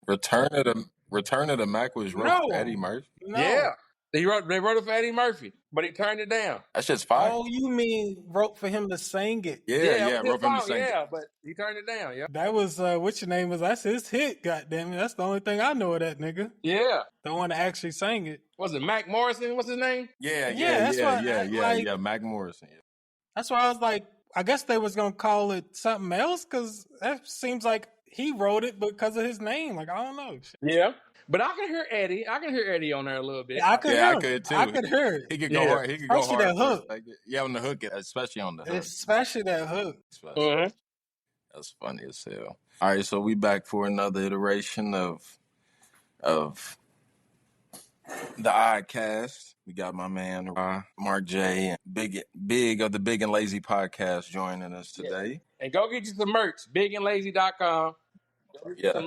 Return of the Mac was wrote for Eddie Murphy. Yeah. They wrote it for Eddie Murphy, but he turned it down. That shit's fire. Oh, you mean wrote for him to sing it? Yeah, wrote for him to sing it. Yeah, but he turned it down. Yeah. That was what's your name was? That's his hit. Goddamn it, that's the only thing I know of that nigga. Yeah. The one that actually sang it. Was it Mac Morrison? What's his name? Yeah, Mac Morrison. Yeah. That's why I was like, I guess they was gonna call it something else because that seems like he wrote it because of his name. Like, I don't know. Yeah. But I can hear Eddie. I can hear Eddie on there a little bit. Yeah, I could too. I could hear it. He could go hard. He could go hard. That hook. On the hook, especially on the hook. Especially that hook. That's funny as hell. All right, so we back for another iteration of the Oddcast. We got my man Marc J and Big of the Big and Lazy podcast joining us today. And go get you some merch. BigandLazy.com. Yeah.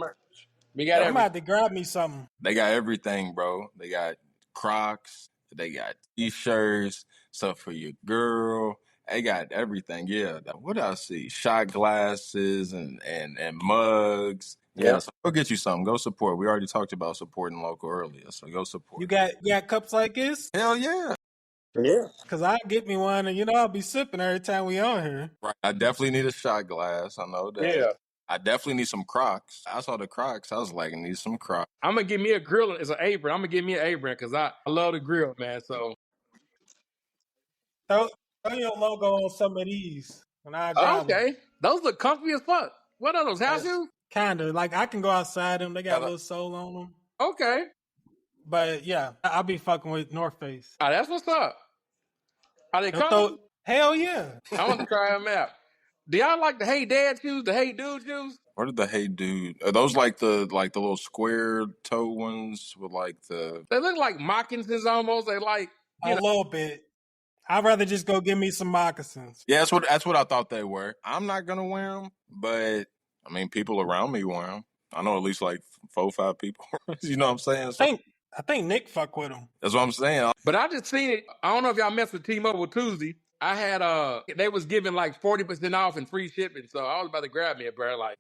We got I'm about to grab me something. They got everything, bro. They got Crocs. They got T-shirts, stuff for your girl. They got everything. Yeah. What I see? Shot glasses and mugs. Yeah. So go get you something. Go support. We already talked about supporting local earlier. So go support. You got cups like this? Hell yeah. Yeah. Because I get me one and I'll be sipping every time we on here. Right. I definitely need a shot glass. I know that. Yeah. I definitely need some Crocs. I saw the Crocs. I was like, I need some Crocs. I'm going to give me a grill. It's an apron. I'm going to give me an apron because I love the grill, man. So. Throw your logo on some of these. And I grab them. Those look comfy as fuck. What are those, house shoes? Kind of. Like, I can go outside them. They got a little sole on them. Okay. But, yeah, I'll be fucking with North Face. Oh, that's what's up. Are they comfy? Hell yeah. I want to try them out. Do y'all like the Hey Dad shoes, the Hey Dude shoes? What are the Hey Dude? Are those like the little square toe ones with like the... They look like moccasins almost. They like... A little bit. I'd rather just go get me some moccasins. Yeah, that's what I thought they were. I'm not going to wear them, but, I mean, people around me wear them. I know at least like 4 or 5 people. You know what I'm saying? So, I think Nick fuck with them. That's what I'm saying. But I just seen it. I don't know if y'all messed with T-Mobile Tuesday. I had they was giving like 40% off and free shipping, so I was about to grab me a pair. Like,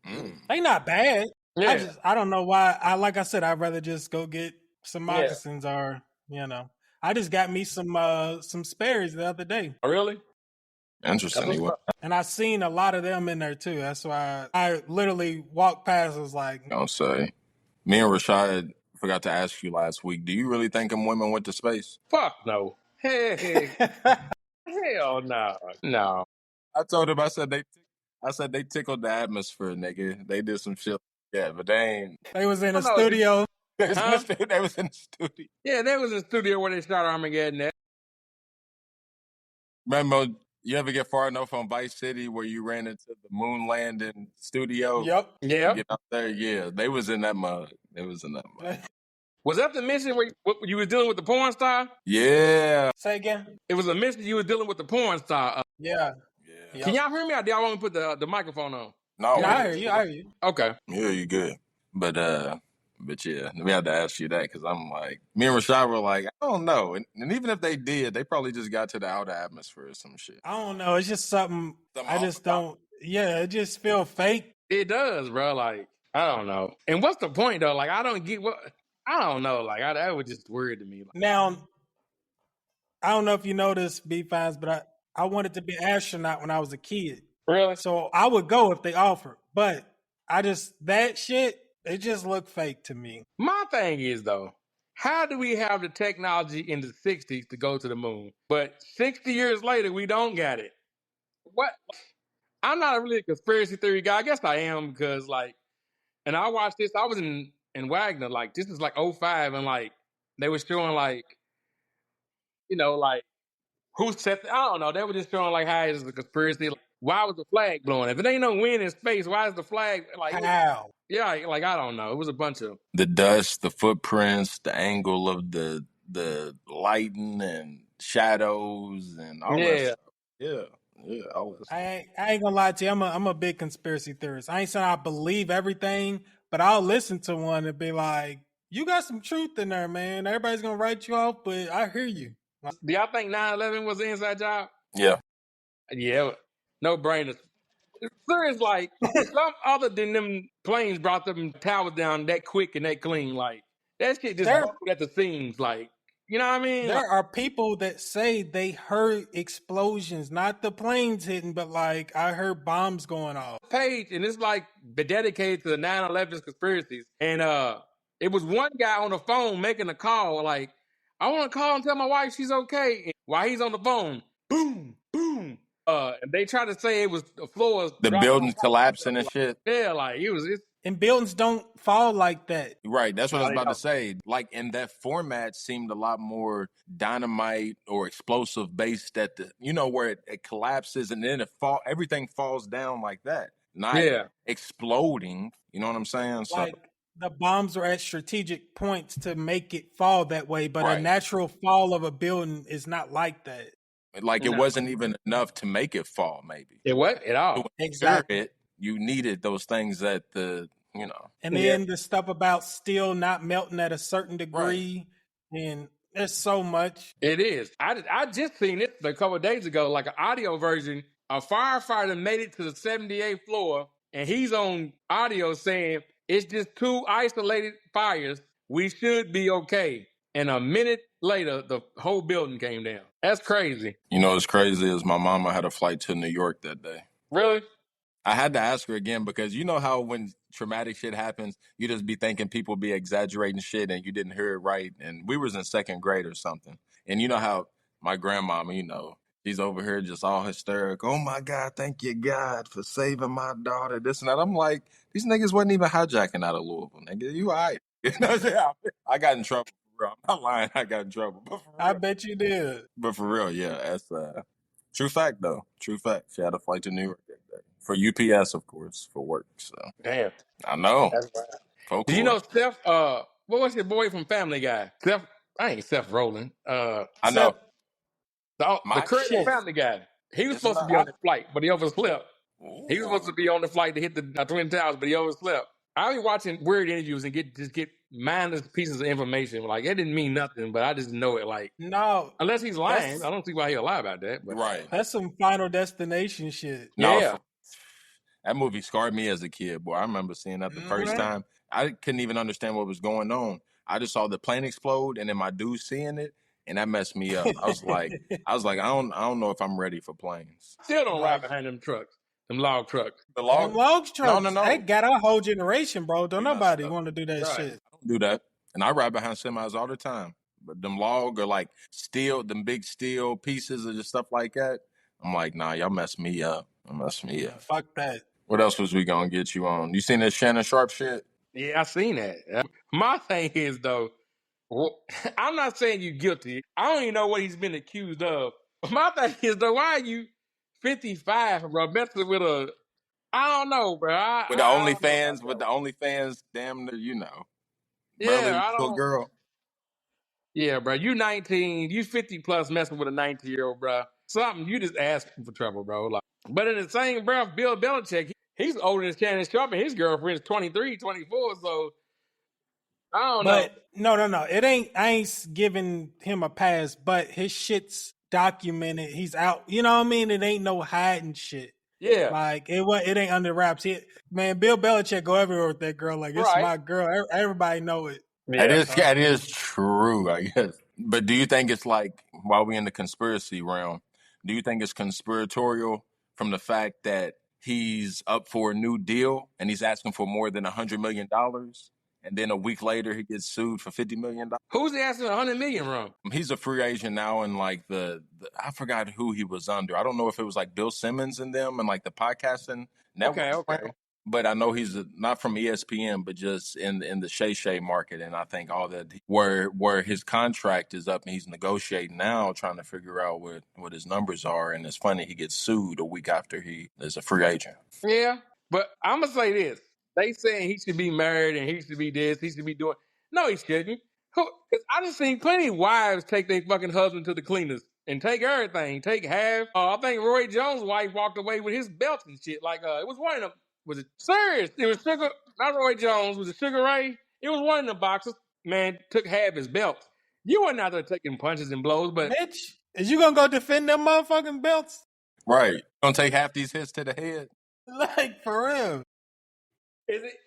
they not bad. Yeah. I don't know why. Like I said, I'd rather just go get some moccasins or I just got me some Sperry's the other day. Oh, really? Interesting. And I seen a lot of them in there too. That's why I literally walked past. Was like, Don't say. Me and Rashad forgot to ask you last week. Do you really think them women went to space? Fuck no. Hey. Hell no. No. I told him, I said they tickled the atmosphere, nigga. They did some shit. Yeah, but they ain't. They was in the studio. They was in the studio. Yeah, they was in the studio where they shot Armageddon at. Remember, you ever get far enough from Vice City where you ran into the moon landing studio? Yep. Yeah. Get out there, yeah. They was in that mug. Was that the mission where you was dealing with the porn star? Yeah. Say again? It was a mission you was dealing with the porn star. Yeah. Can y'all hear me or do y'all want me to put the microphone on? No. Yeah, I hear you. Okay. Yeah, you good. But yeah, we had to ask you that because I'm like, me and Rashad were like, I don't know. And even if they did, they probably just got to the outer atmosphere or some shit. I don't know. It's just something I just don't. Yeah, it just feel fake. It does, bro. Like, I don't know. And what's the point, though? Like, I don't get what... I don't know. Like, that was just weird to me. Now, I don't know if you know this, B-Fines, but I wanted to be an astronaut when I was a kid. Really? So I would go if they offered. But that shit, it just looked fake to me. My thing is, though, how do we have the technology in the 60s to go to the moon? But 60 years later, we don't got it. What? I'm not really a conspiracy theory guy. I guess I am because, like, and I watched this. I was in Wagner, like, this is like 05, and like, they were showing like, like, who set I don't know. They were just showing like how it's a conspiracy. Like, why was the flag blowing? If it ain't no wind in space, why is the flag like how? Yeah, like I don't know. It was a bunch of the dust, the footprints, the angle of the lighting and shadows and all that stuff. Yeah, all that stuff. I ain't gonna lie to you. I'm a big conspiracy theorist. I ain't saying I believe everything, but I'll listen to one and be like, you got some truth in there, man. Everybody's gonna write you off, but I hear you. Do y'all think 9/11 was an inside job? Yeah. Yeah. No brainer. Serious, like some other than them planes brought them towers down that quick and that clean. Like that shit just there buckled at the seams. Like you know what I mean? Like, there are people that say they heard explosions, not the planes hitting, but like I heard bombs going off. page, and it's like dedicated to the 9/11 conspiracies. And it was one guy on the phone making a call, like, I want to call and tell my wife she's okay. And while he's on the phone, boom, boom. And they try to say it was the floors, The dropping on buildings top of each collapsing other. and Like, shit. yeah, like it was. And buildings don't fall like that. Right, that's what I was They about to don't. say. Like, in that format seemed a lot more dynamite or explosive based at the, where it collapses and then everything falls down like that, not Yeah, exploding. You know what I'm saying? So, Like the bombs are at strategic points to make it fall that way, but a right, natural fall of a building is not like that. like it no, wasn't even enough to make it fall. Maybe it wasn't at all. to ensure Exactly. it, you needed those things that And Yeah, then the stuff about steel not melting at a certain right. degree, and there's so much. it is. I just seen it a couple of days ago, like an audio version. A firefighter made it to the 78th floor, and he's on audio saying it's just two isolated fires. We should be okay. And a minute later, the whole building came down. That's crazy. You know what's crazy is my mama had a flight to New York that day. Really? I had to ask her again because you know how when traumatic shit happens, you just be thinking people be exaggerating shit and you didn't hear it right. And we was in second grade or something. And you know how my grandmama, she's over here just all hysterical. Oh my God, thank you God for saving my daughter. This and that. I'm like, these niggas wasn't even hijacking out of Louisville, nigga. You all right? You know what I'm saying? I got in trouble. For real. I'm not lying. I got in trouble. But for I real, bet you did. yeah, that's true fact though. True fact. She had a flight to New York that day for UPS, of course, for work. So Damn. I know That's right. Do you folklore. know Seth? What was your boy from Family Guy? Seth. I ain't Seth Rollins. I Except know The my current shit. Family Guy. He was it's supposed to not. be on the flight, but he overslept. He was supposed Ooh. to be on the flight to hit the Twin Towers, but he overslept. I be watching weird interviews and get mindless pieces of information. Like it didn't mean nothing, but I just know it. Like No, unless he's lying, that's I don't see why he'll lie about that. But Right. that's some Final Destination shit. No, yeah, that movie scarred me as a kid, boy. I remember seeing that the first Mhm. time. I couldn't even understand what was going on. I just saw the plane explode and then my dude seeing it, and that messed me up. I was like, I don't know if I'm ready for planes. still don't ride Like behind them trucks, them log trucks. The them log? log No, no, trucks, they no. got our whole generation, bro. Don't We messed nobody up. want to do that Right. shit. I don't do that. And I ride behind semis all the time. But them log or like steel, them big steel pieces or just stuff like that. I'm like, nah, y'all mess me up. Y'all mess me Yeah, up. fuck that. What else was we gonna get you on? You seen this Shannon Sharpe shit? Yeah, I seen that. My thing is though, I'm not saying you guilty. I don't even know what he's been accused of. My thing is though, why are you 55, bro, messing with a? I don't know, bro. With the I don't know about OnlyFans, that with the one. OnlyFans, damn near, Yeah, barely I little don't. girl. Yeah, bro. You 19, you 50 plus messing with a 19-year-old, bro. Something you just asking for trouble, bro. Like, but in the same breath, Bill Belichick, he's older than Shannon Sharpe, and his girlfriend's 23, 24. So I don't know. But no. It ain't. I ain't giving him a pass. But his shit's documented. He's out. You know what I mean? It ain't no hiding shit. Yeah, Like it ain't under wraps. Man, Bill Belichick go everywhere with that girl. Like it's right. my girl. Everybody know it. Yeah. That is true, I guess. But do you think it's like while we in the conspiracy realm, do you think it's conspiratorial from the fact that he's up for a new deal and he's asking for more than $100 million, and then a week later he gets sued for $50 million? Who's he asking 100 million from? He's a free agent now, and like I forgot who he was under. I don't know if it was like Bill Simmons and them, and like the podcasting network. Okay. But I know he's not from ESPN, but just in the Shay market, and I think all that where his contract is up and he's negotiating now, trying to figure out what his numbers are. And it's funny, he gets sued a week after he is a free agent. Yeah, but I'm gonna say this: they saying he should be married and he should be this, he should be doing. No, he shouldn't. Because I done seen plenty of wives take their fucking husband to the cleaners and take everything, take half. I think Roy Jones' wife walked away with his belt and shit. Like, it was one of them. Was it serious? It was Sugar, not Roy Jones. Was it Sugar Ray? It was one of the boxers. Man, took half his belt. You weren't out there taking punches and blows, but Bitch, is you gonna go defend them motherfucking belts? Right. Gonna take half these hits to the head. Like for real.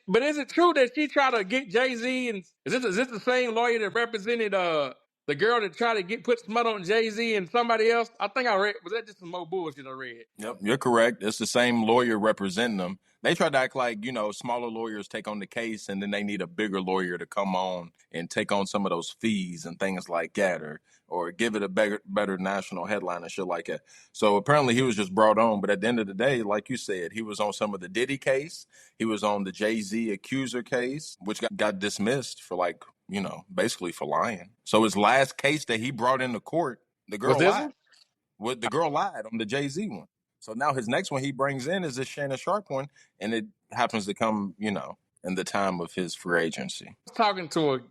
But is it true that she tried to get Jay-Z and is this the same lawyer that represented the girl that tried to put smut on Jay-Z and somebody else? I think I read, was that just some more bullshit I read? Yep, you're correct. It's the same lawyer representing them. They try to act like, smaller lawyers take on the case and then they need a bigger lawyer to come on and take on some of those fees and things like that, or give it a better national headline and shit like that. So apparently he was just brought on, but at the end of the day, like you said, he was on some of the Diddy case. He was on the Jay-Z accuser case, which got dismissed for basically for lying. So his last case that he brought into court, the Was girl this lied. one? The girl lied on the Jay-Z one. So now his next one he brings in is this Shannon Sharpe one, and it happens to come, in the time of his free agency. I was talking to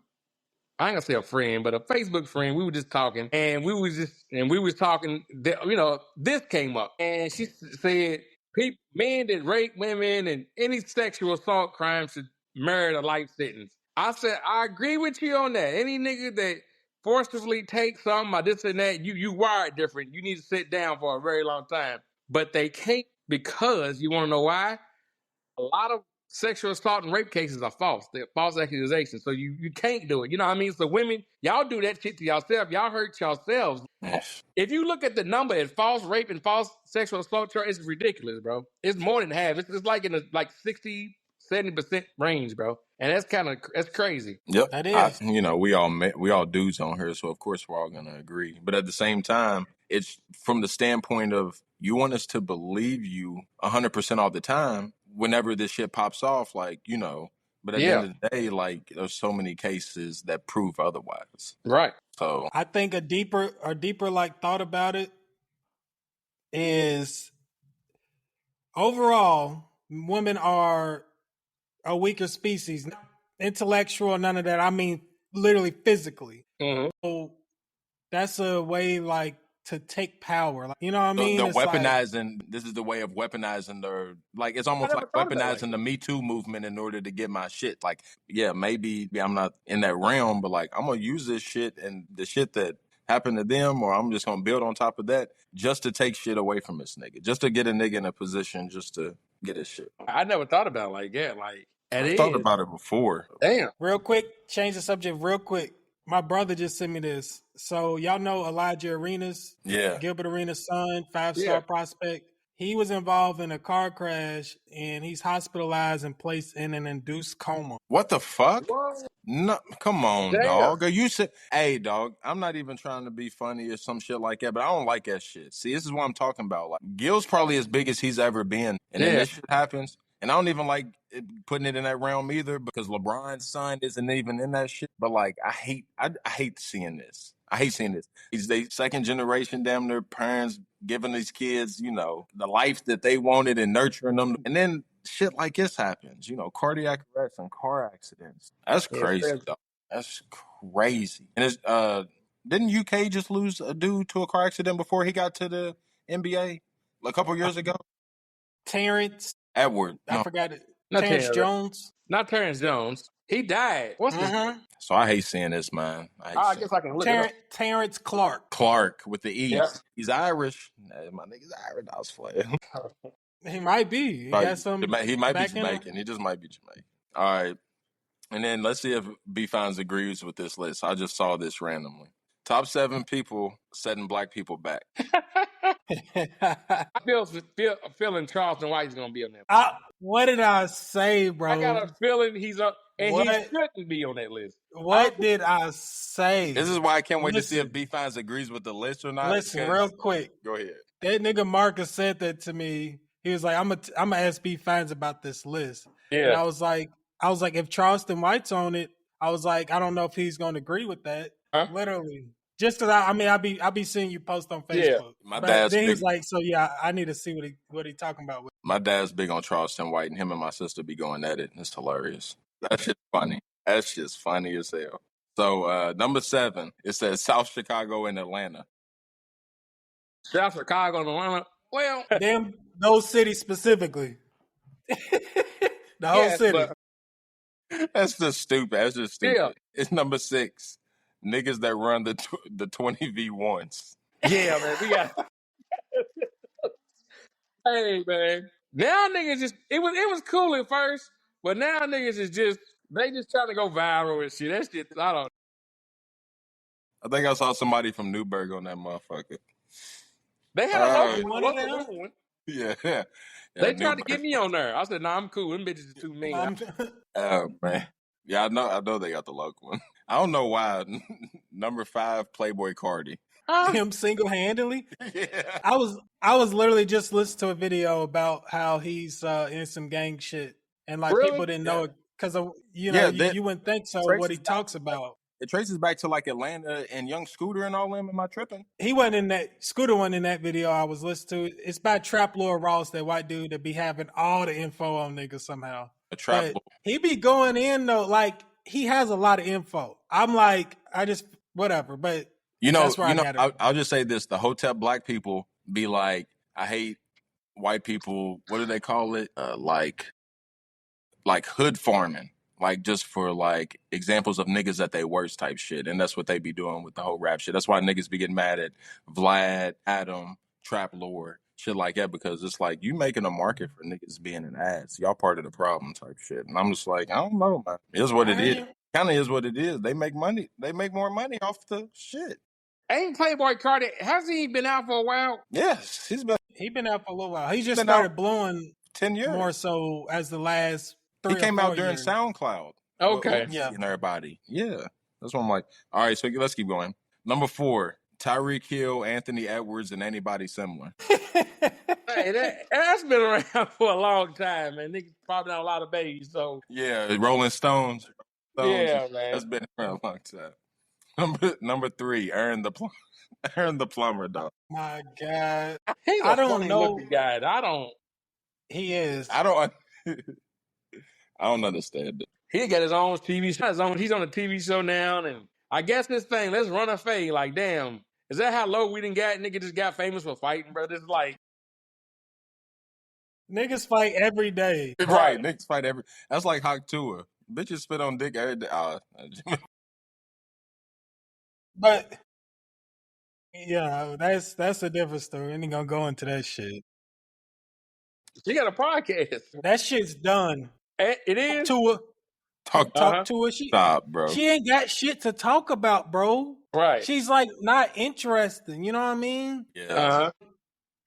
I ain't gonna say a friend, but a Facebook friend. We were just talking, and we was talking. This came up, and she said, men that rape women and any sexual assault crime should merit a life sentence." I said, I agree with you on that. Any nigga that forcibly takes something or this and that, you wired different. You need to sit down for a very long time. But they can't, because you want to know why? A lot of sexual assault and rape cases are false. They're false accusations. So you can't do it. You know what I mean? So women, y'all do that shit to yourself. Y'all hurt yourselves. If you look at the number at false rape and false sexual assault charge, it's ridiculous, bro. It's more than half. It's like in the 60-70% range, bro. And that's crazy. Yep. That is. We all dudes on here, so of course we're all gonna agree. But at the same time, it's from the standpoint of you want us to believe you 100% all the time. Whenever this shit pops off, But at the end of the day, there's so many cases that prove otherwise. Right. So I think a deeper like thought about it is overall women are a weaker species. Intellectual, none of that. I mean literally physically. Mm-hmm. So that's a way to take power. You know what I mean? they're It's weaponizing. This is the way of weaponizing it's almost like weaponizing the Me Too movement in order to get my shit. Maybe I'm not in that realm, but I'm gonna use this shit and the shit that happened to them, or I'm just gonna build on top of that just to take shit away from this nigga, just to get a nigga in a position just to get his shit. I never thought about it like that. I thought about it before. Damn. real quick, change the subject real quick. My brother just sent me this. So y'all know Elijah Arenas? Yeah. Gilbert Arenas' son, 5-star prospect. He was involved in a car crash and he's hospitalized and placed in an induced coma. What the fuck? What? No, come on, Damn. dog. You said, hey, dog, I'm not even trying to be funny or some shit like that, but I don't like that shit. See, this is what I'm talking about. Gil's probably as big as he's ever been, and then this shit happens. And I don't even like putting it in that realm either, because LeBron's son isn't even in that shit. But I hate seeing this. I hate seeing this. These they second generation, damn their parents giving these kids, the life that they wanted and nurturing them, and then shit like this happens. Cardiac arrest and car accidents. That's crazy, dog. That's crazy. And didn't UK just lose a dude to a car accident before he got to the NBA a couple years ago? Terrence Edward. I forgot it. Not Terrence Terrence. Jones. Not Terrence Jones. He died. What's his name? So I hate seeing this, man. I guess I can look it up. Terrence Clark. Clark with the E. Yeah. He's Irish. My nigga's Irish. I was playing. He might be. He got some. He might be back in him. Jamaican. He just might be Jamaican. All right. And then let's see if B Fines agrees with this list. I just saw this randomly. Top 7 people setting black people back. I feeling Charleston White's gonna be on that. What did I say, bro? I got a feeling he's up, and he shouldn't be on that list. What did I say? This is why I can't wait to see if B Fines agrees with the list or not. Listen, real quick. Go ahead. That nigga Marcus said that to me. He was like, I'm gonna ask B Fines about this list. Yeah. And I was like, if Charleston White's on it, I was like, I don't know if he's gonna agree with that. Huh? Literally. Just because I be seeing you post on Facebook. Yeah. My dad's then big. he's like, so yeah, I need to see what he talking about. My dad's big on Charleston White, and him and my sister be going at it. It's hilarious. That shit's funny. That shit's funny as hell. So number 7, it says South Chicago and Atlanta. South Chicago and Atlanta. Well, damn, those cities specifically. The whole city. That's just stupid. That's just stupid. Yeah. It's number 6. Niggas that run the 20v1s. Yeah, man. We got. Hey, man. Now niggas just it was cool at first, but now niggas is just they just trying to go viral and shit. That shit, I don't. I think I saw somebody from Newburgh on that motherfucker. They had a Uh, local Who one, one of what's the them? new one? yeah, yeah, They tried to get Newburgh. me on there. I said, "Nah, I'm cool. Them bitches is too mean." Oh man, yeah, I know they got the local one. I don't know why. Number 5, Playboy Cardi. him single handedly. Yeah, I was literally just listening to a video about how he's in some gang shit, and like people Really? didn't yeah, know it because of yeah. you wouldn't think so. What he Traces back talks to like about. it traces back to like Atlanta and Young Scooter and all them. Am I tripping? He wasn't in that Scooter one in that video I was listening to. It's by Trap Lord Ross, that white dude that be having all the info on niggas somehow. A trap. But he be going in though, like he has a lot of info. I'm like, I just whatever, but that's where I got it from. I'll just say this: the hotel black people be like, I hate white people. What do they call it? Like hood farming, like just for like examples of niggas that they worst type shit, and that's what they be doing with the whole rap shit. That's why niggas be getting mad at Vlad, Adam, Trap Lord, shit like that, because it's like you making a market for niggas being in ads. Y'all part of the problem type shit, and I'm just like, I don't know, man. It is what it is. I Kind of is what it is. They make money. They make more money off the shit. Ain't Playboy Cardi? Has he been out for a while? Yes, he been out for a little while. He just been out started blowing 10 years. more so as the last He 3 or came 4 out during years. SoundCloud. Okay. Yeah. And everybody. Yeah. That's what I'm like. All right, so let's keep going. Number 4, Tyreek Hill, Anthony Edwards, and anybody similar. Hey, that's been around for a long time, man. Niggas probably not a lot of babies, so Yeah, Rolling Stones. yeah, man. That's been around a long time. Number 3, Aaron the Plumber, dog. My God. He's I a don't funny know. looking guy. I don't. He is. I don't I don't understand it. He got his own TV show. He's on a TV show now, and I guess this thing, let's run a fade. Like, damn, is that how low we done got? Nigga just got famous for fighting, bro. This is like, Niggas fight every day. Right, niggas fight every. That's like Hawk Tua. Bitches spit on dick every day. But yeah, that's a different story. Ain't gonna go into that shit. she got a podcast. That shit's done. It is? To Talk talk to her. Stop, bro. She ain't got shit to talk about, bro. Right. She's like not interesting. You know what I mean? Yeah.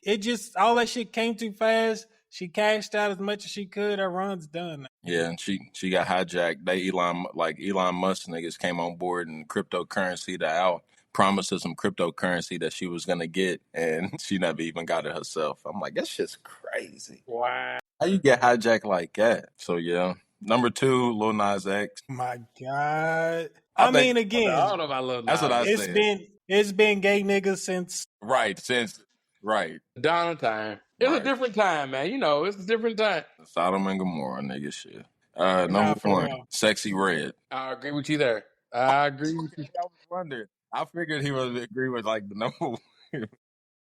It just all that shit came too fast. She cashed out as much as she could. Her run's done. Yeah, and she got hijacked. Elon Musk niggas came on board and cryptocurrency to out promised her some cryptocurrency that she was gonna get, and she never even got it herself. I'm like, that shit's crazy. Wow. How you get hijacked like that? So yeah. Number 2, Lil Nas X. My God. I mean, again, I don't know if I love That's what I it's said. it's been gay niggas since Right. Dawn of time. It's a different time, man. You know, it's a different time. Sodom and Gomorrah, nigga shit. Nah, Number for 1, real. Sexy Red. I agree with you there. I agree with you. I was wondering. I figured he would agree with like the number 1.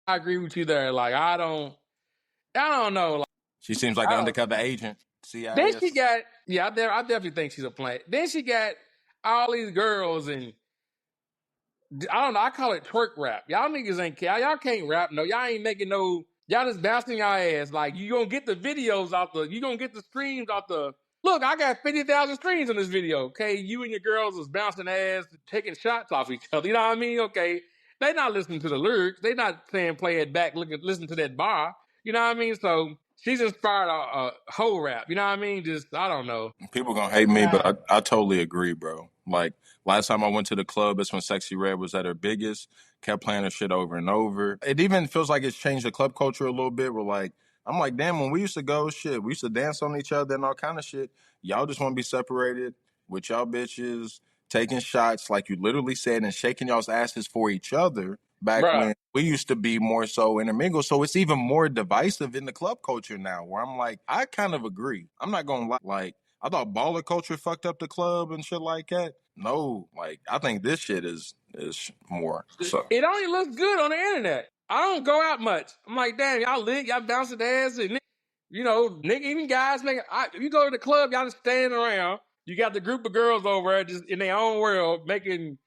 I agree with you there. Like, I don't know. Like, She seems like an undercover agent. CIA. then she got, I definitely think she's a plant. Then she got all these girls, and I don't know. I call it twerk rap. Y'all niggas ain't care. Y'all can't rap. No, y'all ain't making no. Y'all just bouncing y'all ass. Like, you gonna get the videos off you gonna get the streams off Look, I got 50,000 streams on this video. Okay, you and your girls was bouncing ass, taking shots off each other. You know what I mean? Okay, they not listening to the lyrics. They not saying play it back. Listen to that bar. You know what I mean? So she's inspired a whole rap. You know what I mean? Just I don't know. People gonna hate me, but I totally agree, bro. Like last time I went to the club, that's when Sexy Red was at her biggest. Kept playing her shit over and over. It even feels like it's changed the club culture a little bit. We're like, I'm like, damn, when we used to go, shit, we used to dance on each other and all kind of shit. Y'all just want to be separated with y'all bitches, taking shots, like you literally said, and shaking y'all's asses for each other. Back when we used to be more so intermingled. So it's even more divisive in the club culture now, where I'm like, I kind of agree. I'm not gonna lie. Like, I thought baller culture fucked up the club and shit like that. No, like I think this shit is more. So It only looks good on the internet. I don't go out much. I'm like, damn, y'all lit, y'all bouncing ass, and you know, nigga, even guys make. You go to the club, y'all just standing around. You got the group of girls over there just in their own world making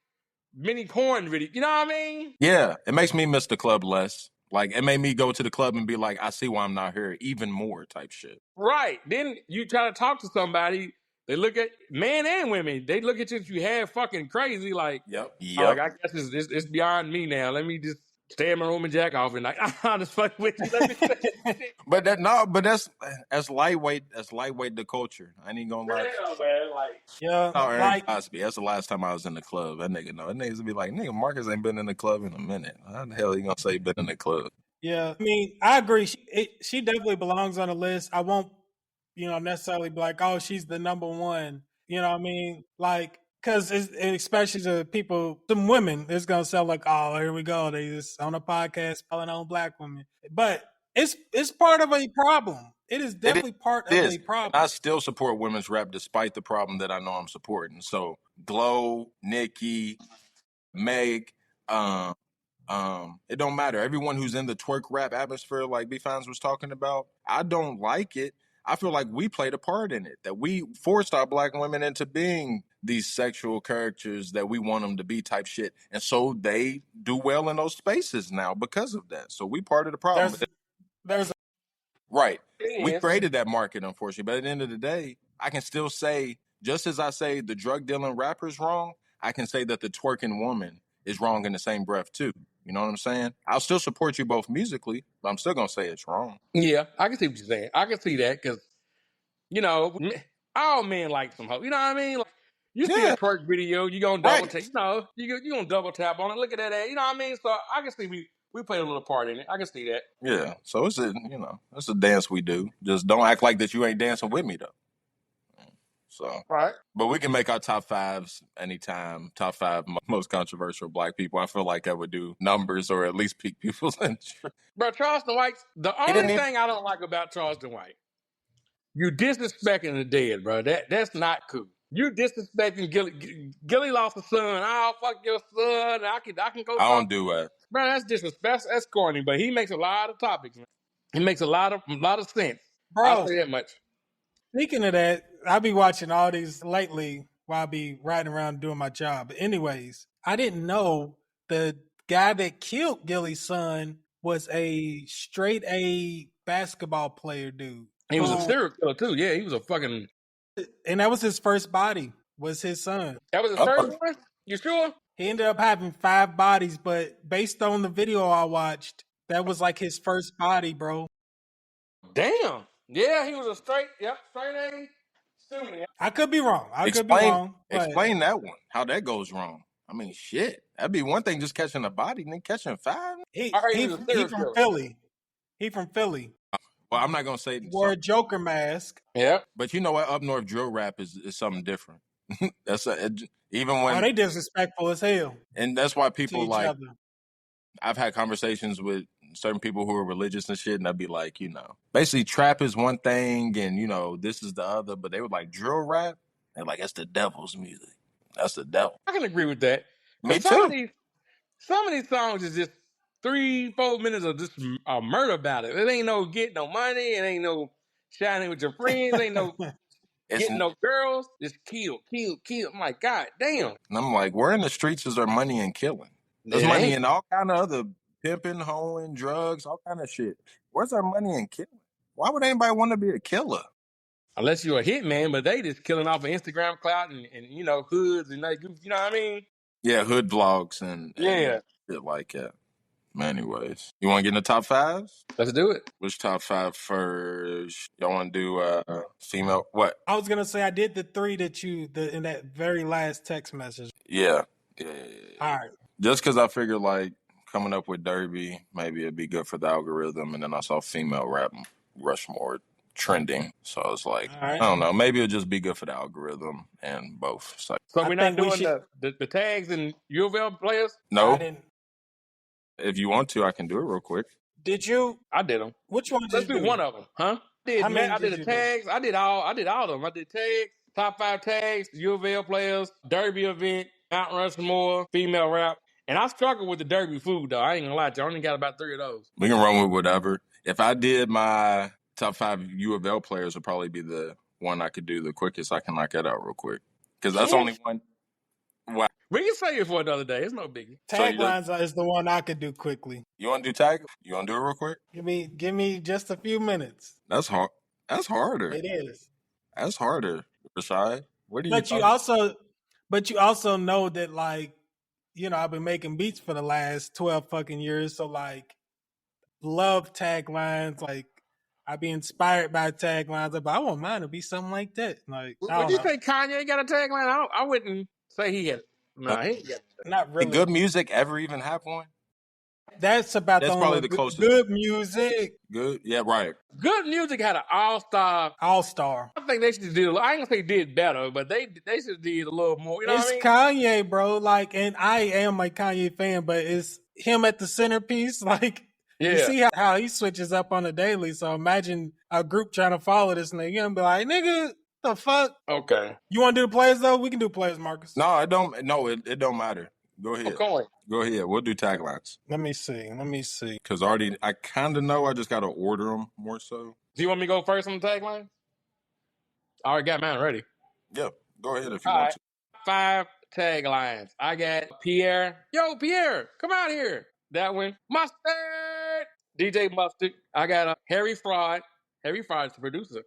mini porn videos. You know what I mean? yeah, it makes me miss the club less. Like it made me go to the club and be like, I see why I'm not here even more type shit. Right. Then you try to talk to somebody, they look at men and women, they look at you if you half fucking crazy, like, Yep. like I guess it's beyond me now. Let me just stay in my room and jack off and like I'm just fucking with you. Let me say But that's lightweight. That's lightweight the culture. I ain't even gonna lie. man, like Yeah, Oh, Eric like Cosby. That's the last time I was in the club. That nigga know. That niggas be like, nigga, Marcus ain't been in the club in a minute. How the hell you gonna say he been in the club? yeah. I mean, I agree. She definitely belongs on the list. I won't, necessarily be like, oh, she's the number one. You know what I mean? Like, because especially to people, some women, it's gonna sound like, oh, here we go. They just on a podcast calling on black women, but it's part of a problem. It is It definitely part of is. a And problem. I still support women's rap despite the problem that I know I'm supporting. So Glow, Nikki, Meg, um, it don't matter. Everyone who's in the twerk rap atmosphere, like B Fines was talking about, I don't like it. I feel like we played a part in it. That we forced our black women into being these sexual characters that we want them to be type shit. And so they do well in those spaces now because of that. So we part of the problem. There's Right. We yes. created that market, unfortunately. But at the end of the day, I can still say, just as I say the drug dealing rapper's wrong, I can say that the twerking woman is wrong in the same breath too. You know what I'm saying? I'll still support you both musically, but I'm still gonna say it's wrong. Yeah, I can see what you're saying. I can see that because all men like some hoe. You know what I mean? Like you see a Yeah, twerk video, you gonna double right. tap. You gonna double tap on it. Look at that ass. You know what I mean? So I can see we played a little part in it. I can see that. Yeah. So it's a dance we do. Just don't act like that you ain't dancing with me though. So, Right. but we can make our top fives anytime. Top five most controversial black people. I feel like that would do numbers or at least pique people's interest. Bro, Charleston White's the He only didn't even. thing I don't like about Charleston White. You disrespecting the dead, bro. That's not cool. You disrespecting Gilly lost a son. Oh fuck your son. I can go I talk. don't do that. Bro, that's disrespect. That's corny. But he makes a lot of topics, man. He makes a lot of sense. I'll bro. say that much. Speaking of that, I be watching all these lately while I be riding around doing my job. But anyways, I didn't know the guy that killed Gilly's son was a straight A basketball player dude. He was a serial killer too. Yeah, he was a fucking. And that was his first body, was his son. That was his Uh, first one. You sure? He ended up having 5 bodies, but based on the video I watched, that was like his first body, bro. Damn. Yeah, he was a straight A student. I could be wrong. I could be explain wrong, but explain that one. How that goes wrong. I mean, shit. That'd be one thing just catching a body, then catching five. he I heard he he was a he serial from killer. Philly. He from Philly. Well, I'm not gonna say He wore so, a Joker mask. Yeah. but you know what? Up north drill rap is something different. Even Oh, when, they disrespectful as hell and that's why to people each like. other. I've had conversations with certain people who are religious and shit, and I'd be like, basically trap is one thing, and this is the other. But they were like drill rap. They're like, that's the devil's music. That's the devil. I can agree with that. Me Because some of too. these songs is just 3-4 minutes of just a murder battle. It ain't no get no money. It ain't no shining with your friends. Ain't no It's getting no girls. Just kill, kill, kill. I'm like, God damn. And I'm like, where in the streets is there money in killing? There's It money ain't. in all kind of other pimping, hoeing, drugs, all kind of shit. Where's our money in killing? Why would anybody want to be a killer? Unless you're a hitman, but they just killing off of Instagram clout and hoods and like, you know what I mean? Yeah, hood vlogs and Yeah. shit like that. Anyways, you want to get in the top fives? Let's do it. Which top five first? Y'all want to do female? What? I was gonna say I did the three that in that very last text message. Yeah. All right. Just because I figured like coming up with Derby, maybe it'd be good for the algorithm, and then I saw female rap Rushmore trending, so I was like, All right. I don't know, maybe it'll just be good for the algorithm and both. So So I we're not think we doing should. the tags and U of L players? I no, didn't. if you want to, I can do it real quick. Did you? I did them. Which one Let's did you do do? one of them, huh? How many I did did the you do? tags. I did all of them. I did tags, top 5 tags, U of L players, Derby event, Mount Rushmore, female rap. And I struggled with the Derby food though. I ain't gonna lie to you. I only got about 3 of those. We can run with whatever. If I did my top five U of L players, would probably be the one I could do the quickest. I can knock that out real quick because that's only one. Wow. We can save it for another day. It's no biggie. Taglines is the one I could do quickly. You want to do tag? You want to do it real quick? Give me just a few minutes. That's hard. That's harder. It is. That's harder, Rashad. What are you But you talking? also know that, like, you know, I've been making beats for the last 12 fucking years, so like love taglines, like I be inspired by taglines, but I want mine to be something like that. Like, I Would don't you know. say Kanye got a tagline? I wouldn't say he had. Nah, he ain't got. Not Did really. good music ever even have one? That's about That's the probably only the closest. good music. Good, yeah, right. Good music had an all-star. All-star. I think they should do. I ain't gonna say did better, but they should did a little more. You know It's what I mean? Kanye, bro. Like, and I am a Kanye fan, but it's him at the centerpiece. Like, you Yeah. see how he switches up on a daily. So imagine a group trying to follow this nigga. You're gonna be like, nigga, the fuck? Okay. You want to do the plays though? We can do plays, Marcus. No, it don't. No, it don't matter. Go ahead. Okay. Go ahead. We'll do taglines. Let me see. Because I kind of know. I just got to order them more so. Do you want me to go first on the tagline? I already got mine ready. Yeah, go ahead if you All want right. to. 5 taglines. I got Pierre. Yo, Pierre, come out here. That one. Mustard. DJ Mustard. I got Harry Fraud. Harry Fraud's the producer.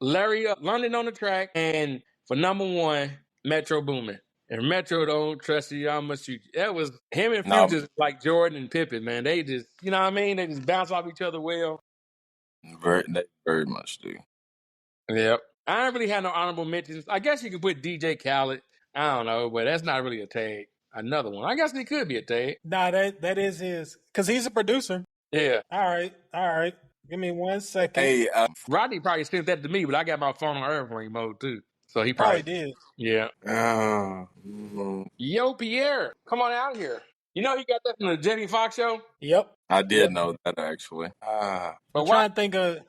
Larry London on the track. And for number 1, Metro Boomin. If Metro don't trust you, I'ma shoot you. That was him and No. Future like Jordan and Pippen, man. They just, you know what I mean? They just bounce off each other well. They very much do. Yep. I don't really have no honorable mentions. I guess you could put DJ Khaled. I don't know, but that's not really a tag. Another one. I guess he could be a tag. Nah, that is his, because he's a producer. Yeah. All right. Give me 1 second. Hey, Rodney probably sent that to me, but I got my phone on airplane mode too. So he Probably probably did. Yeah. mm, Yo, Pierre, come on out here. You know you got that from the Jenny Fox show? Yep. I did know that actually. I'm But trying to think of.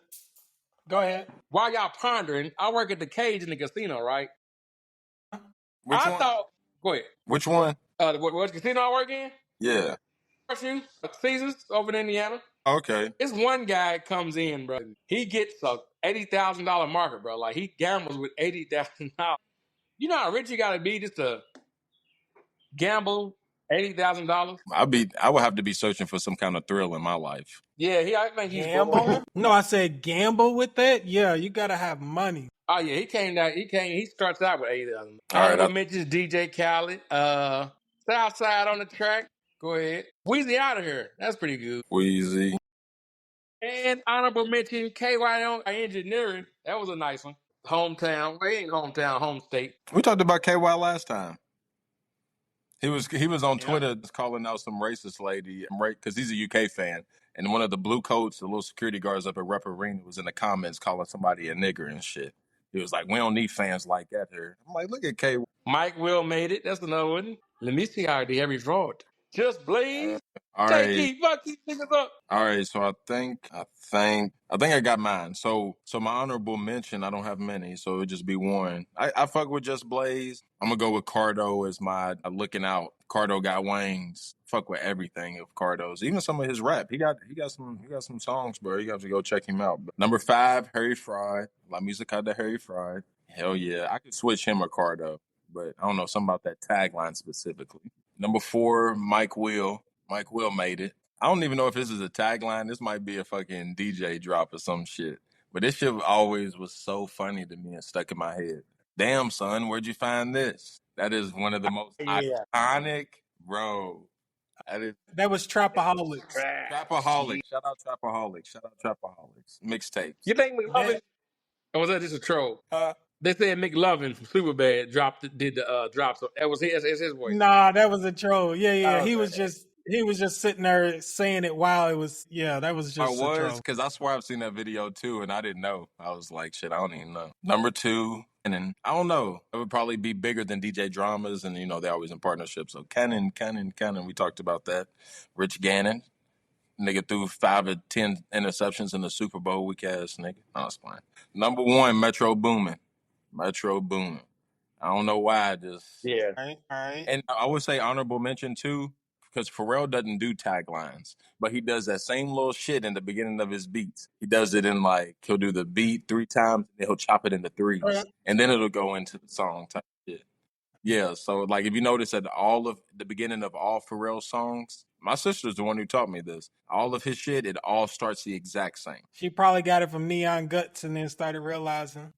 Go ahead. while y'all pondering, I work at the Cage in the casino, right? Which I one? thought. Go ahead. Which one? What casino I work in? Yeah. Caesars over in Indiana. Okay. This one guy comes in, bro. He gets a $80,000 market, bro. Like he gambles with $80,000. You know how rich you gotta be just to gamble $80,000? I would have to be searching for some kind of thrill in my life. Yeah, I think he's Gamble? No, I said gamble with that. Yeah, you gotta have money. Oh yeah, he starts out with $80,000. All right, Honorable mentions DJ Khaled. Southside on the track. Go ahead. Weezy out of here. That's pretty good. Wheezy. And honorable mention KY on engineering. That was a nice one. Hometown. Well, he ain't hometown, home state. We talked about KY last time. He was on Twitter calling out some racist lady, right? Because he's a UK fan, and one of the blue coats, the little security guards up at Rep Arena, was in the comments calling somebody a nigger and shit. He was like, "We don't need fans like that here." I'm like, "Look at KY." Mike Will made it. That's another one. Let me see how the heavy fraud. Just Blaze. All Take right. it. Fuck these niggas up. All right, so I think I got mine. So my honorable mention, I don't have many, so it'd just be one. I fuck with Just Blaze. I'm gonna go with Cardo as my looking out. Cardo got wings. Fuck with everything of Cardo's, even some of his rap. He got some songs, bro. You have to go check him out. But number 5, Harry Fraud. La Musica de Harry Fraud. Hell yeah, I could switch him or Cardo, but I don't know something about that tagline specifically. Number 4, Mike Will. Mike Will made it. I don't even know if this is a tagline. This might be a fucking DJ drop or some shit. But this shit always was so funny to me and stuck in my head. Damn, son, where'd you find this? That is one of the most iconic, bro. That was Trapaholics. Trapaholics. Shout out Trapaholics. Mixtapes. You think McLovin? Or was that just a troll? They said McLovin from Superbad did the drop. So that was his voice. Nah, that was a troll. Yeah. He was just sitting there saying it while it was. Yeah, that was just a troll. Because I swear I've seen that video too, and I didn't know. I was like, shit, I don't even know. Number 2, and I don't know. It would probably be bigger than DJ Dramas, and they're always in partnership. So Cannon. We talked about that. Rich Gannon. Nigga threw 5 or 10 interceptions in the Super Bowl, weak ass nigga. No, it's fine. Number 1, Metro Boomin. I don't know why I just... Yeah. All right. And I would say honorable mention too, because Pharrell doesn't do taglines, but he does that same little shit in the beginning of his beats. He does it in he'll do the beat 3 times, and then he'll chop it into 3s, and then it'll go into the song type shit. Yeah, so like if you notice at all of the beginning of all Pharrell songs, my sister's the one who taught me this. All of his shit, it all starts the exact same. She probably got it from Neon Guts and then started realizing.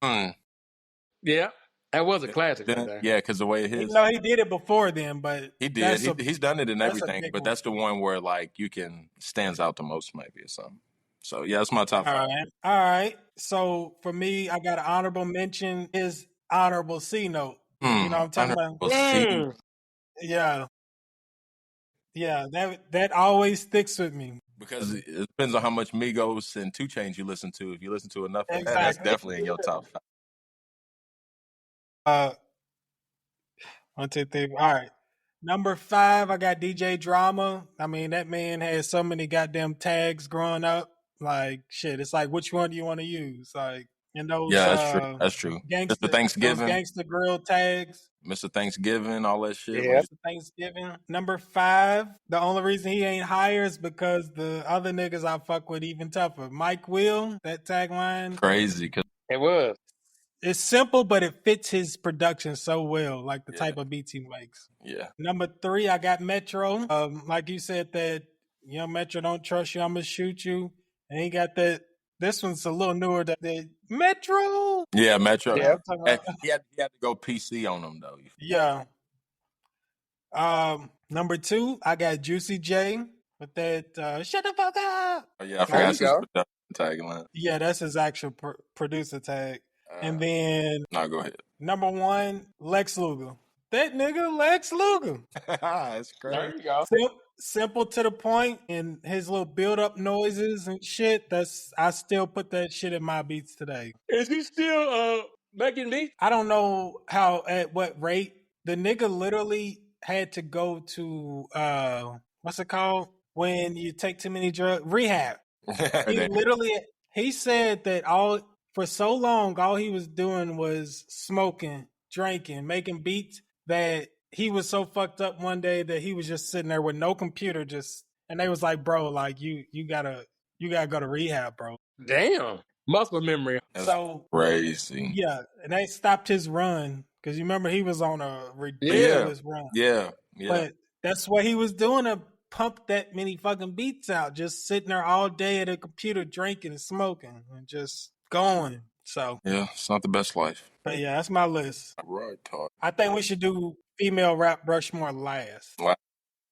Yeah, that was a classic right there. Yeah, because the way Even his though he did it before then, but he did, that's a he's done it in that's a everything, big but one. that's the one where like you can stands out the most maybe or something. So yeah, that's my top All 5. right. All right. So for me, I got an honorable mention is honorable C note. You know what I'm talking about? Honorable C. Yeah. Yeah. That always sticks with me. Because it depends on how much Migos and 2 Chainz you listen to. If you listen to enough of that, that's Exactly. definitely in your top 5. Uh 1, 2, 3. All right. Number 5, I got DJ Drama. I mean, that man had so many goddamn tags growing up. Like shit. It's like which one do you want to use? Like in those Yeah, that's true. That's true. Mr. those Thanksgiving, gangster grill tags. Mr. Thanksgiving, all that shit. Yeah. Like, Mr. Thanksgiving. Number 5. The only reason he ain't higher is because the other niggas I fuck with even tougher. Mike Will, that tagline. crazy. Cause It was. It's simple, but it fits his production so well, like the yeah, type of beats he makes. yeah, Number 3, I got Metro. Like you said that, Metro don't trust you, I'm gonna shoot you. And he got that. This one's a little newer. That Metro. yeah. Metro. You know Yeah. what I'm talking Eh, about? he had to go PC on them though. Yeah. Number 2, I got Juicy J with that shut the fuck up. Oh, yeah, I There forgot you his go. production tagline. Yeah, that's his actual producer tag. And then No, go ahead. number 1, Lex Luger. That nigga Lex Luger. That's There crazy. you go. Simple to the point, and his little build up noises and shit. I still put that shit in my beats today. Is he still making beats? I don't know at what rate the nigga literally had to go to what's it called when you take too many drugs, rehab. He said that all for so long all he was doing was smoking, drinking, making beats, that he was so fucked up one day that he was just sitting there with no computer, and they was like, bro, like you gotta go to rehab, bro. Damn. Muscle memory. That's So crazy. yeah, and they stopped his run because you remember he was on a Yeah, ridiculous run. yeah. But that's what he was doing to pump that many fucking beats out, just sitting there all day at a computer drinking and smoking and just going. So, Yeah, it's not the best life. but yeah, that's my list. Right, Todd. I think we should do female rap Rushmore last. Wow.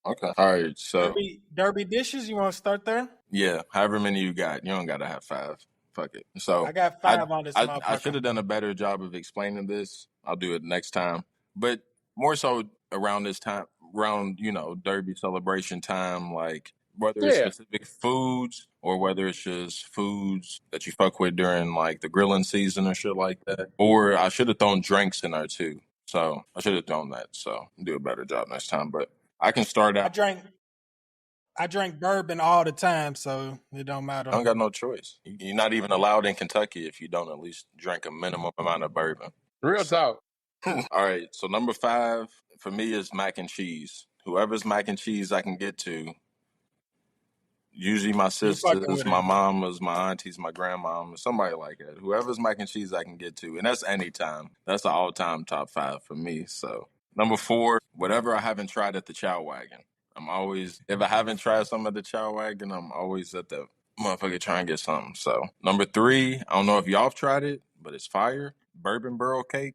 Okay. All right. So Derby dishes, you want to start there? yeah, however many you got, you don't gotta have 5. Fuck it. So I got 5 on this I motherfucker. should have done a better job of explaining this. I'll do it next time. But more so around this time, around Derby celebration time, like whether it's specific foods or whether it's just foods that you fuck with during like the grilling season or shit like that. Or I should have thrown drinks in there too. So I should have thrown that. So I'll do a better job next time. But I can start out. I drank bourbon all the time, so it don't matter. I don't got no choice. You're not even allowed in Kentucky if you don't at least drink a minimum amount of bourbon. Real talk. All right. So number 5 for me is mac and cheese. Whoever's mac and cheese I can get to. Usually my sisters, my mamas, my aunties, my grandma, somebody like that. Whoever's mac and cheese I can get to. And that's anytime. That's the all-time top 5 for me. So number 4, whatever I haven't tried at the Chow Wagon. If I haven't tried some at the Chow Wagon, I'm always at the motherfucker trying to get something. So number 3, I don't know if y'all have tried it, but it's fire. Bourbon barrel cake.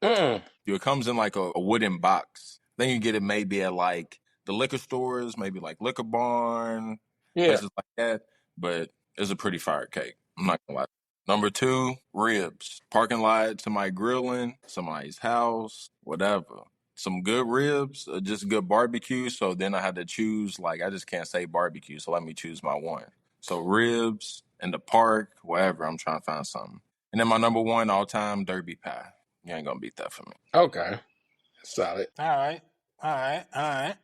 It comes in like a wooden box. Then you get it maybe at like the liquor stores, maybe like Liquor Barn, places like that. But it's a pretty fire cake. I'm not gonna lie. Number 2, ribs. Parking lot, somebody grilling, somebody's house, whatever. Some good ribs, just good barbecue. So then I had to choose, like, I just can't say barbecue. So let me choose my one. So ribs in the park, whatever. I'm trying to find something. And then my number 1 all time, Derby pie. You ain't gonna beat that for me. Okay. Solid. All right.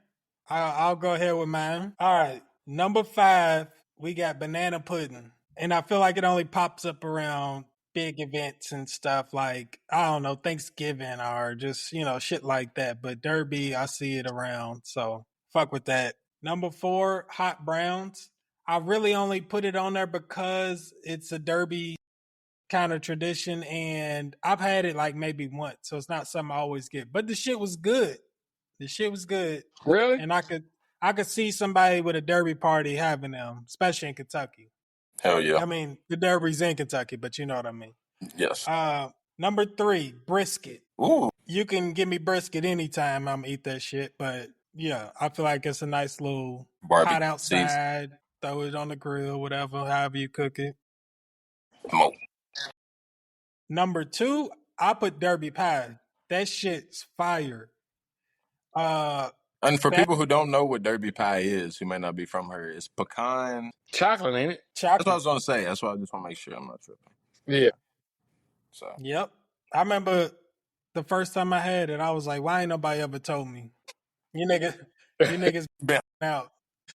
I'll go ahead with mine. All right. Number 5, we got banana pudding. And I feel like it only pops up around big events and stuff like, I don't know, Thanksgiving or just, shit like that. But Derby, I see it around. So fuck with that. Number 4, hot browns. I really only put it on there because it's a Derby kind of tradition, and I've had it like maybe once, so it's not something I always get. But the shit was good. The shit was good, Really? and I could see somebody with a derby party having them, especially in Kentucky. Hell yeah. I mean, the derby's in Kentucky, but you know what I mean. Yes. Number 3, brisket. Ooh. You can give me brisket anytime. I'm gonna eat that shit. But yeah, I feel like it's a nice little hot Barbecue season. outside. Throw it on the grill, whatever, however you cook it. Smoke. Number 2, I put derby pie. That shit's fire. And for people who don't know what derby pie is, who may not be from here, it's pecan chocolate, ain't it? Chocolate. That's what I was gonna say. That's why I just want to make sure I'm not tripping. Yeah. So. Yep. I remember the first time I had it, I was like, why ain't nobody ever told me? You niggas out.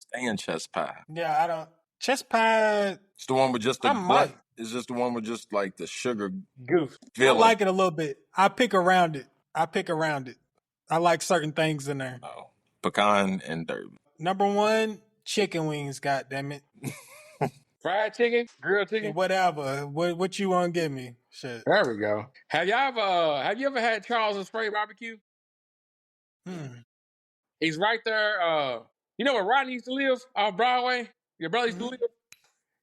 Staying chest pie. Yeah, I don't. Chest pie. It's the one with just the might. It's just the one with just like the sugar goof. Feeling. I like it a little bit. I pick around it. I like certain things in there. Oh, pecan and derby. Number 1, chicken wings. God damn it. Fried chicken, grilled chicken, whatever. What you want to give me? Shit. There we go. Have you ever had Charles & Spray barbecue? He's right there. You know where Rodney used to live off Broadway? Your brother used to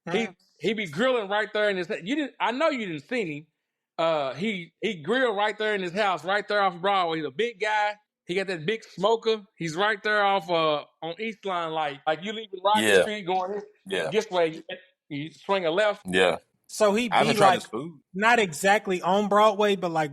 live. He be grilling right there in his. I know you didn't see him. He grilled right there in his house, right there off Broadway. He's a big guy. He got that big smoker. He's right there off on East Line, like you leaving Rodney Street going in. Yeah. This way, you swing a left. Yeah. So he be like not exactly on Broadway, but like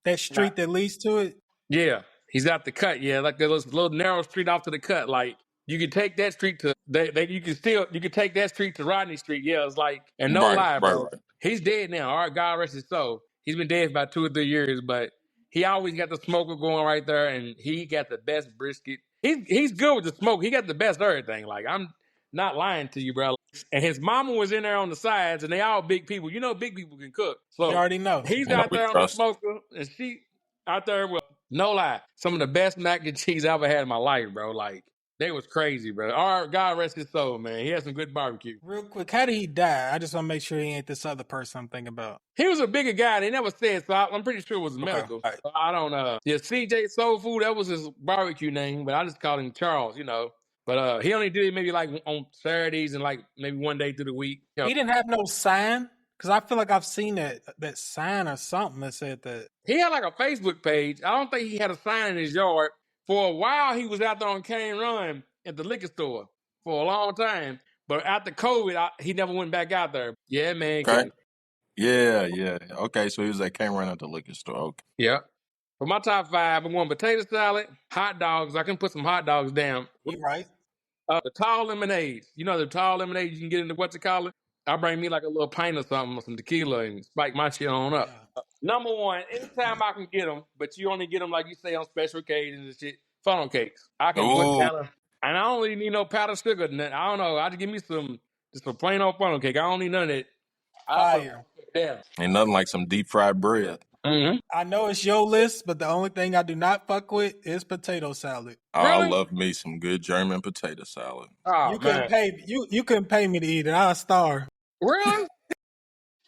that street that leads to it. Yeah, he's out the cut. Yeah, like there's little narrow street off to the cut. Like you could take that street to you could take that street to Rodney Street. Yeah, it's like and no lie, bro. Right. He's dead now. All right, God rest his soul. He's been dead for about 2 or 3 years, but he always got the smoker going right there, and he got the best brisket. He's good with the smoke. He got the best everything. Like I'm not lying to you, bro. And his mama was in there on the sides, and they all big people. You know, big people can cook. So you already know. He's out there on the smoker, and she out there with, no lie, some of the best mac and cheese I ever had in my life, bro. Like, they was crazy, bro. All right, God rest his soul, man. He had some good barbecue. Real quick, how did he die? I just want to make sure he ain't this other person I'm thinking about. He was a bigger guy. They never said, so I'm pretty sure it was medical. Right. So I don't know. Yeah, CJ Soul Food, that was his barbecue name, but I just called him Charles, you know. But he only did it maybe like on Saturdays and like maybe one day through the week. You know. He didn't have no sign? Because I feel like I've seen that sign or something that said that. He had like a Facebook page. I don't think he had a sign in his yard. For a while, he was out there on Cane Run at the liquor store for a long time. But after COVID, he never went back out there. Yeah, man. Okay. Yeah. Okay, so he was at Cane Run at the liquor store. Okay. Yeah. For my top 5, I'm going potato salad, hot dogs. I can put some hot dogs down. You're right. The tall lemonades. You know the tall lemonades you can get into what's it called? I bring me like a little pint or something or some tequila and spike my shit on up. Yeah. Number 1, anytime I can get them, but you only get them like you say on special occasions and shit, funnel cakes. I can put powder. And I don't really need no powdered sugar. I don't know. I just give me just a plain old funnel cake. I don't need none of that. Fire. Ain't nothing like some deep fried bread. Mm-hmm. I know it's your list, but the only thing I do not fuck with is potato salad. Oh, really? I love me some good German potato salad. Oh, you couldn't pay me to eat it. I'll starve. Really?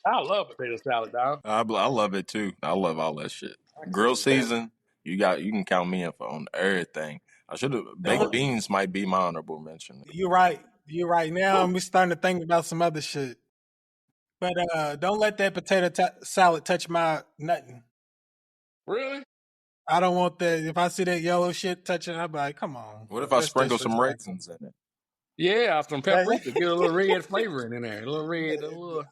I love potato salad, dog. I love it too. I love all that shit. Grill season, you can count me in for on everything. I should have baked beans might be my honorable mention. You're right. Now I'm starting to think about some other shit. But don't let that potato salad touch my nothing. Really? I don't want that. If I see that yellow shit touching, I'll be like, come on. What if I sprinkle some raisins in it? Yeah, some paprika. Get a little red flavoring in there. A little red, a little...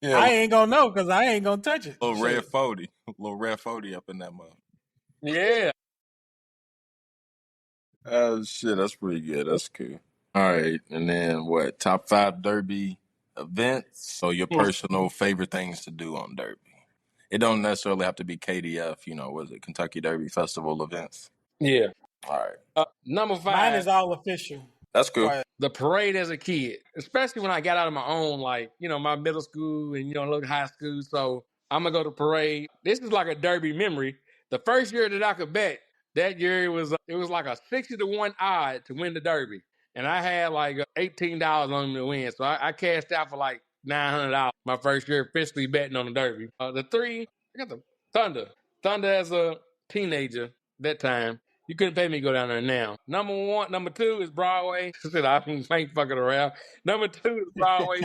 Yeah. I ain't gonna know because I ain't gonna touch it. A little red 40. A little red 40 up in that mug. Yeah. Shit, that's pretty good. That's cool. All right. And then what? Top 5 Derby events. So your personal favorite things to do on Derby. It don't necessarily have to be KDF, was it Kentucky Derby Festival events? Yeah. All right. Number 5. Mine is all official. That's cool. The parade as a kid, especially when I got out of my own, my middle school and, little high school. So I'm going to go to parade. This is like a Derby memory. The first year that I could bet, that year it was like a 60-1 odd to win the Derby. And I had like $18 on me to win. So I cashed out for like $900 my first year officially betting on the Derby. The three, I got the Thunder. Thunder as a teenager that time. You couldn't pay me to go down there now. Number two is Broadway. I ain't fucking around. Number two is Broadway.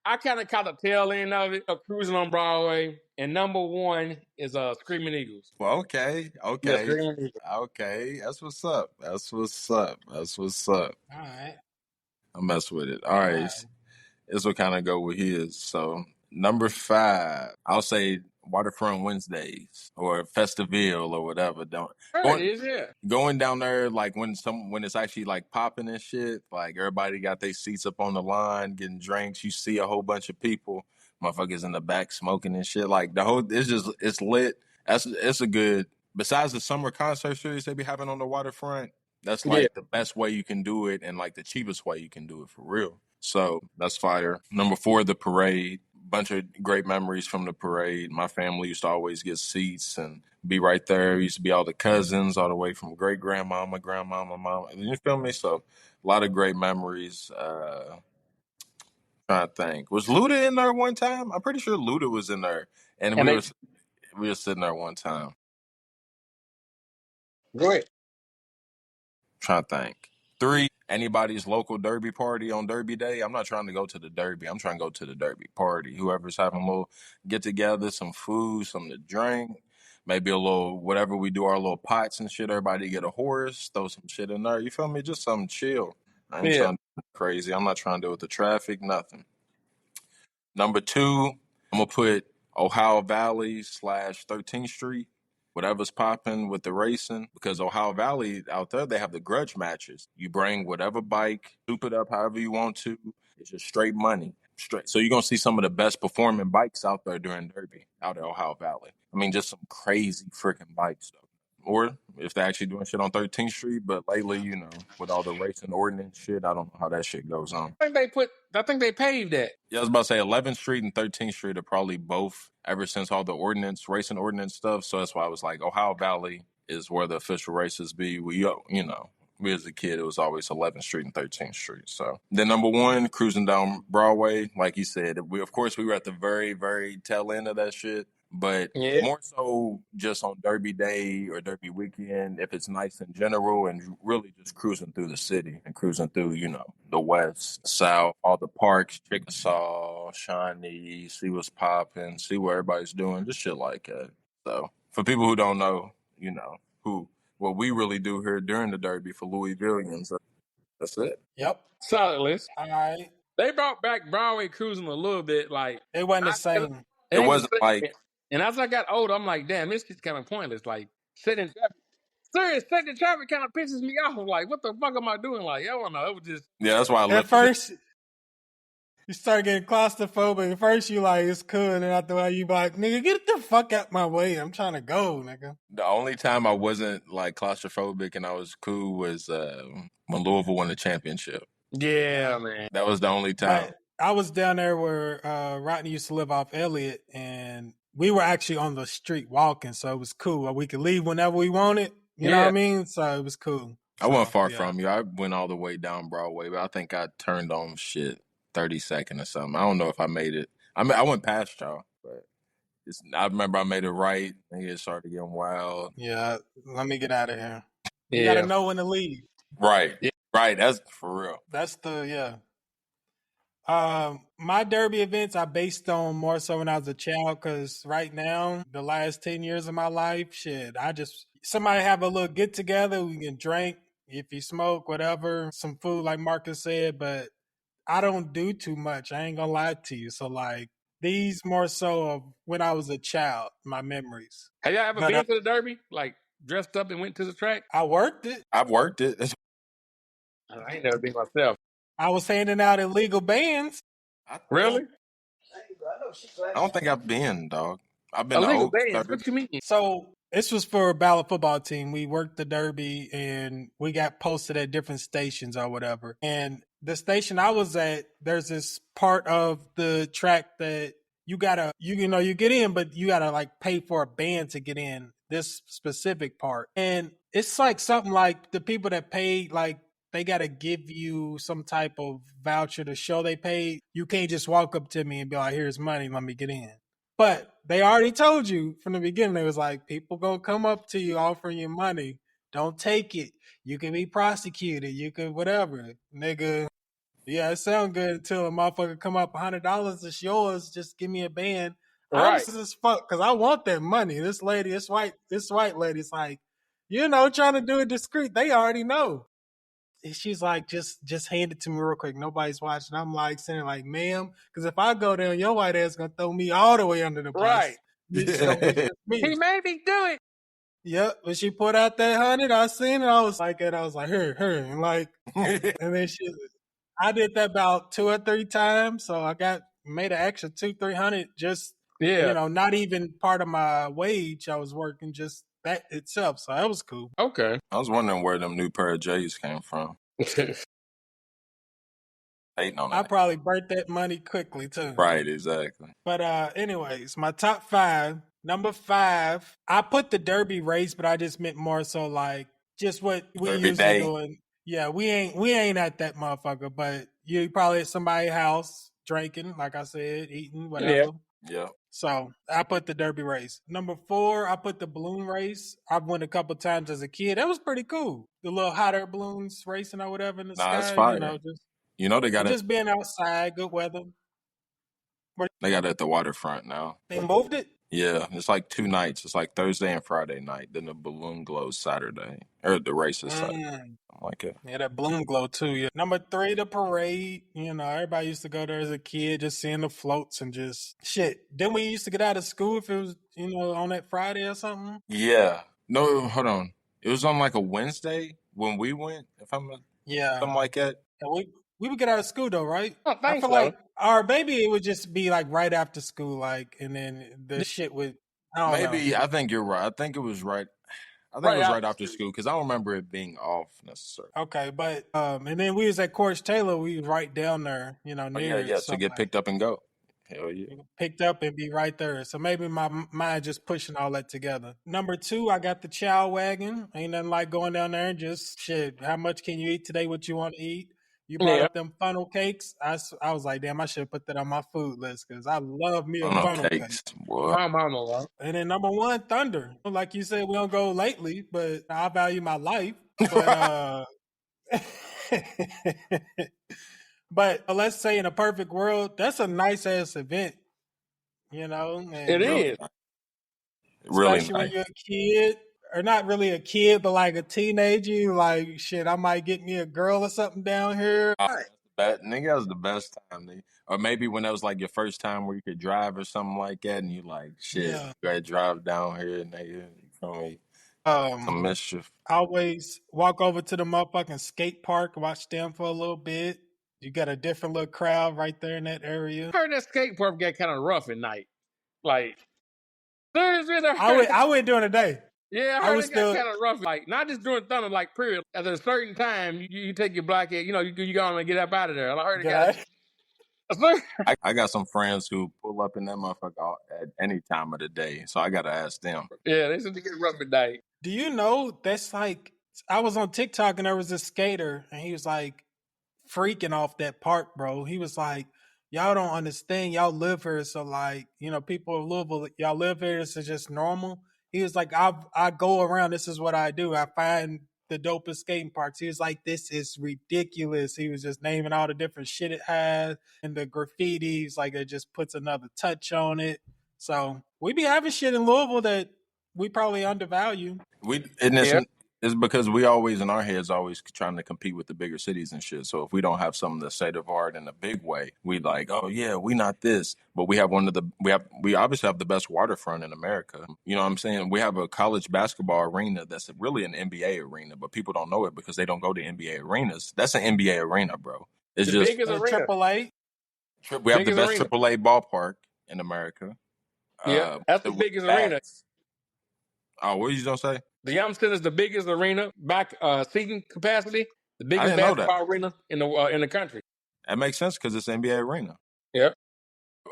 I kind of caught the tail end of it, of cruising on Broadway. And number one is Screaming Eagles. Well, okay, Yeah, okay, Screaming Eagles. okay. That's what's up. That's what's up. That's what's up. All right. I mess with it. All All right. right. This will kind of go with his. So number 5, I'll say Waterfront Wednesdays or Festivale or whatever. Don't There it going is, yeah. going down there like when it's actually like popping and shit. Like everybody got their seats up on the line, getting drinks. You see a whole bunch of people, motherfuckers in the back smoking and shit. Like the whole it's lit. It's a good. Besides the summer concert series they be having on the waterfront, that's Yeah. like the best way you can do it and like the cheapest way you can do it for real. So that's fire. Number 4, the parade. Bunch of great memories from the parade. My family used to always get seats and be right there. Used to be all the cousins, all the way from great grandmama, grandmama, mama. You feel me? So a lot of great memories. Trying to think. Was Luda in there one time? I'm pretty sure Luda was in there, and And they we were sitting there one time. go ahead. Trying to think. 3, anybody's local derby party on Derby Day. I'm not trying to go to the derby. I'm trying to go to the derby party. Whoever's having a little get together, some food, something to drink, maybe a little whatever we do, our little pots and shit. Everybody get a horse, throw some shit in there. You feel me? Just something chill. I ain't Yeah. trying to do crazy. I'm not trying to deal with the traffic, nothing. Number 2, I'm gonna put Ohio Valley / 13th Street, whatever's popping with the racing, because Ohio Valley out there they have the grudge matches. You bring whatever bike, soup it up however you want to. It's just straight money, straight. So you're gonna see some of the best performing bikes out there during Derby out at Ohio Valley. I mean, just some crazy freaking bikes though. Or if they're actually doing shit on 13th Street, but lately, with all the racing ordinance shit, I don't know how that shit goes on. I think they paved that. Yeah, I was about to say 11th Street and 13th Street are probably both ever since all the racing ordinance stuff. So that's why I was like, Ohio Valley is where the official races be. We as a kid, it was always 11th Street and 13th Street. So then number 1, cruising down Broadway, like you said, we were at the very, very tail end of that shit. But Yeah. more so just on Derby Day or Derby weekend, if it's nice in general, and really just cruising through the city and cruising through, the west, south, all the parks, Chickasaw, Shawnee, see what's popping, see what everybody's doing, just shit like that. So for people who don't know, what we really do here during the Derby for Louisvillians, that's it. Yep. Solid list. All right. They brought back Broadway cruising a little bit, like It wasn't the same. it It ain't the wasn't like same. And as I got older, I'm like, damn, this is kind of pointless. Like sitting in traffic. Serious, sitting in traffic kind of pisses me off. I'm like, what the fuck am I doing? Like, I don't know. It was just that's why I At left it. first, you start getting claustrophobic. At first, you like, it's cool. And then after a while, you be like, nigga, get the fuck out my way. I'm trying to go, nigga. The only time I wasn't like claustrophobic and I was cool was when Louisville won the championship. yeah, man. That was the only time. But I was down there where Rodney used to live off Elliott, and we were actually on the street walking, so it was cool. We could leave whenever we wanted. You know what I mean? So it was cool. I wasn't far yeah. from you. I went all the way down Broadway, but I think I turned on shit 30-second or something. I don't know if I made it. I went past y'all, but I remember I made it right, and it started getting wild. Yeah, let me get out of here. You Yeah. gotta know when to leave. Right, right. That's for real. That's my derby events I based on more so when I was a child, because right now, the last 10 years of my life, shit, somebody have a little get together, we can drink, if you smoke, whatever, some food like Marcus said, but I don't do too much. I ain't gonna lie to you. So like these more so of when I was a child, my memories. Have y'all ever But been to the Derby? Like dressed up and went to the track? I worked it. I've worked it. I ain't never been myself. I was handing out illegal bands. Really? I don't think I've been, dog. I've been to Illegal Oaks, bands. What you mean? So this was for a ballot football team. We worked the derby and we got posted at different stations or whatever. And the station I was at, there's this part of the track that you get in, but you gotta like pay for a band to get in this specific part. And it's like something like the people that paid like they got to give you some type of voucher to show they paid. You can't just walk up to me and be like, here's money, let me get in. But they already told you from the beginning, they was like, people gonna come up to you offering you money. Don't take it. You can be prosecuted. You can whatever. Nigga, yeah, it sound good until a motherfucker come up $100, it's yours. Just give me a band. I Right. was as fuck because I want that money. This lady, this white lady's like, trying to do it discreet. They already know. And she's like, just hand it to me real quick. Nobody's watching. I'm like saying like, ma'am, because if I go there, your white ass gonna throw me all the way under the Right. bus. It's gonna be just He me. made me do it. Yep. When she put out that 100, I seen it. I was like, her, and like, and then I did that about 2 or 3 times, so I made an extra 200-300 just Yeah. not even part of my wage. I was working just that itself, so that was cool. Okay. I was wondering where them new pair of J's came from. Hating on I that. probably burnt that money quickly too. Right, exactly. But anyways, my top 5. Number 5, I put the derby race, but I just meant more so like just what we Every usually day. doing. Yeah, we ain't at that motherfucker, but you probably at somebody's house drinking, like I said, eating, whatever. Yeah. So I put the derby race. Number 4, I put the balloon race. I've went a couple times as a kid. That was pretty cool. The little hot air balloons racing or whatever in the Nah, it's sky. fire. They got it. Just being outside, good weather. They got it at the waterfront now. They moved it. Yeah, it's like 2 nights. It's like Thursday and Friday night. Then the balloon glows Saturday, or the race is Saturday. Something like it. Yeah, that balloon glow too. Yeah. Number 3, the parade. Everybody used to go there as a kid, just seeing the floats and just shit. Then we used to get out of school if it was, on that Friday or something. Yeah. No, hold on. It was on like a Wednesday when we went. Yeah, something like that. and we would get out of school though, right? I I think feel so. like, or maybe it would just be like right after school, like, and then the shit would. I don't know. Maybe I think you're right. I think it was right. I think it was right after school because I don't remember it being off necessarily. Okay, but and then we was at Course Taylor. We was right down there, near it. Yeah, So to get like, picked up and go. Hell yeah. picked up and be right there. So maybe my mind just pushing all that together. Number 2, I got the chow wagon. Ain't nothing like going down there and just shit. How much can you eat today? What you want to eat? You brought up them funnel cakes. I was like, damn, I should put that on my food list because I love me a funnel cake. Boy. And then number 1, Thunder. Like you said, we don't go lately, but I value my life. But but let's say in a perfect world, that's a nice ass event, and It is. Really especially when you're a kid, or not really a kid, but like a teenager. You like, shit, I might get me a girl or something down here. Nigga, that was the best time. Nigga. Or maybe when that was like your first time where you could drive or something like that, and you like, shit, you gotta drive down here, nigga. You feel me? Some mischief. I always walk over to the motherfucking skate park, watch them for a little bit. You got a different little crowd right there in that area. I heard that skate park got kind of rough at night. Like, I went during the day. Yeah, I heard it got kind of rough. Like, not just during thunder, like, period. At a certain time, you take your black head, you go on and get up out of there. And I heard it got. I got some friends who pull up in that motherfucker at any time of the day, so I gotta ask them. Yeah, they said to get rough at night. Do you know that's like, I was on TikTok and there was a skater and he was like freaking off that park, bro. He was like, y'all don't understand. Y'all live here, so like, people of Louisville, y'all live here. This is just normal. He was like, I go around. This is what I do. I find the dopest skating parks. He was like, this is ridiculous. He was just naming all the different shit it has and the graffitis. Like, it just puts another touch on it. So we be having shit in Louisville that we probably undervalue. It's because we always in our heads always trying to compete with the bigger cities and shit. So if we don't have some of the state of art in a big way, we like, oh yeah, we not this, but we have we obviously have the best waterfront in America. You know what I'm saying? We have a college basketball arena that's really an NBA arena, but people don't know it because they don't go to NBA arenas. That's an NBA arena, bro. It's the just biggest arena. AAA. We have the best AAA ballpark in America. Yeah, that's the biggest arena. Oh, what are you gonna say? The Yum Center is the biggest arena, seating capacity, the biggest basketball arena in the country. That makes sense because it's an NBA arena. Yeah.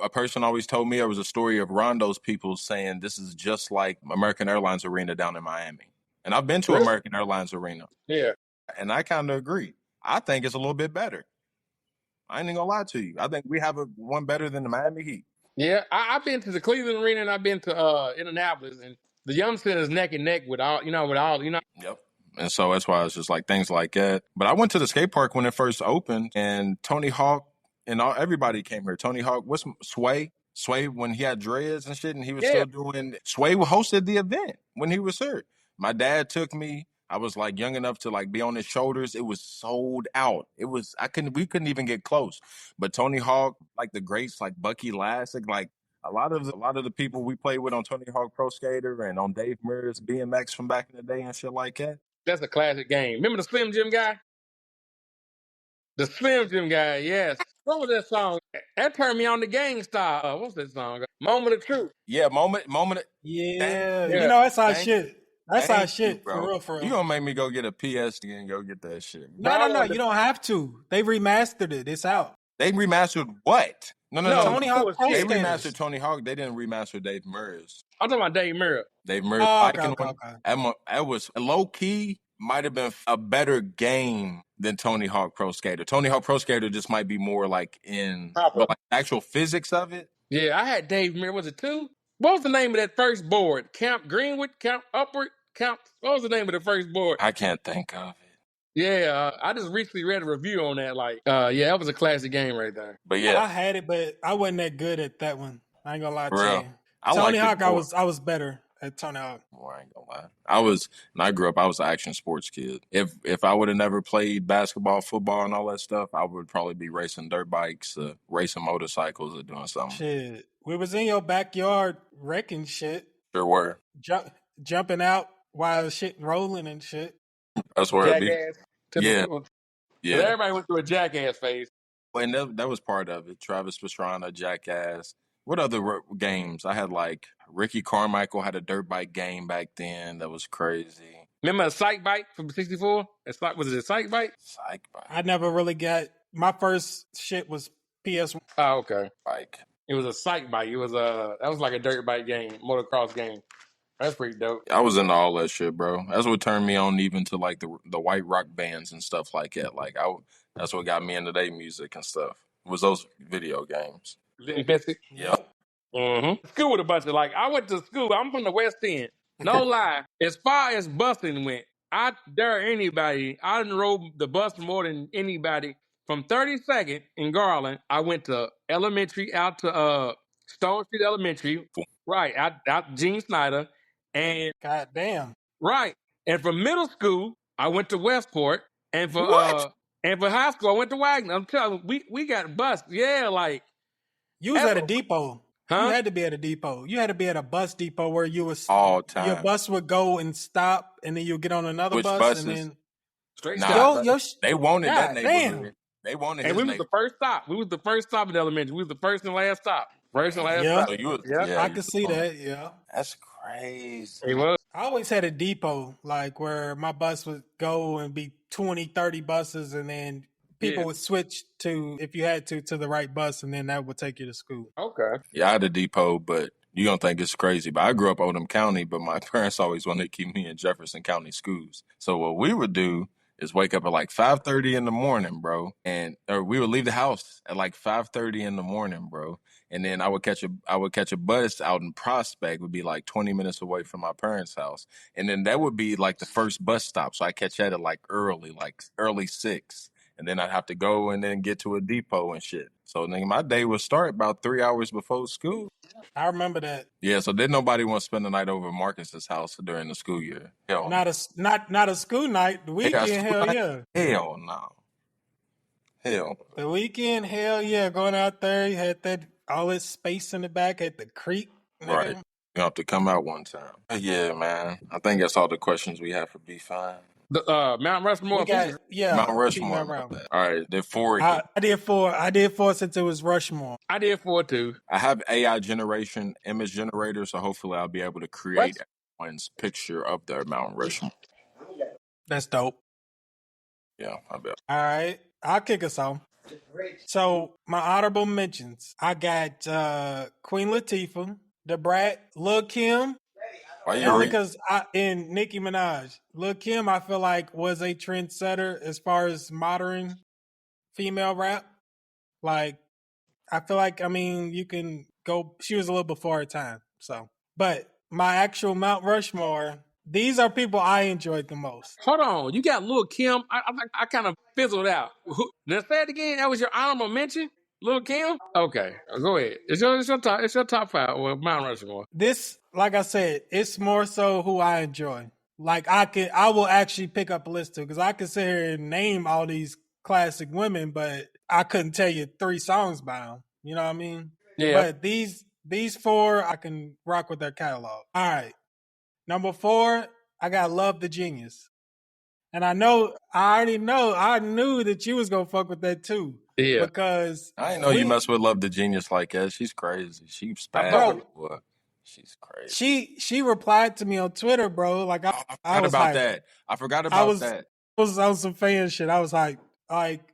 A person always told me there was a story of Rondo's people saying this is just like American Airlines Arena down in Miami. And I've been to American Airlines Arena. Yeah. And I kind of agree. I think it's a little bit better. I ain't even gonna lie to you. I think we have one better than the Miami Heat. Yeah, I've been to the Cleveland Arena and I've been to Indianapolis, and the Young Center is neck and neck with all Yep. And so that's why it's just like things like that. But I went to the skate park when it first opened, and Tony Hawk and everybody came here. Tony Hawk, what's Sway when he had dreads and shit, and he was still doing. Sway hosted the event when he was here. My dad took me. I was like young enough to like be on his shoulders. It was sold out. We couldn't even get close. But Tony Hawk, like the greats, like Bucky Lasek, like a lot of the people we played with on Tony Hawk Pro Skater and on Dave Mirra's BMX from back in the day and shit like that. That's a classic game. Remember the Slim Jim guy? The Slim Jim guy, yes. What was that song? That turned me on to Gang Style. What's that song? Moment of Truth. Yeah, moment. Yeah, Yeah. that's our Thank, shit. That's our thank you, shit, bro. for real, for real. You gonna make me go get a PS and go get that shit? No, you don't have to. They remastered it. It's out. They remastered what? No. Tony Hawk Pro They Skaters. remastered Tony Hawk. They didn't remaster Dave Mirra's. I'm talking about Dave Mirra. Dave Mirra's biking one. That was low key. Might have been a better game than Tony Hawk Pro Skater. Tony Hawk Pro Skater just might be more like but like actual physics of it. Yeah, I had Dave Mirra. Was it 2? What was the name of that first board? Camp Greenwood? Camp Upward? What was the name of the first board? I can't think of it. Yeah, I just recently read a review on that. Yeah, that was a classic game right there. But yeah, I had it, but I wasn't that good at that one. I ain't gonna lie to real. you. Tony Hawk, I was better at Tony Hawk. Well, I ain't gonna lie. When I grew up, I was an action sports kid. If I would have never played basketball, football, and all that stuff, I would probably be racing dirt bikes, racing motorcycles, or doing something. Shit, we was in your backyard wrecking shit. Sure were. Jumping out while shit rolling and shit. That's where Jackass. Yeah. Yeah. Everybody went through a Jackass phase. And that was part of it. Travis Pastrana, Jackass. What other games? I had like Ricky Carmichael had a dirt bike game back then. That was crazy. Remember a Psych Bike from 64? Was it a Psych Bike? Psych Bike. I never really got my first shit was PS1. Oh, okay. Bike. It was a Psych Bike. It was that was like a dirt bike game, motocross game. That's pretty dope. I was into all that shit, bro. That's what turned me on even to like the white rock bands and stuff like that. Like that's what got me into their music and stuff. Was those video games? Yep. Mm-hmm. School with a bunch of I went to school. I'm from the West End. No lie. As far as busing went, I dare anybody. I didn't rode the bus more than anybody. From 32nd in Garland, I went to elementary out to Stone Street Elementary. Right, out Gene Snyder. And God damn. Right. And for middle school, I went to Westport. And for high school, I went to Wagner. I'm telling you, we got bused. Yeah, you was at a depot. Huh? You had to be at a depot. You had to be at a bus depot where you was all time. Your bus would go and stop, and then you get on another bus, buses? and then straight stop. They wanted that neighborhood. Damn. They wanted. And we was the first stop. We was the first stop in elementary. We was the first and last stop. First and last stop. So I can see that. Yeah, that's crazy. It was. I always had a depot where my bus would go and be 20, 30 buses, and then people would switch to, if you had to the right bus, and then that would take you to school. Okay. Yeah, I had a depot, but you're going to think it's crazy. But I grew up Oldham County, but my parents always wanted to keep me in Jefferson County schools. So what we would do is wake up at 5:30 in the morning, bro. Or we would leave the house at 5:30 in the morning, bro. And then I would catch a bus out in Prospect, would be 20 minutes away from my parents' house. And then that would be the first bus stop. So I catch that at early 6. And then I'd have to go and then get to a depot and shit. So then my day would start about 3 hours before school. I remember that. Yeah, so didn't nobody want to spend the night over at Marcus's house during the school year. Hell, not a school night. The weekend, hell yeah. Hell no. Hell. The weekend, hell yeah. Going out there, you had all this space in the back at the creek. Right. You have to come out one time. Yeah, man. I think that's all the questions we have for B5. Mount Rushmore. Mount Rushmore. All right, did 4 again. I did 4 since it was Rushmore. I did 4 too. I have AI generation image generator, so hopefully I'll be able to create everyone's picture of their Mount Rushmore. That's dope. Yeah, I bet. All right, I'll kick us off. So my honorable mentions, I got Queen Latifah, Da Brat, Lil Kim, Why you Only re- because in Nicki Minaj, Lil Kim, I feel like was a trendsetter as far as modern female rap. Like, I feel like, I mean, you can go, she was a little before her time. So, but my actual Mount Rushmore, these are people I enjoyed the most. Hold on, you got Lil Kim. I kind of fizzled out. Now say it again. That was your honorable mention, Lil Kim. Okay, go ahead. It's your top five. Well, Mount Rushmore. This, like I said, it's more so who I enjoy. Like I will actually pick up a list too, because I could sit here and name all these classic women, but I couldn't tell you 3 songs by them. You know what I mean? Yeah. But these 4, I can rock with their catalog. All right, number 4, I got Love the Genius, and I knew that you was gonna fuck with that too, Yeah. because I didn't know you mess with Love the Genius like that. She's crazy. She I fuck with spazzing, bro, boy. She's crazy. she replied to me on Twitter, bro. Like Oh, I was hyped. I forgot I about was that. was on some fan shit. I was like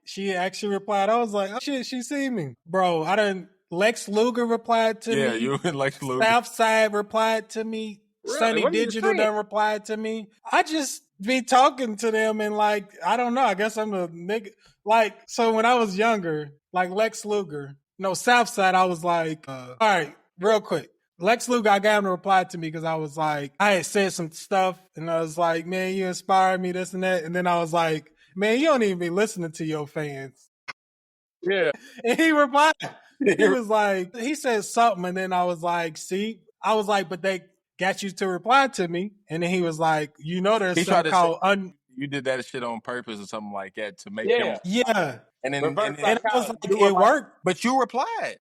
she actually replied. I was like, oh shit, she see me, bro. I didn't. Lex Luger replied to Yeah, me. you and Lex Luger. Southside replied to me. really. Sunny What are you Digital saying? done replied to me. I just be talking to them and like I don't know. I guess I'm a nigga. Like so when I was younger, like Lex Luger, no Southside. I was like, all right, real quick. Lex Luger, I got him to reply to me because I was like, I had said some stuff and I was like, man, you inspired me, this and that. And then I was like, man, you don't even be listening to your fans. Yeah. And he replied, he was like, he said something. And then I was like, see, I was like, but they got you to reply to me. And then he was like, you know, there's He tried something to say called you did that shit on purpose or something like that to make him. Yeah. yeah. And then Reverse And I was psychology. like, it worked. but you replied.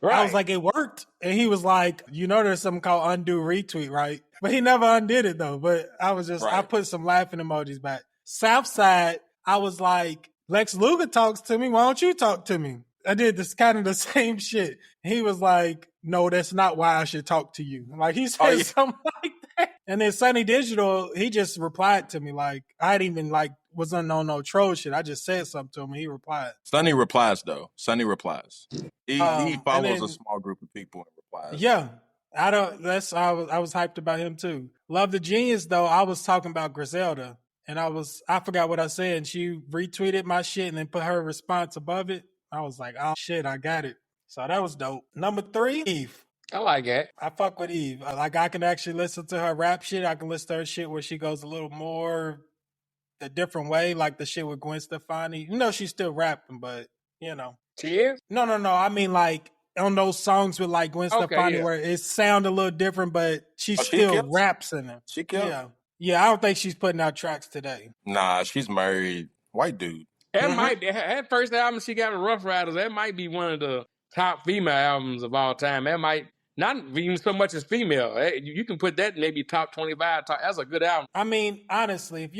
I was Right. like, it worked. And he was like, you know, there's something called undo retweet, right? But he never undid it though. But I was just, I Right. put some laughing emojis back. Southside, I was like, Lex Luger talks to me. Why don't you talk to me? I did this kind of the same shit. He was like, no, that's not why I should talk to you. Like he said yeah. something like that. And then Sunny Digital, he just replied to me. Like I didn't even like wasn't on no troll shit. I just said something to him and he replied. Sonny replies though. Sonny replies. He And follows a then small group of people and replies. yeah, I don't. That's I was hyped about him too. Love the Genius though. I was talking about Griselda, and I forgot what I said, and she retweeted my shit and then put her response above it. I was like, oh shit, I got it. So that was dope. Number 3, Eve. I like that. I fuck with Eve. Like I can actually listen to her rap shit. I can listen to her shit where she goes a little more a different way, like the shit with Gwen Stefani. You know, she's still rapping, but you know, She is? no. I mean, like on those songs with like Gwen Okay, Stefani, yeah. where it sound a little different, but she Oh, she still kills? raps in them. She killed? Yeah, yeah. I don't think she's putting out tracks today. Nah, she's married. White dude. That might be that first album she got with Rough Riders. That might be one of the top female albums of all time. That might not even so much as female. You can put that maybe top 25. That's a good album. I mean, honestly, if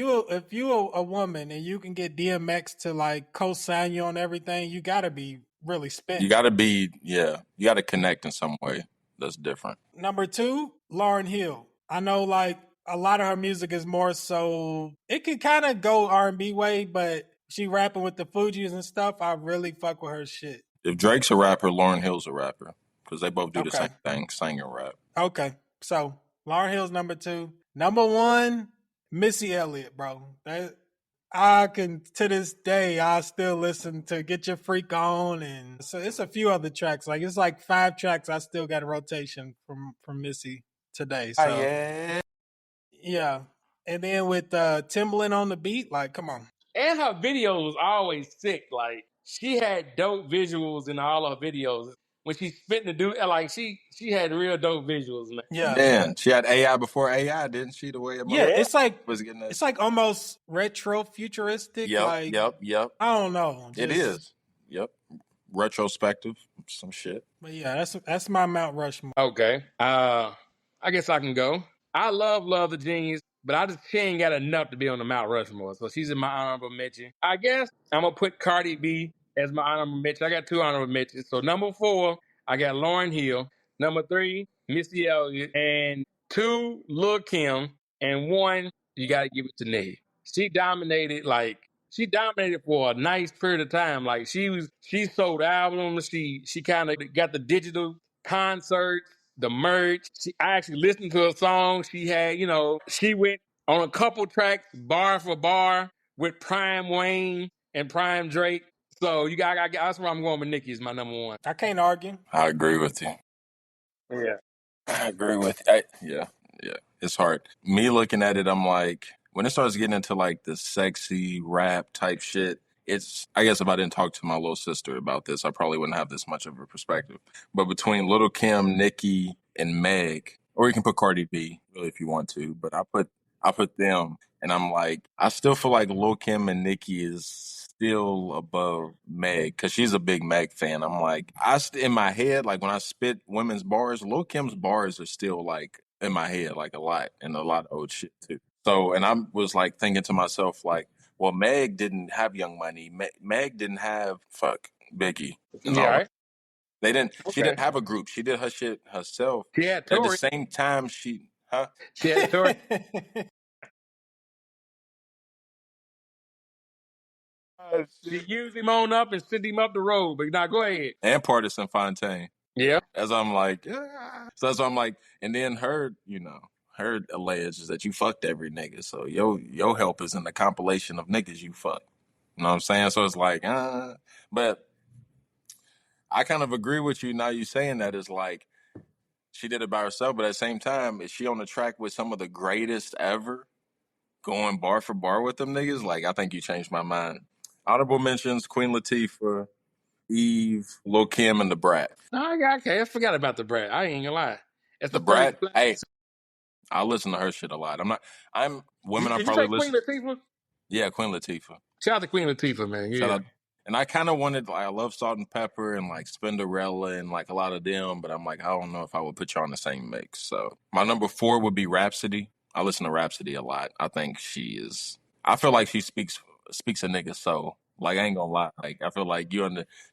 you a woman and you can get DMX to like co-sign you on everything, you gotta be really spent. You gotta be, you gotta connect in some way. That's different. Number 2, Lauryn Hill. I know like a lot of her music is more so it can kind of go R&B way, but she rapping with the Fugees and stuff. I really fuck with her shit. If Drake's a rapper, Lauryn Hill's a rapper. Because they both do the Okay. same thing, sing and rap. Okay. So Lauryn Hill's number 2. Number 1, Missy Elliott, bro. I can to this day I still listen to Get Your Freak On, and so it's a few other tracks. Like it's like 5 tracks I still got a rotation from Missy today. So yeah. And then with Timbaland on the beat, like come on. And her videos was always sick. Like she had dope visuals in all her videos. When she's spitting the dude, like she had real dope visuals, man. Yeah. Man, she had AI before AI, didn't she? The way it Yeah, it's like was getting that. it's like almost retro futuristic. Yep. I don't know. It is. Yep. Retrospective, some shit. But yeah, that's my Mount Rushmore. Okay. I guess I can go. I love the Genius, but she ain't got enough to be on the Mount Rushmore. So she's in my honorable mention. I guess I'm gonna put Cardi B as my honorable mention. I got 2 honorable mentions. So number 4, I got Lauryn Hill. Number 3, Missy Elliott. And 2, Lil Kim. And 1, you gotta give it to Nate. She dominated for a nice period of time. Like she sold albums. She kind of got the digital concerts the merch. I actually listened to a song she had. She went on a couple tracks, bar for bar, with Prime Wayne and Prime Drake. So that's where I'm going with Nicki is my number one. I can't argue. I agree with you. Yeah. I agree with you. Yeah. It's hard. Me looking at it, I'm like, when it starts getting into like the sexy rap type shit, I guess if I didn't talk to my little sister about this, I probably wouldn't have this much of a perspective. But between Little Kim, Nicki, and Meg, or you can put Cardi B, really, if you want to, but I put them, and I'm like, I still feel like Lil Kim and Nicki is still above Meg because she's a big Meg fan. I'm like, in my head, like when I spit women's bars, Lil Kim's bars are still like in my head, like a lot, and a lot of old shit too. So, and I was like thinking to myself, like, well, Meg didn't have Young Money. Meg didn't have Biggie and Yeah. all that. Right. They didn't. She Okay. didn't have a group. She did her shit herself. She had At the Tory. same time, She had Tory. She used him on up and sent him up the road. But now go ahead. and Partisan Fontaine. Yeah. As I'm like, yeah. So that's why I'm like, and then her alleges that you fucked every nigga. So your help is in the compilation of niggas you fucked. You know what I'm saying? So it's like, but I kind of agree with you now. You saying that is like she did it by herself, but at the same time, is she on the track with some of the greatest ever, going bar for bar with them niggas? Like, I think you changed my mind. Honorable mentions: Queen Latifah, Eve, Lil Kim, and the Brat. No, okay. I forgot about the Brat. I ain't gonna lie. It's The the first. Brat, hey, I listen to her shit a lot. I'm women. I Did you probably say Queen listen. Latifah? Yeah, Queen Latifah. Shout out to Queen Latifah, man. Shout Yeah. out. And I kind of wanted, like, I love Salt and Pepper and like Spinderella and like a lot of them, but I'm like, I don't know if I would put you on the same mix. So my number 4 would be Rhapsody. I listen to Rhapsody a lot. I think she is. I feel like she speaks a nigga soul. Like, I ain't gonna lie. Like, I feel like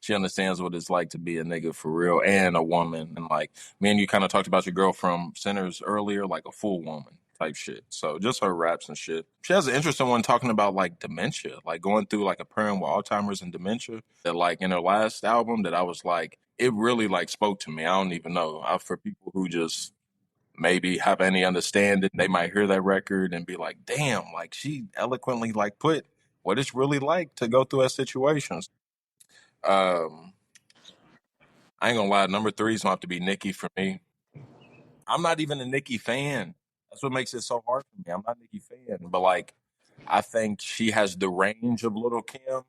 she understands what it's like to be a nigga for real and a woman. And like me and you kind of talked about your girl from Sinners earlier, like a full woman type shit. So just her raps and shit. She has an interesting one talking about like dementia, like going through like a parent with Alzheimer's and dementia. That like in her last album, that I was like, it really like spoke to me. I don't even know. For people who just maybe have any understanding, they might hear that record and be like, damn, like she eloquently like put what it's really like to go through that situations. Um, I ain't gonna lie, number 3 is gonna have to be Nicki for me. I'm not even a Nicki fan. That's what makes it so hard for me. I'm not a Nicki fan, but like I think she has the range of Little Kim,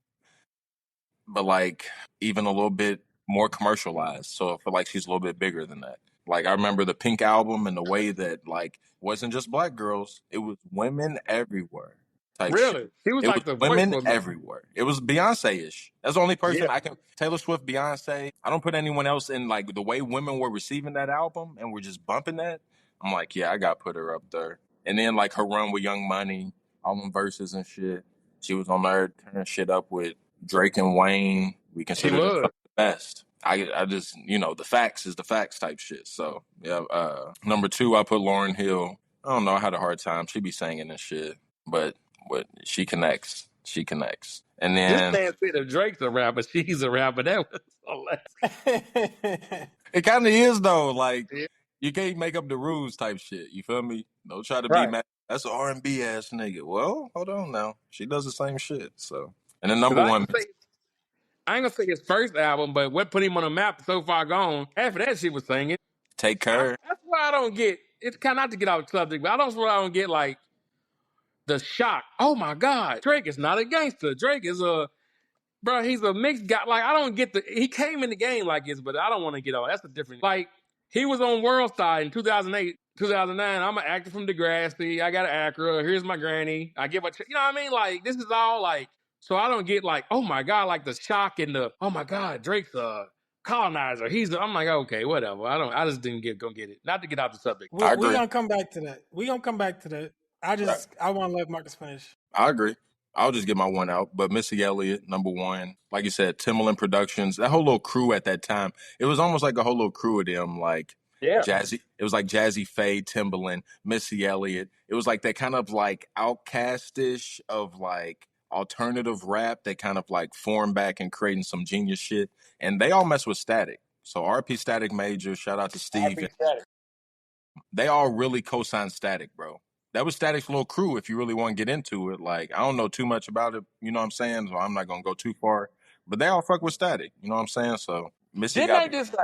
but like even a little bit more commercialized. So I feel like she's a little bit bigger than that. Like I remember the Pink album and the way that like wasn't just black girls, it was women everywhere type shit. Really? He was It was like the voice women for me. everywhere. It was Beyonce-ish. That's the only person Yeah. I can. Taylor Swift, Beyonce. I don't put anyone else in like the way women were receiving that album and were just bumping that. I'm like, yeah, I got to put her up there. And then like her run with Young Money, all them verses and shit. She was on there turning shit up with Drake and Wayne. We She consider them was. the best. I just the facts is the facts type shit. So yeah. Number 2, I put Lauryn Hill. I don't know. I had a hard time. She be singing and shit, but she connects. She connects. And This then man said if Drake's a rapper, she's a rapper. That was hilarious. it kind of is though. Like Yeah. you can't make up the rules type shit. You feel me? Don't try to be Right. mad. That's an R&B ass nigga. Well, hold on now. She does the same shit. So and then number Because 1, I ain't gonna say his first album, but what put him on the map so far gone, half of that shit was singing. Take Her. That's why I don't get it's kind of not to get off subject, but I don't get like the shock. Oh my God, Drake is not a gangster. Drake is he's a mixed guy. Like I don't get he came in the game like this, but I don't want to get off. That's a different like he was on World Star in 2008, 2009. I'm an actor from Degrassi. I got an Acura. Here's my granny. I give a you know what I mean? Like this is all like so I don't get like, oh my God, like the shock and the oh my God, Drake's a colonizer. I'm like, okay, whatever. I just didn't gonna get it. Not to get off the subject. I We agree. gonna come back to that. We gonna come back to that. I want to let Marcus finish. I agree. I'll just get my one out. But Missy Elliott, number 1. Like you said, Timbaland Productions, that whole little crew at that time, it was almost like a whole little crew of them, like Yeah. Jazzy. It was like Jazzy Faye, Timbaland, Missy Elliott. It was like that kind of like outcastish of like alternative rap that kind of like formed back and creating some genius shit. And they all mess with Static. So RP Static Major, shout out to Steve. RP Static. They all really co-signed Static, bro. That was Static's little crew. If you really want to get into it, like I don't know too much about it, you know what I'm saying? So I'm not gonna go too far. But they all fuck with Static, you know what I'm saying? So Missy Didn't got they just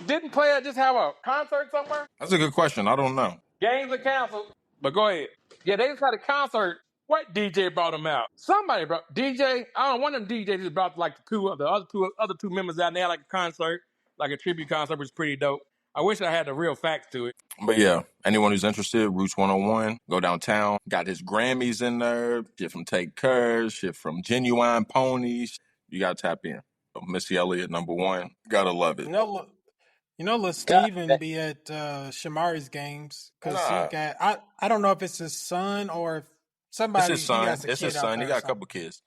didn't Player just have a concert somewhere? That's a good question. I don't know. Games are canceled. But go ahead. Yeah, they just had a concert. What DJ brought them out? Somebody brought DJ. I don't know, one of them DJs just brought like the other two members out, and they had like a concert, like a tribute concert, which was pretty dope. I wish I had the real facts to it. But yeah, anyone who's interested, Roots 101, go downtown. Got his Grammys in there, shit from Take Care, shit from Genuine Ponies. You gotta tap in. So Missy Elliott, #1. Gotta love it. Let Steven be at Shamari's games because he got. I don't know if it's his son or if somebody. It's his son. He has a It's kid his out son. there He got or a couple kids.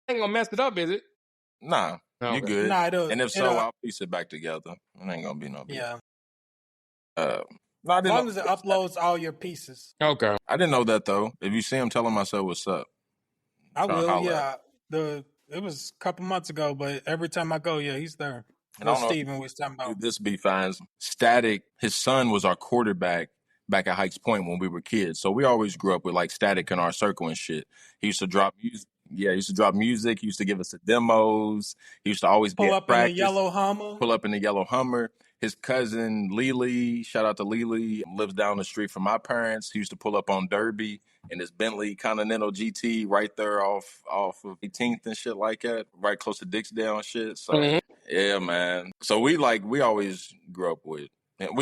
Ain't gonna mess it up, is it? Nah, you good. Nah, and if so, I'll piece it back together. It ain't gonna be no big. Yeah. No, as long as it uploads all your pieces. Okay. I didn't know that though. If you see him, tell him I said what's up. I will. Yeah. It was a couple months ago, but every time I go, yeah, he's there. And I don't Steven was talking about. This be fine. Static, his son was our quarterback back at Heights Point when we were kids. So we always grew up with like Static in our circle and shit. He used to drop music. Yeah, he used to drop music. He used to give us the demos. He used to always pull up in the yellow Hummer. Pull up in the yellow Hummer. His cousin Lily, shout out to Lily, lives down the street from my parents. He used to pull up on Derby in his Bentley Continental GT right there off of 18th and shit like that, right close to Dixdale and shit. So yeah, man. So we always grew up with. And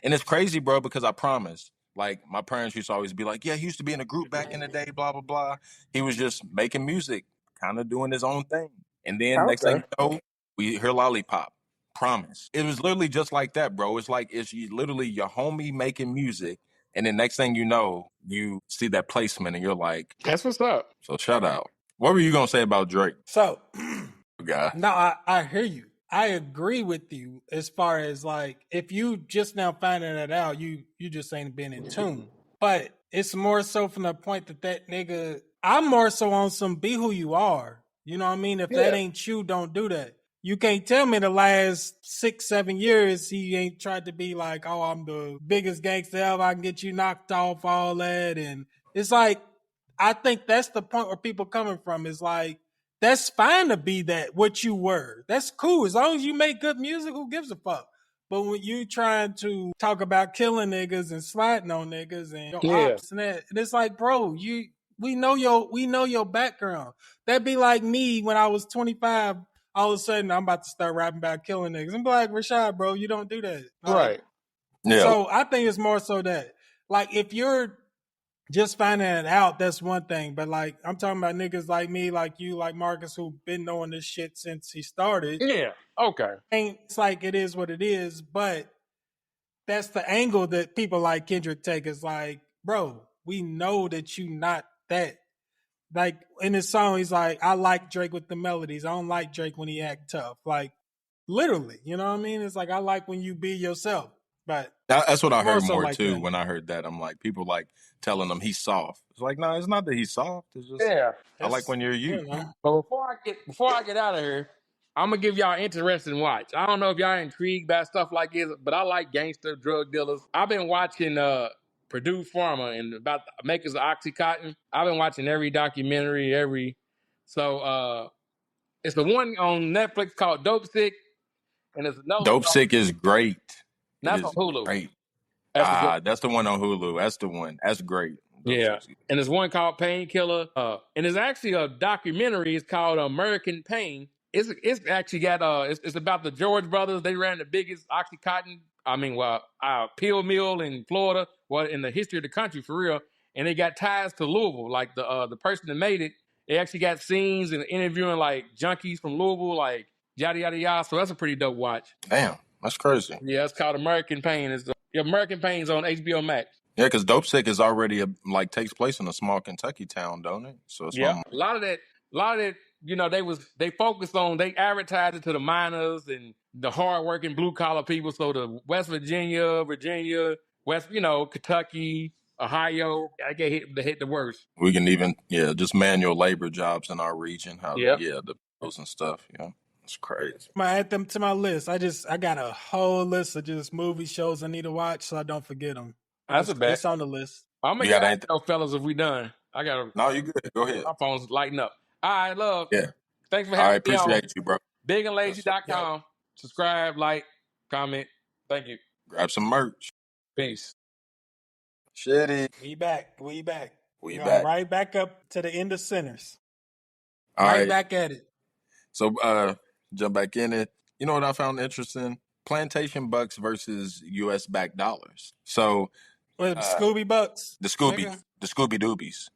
it's crazy, bro, because I promise. Like my parents used to always be like, yeah, he used to be in a group back in the day, blah, blah, blah. He was just making music, kind of doing his own thing. And then next thing you know, we hear Lollipop. Promise. It was literally just like that, bro. It's like it's literally your homie making music. And then next thing you know, you see that placement and you're like, that's what's up. So shout out. What were you going to say about Drake? So, guy. No, I hear you. I agree with you as far as like, if you just now finding that out, you just ain't been in tune. But it's more so from the point that nigga, I'm more so on some be who you are. You know what I mean? If that ain't you, don't do that. You can't tell me the last 6-7 years he ain't tried to be like, oh, I'm the biggest gangster ever. I can get you knocked off, all that. And it's like, I think that's the point where people coming from is like, that's fine to be that, what you were. That's cool. As long as you make good music, who gives a fuck? But when you trying to talk about killing niggas and sliding on niggas and your ops and that, and it's like, bro, we know your background. That'd be like me when I was 25. All of a sudden, I'm about to start rapping about killing niggas. I'm like, Rashad, bro, you don't do that. Like, right. Yeah. So I think it's more so that, like, if you're just finding it out, that's one thing. But, like, I'm talking about niggas like me, like you, like Marcus, who've been knowing this shit since he started. Yeah. Okay. It's like it is what it is. But that's the angle that people like Kendrick take is like, bro, we know that you not that. Like in his song, he's like, I like Drake with the melodies. I don't like Drake when he act tough. Like literally, you know what I mean? It's like I like when you be yourself. But that's what I heard more like too. that. When I heard that, I'm like, people like telling him he's soft. It's like, no, it's not that he's soft. It's just I like when you're you. But before I get out of here, I'm gonna give y'all an interesting watch. I don't know if y'all intrigued by stuff like this, but I like gangster drug dealers. I've been watching Purdue Pharma and about the makers of OxyContin. I've been watching every documentary, so it's the one on Netflix called Dope Sick, and it's another Dope Sick is great. That's on Hulu. Great. That's the one on Hulu. That's the one. That's great. Yeah. And there's one called Painkiller. And there's actually a documentary. It's called American Pain. It's actually got it's about the George brothers. They ran the biggest OxyContin, pill mill in Florida, in the history of the country for real. And they got ties to Louisville. Like the person that made it, they actually got scenes and interviewing like junkies from Louisville, like yada yada yada. So that's a pretty dope watch. Damn, that's crazy. Yeah, it's called American Pain. American Pain's on HBO Max. Yeah, because Dope Sick is already takes place in a small Kentucky town, don't it? So it's a lot of that. You know, they focused on, they advertised it to the miners and the hardworking blue collar people. So the West Virginia, West, Kentucky, Ohio, I get hit the worst. We can even just manual labor jobs in our region. The bills and stuff. Yeah. It's crazy. I'm gonna add them to my list. I got a whole list of just movie shows I need to watch so I don't forget them. That's a bet. It's on the list. I'm gonna You get got out anything? though, fellas, if we done. I gotta No, you good. Go ahead. my phone's lighting up. All right, love. Yeah. Thanks for All having right. me on. Appreciate you, bro. Yes, sir. Yep. Bigandlazy.com. Subscribe, like, comment. Thank you. Grab some merch. Peace. Shitty. We back. We back. We We're going back. right back up to the end of sinners. All Right right. back at it. So jump back in it. You know what I found interesting? Plantation bucks versus US backed dollars. So With uh Scooby Bucks. the Nigga. Scooby Doobies.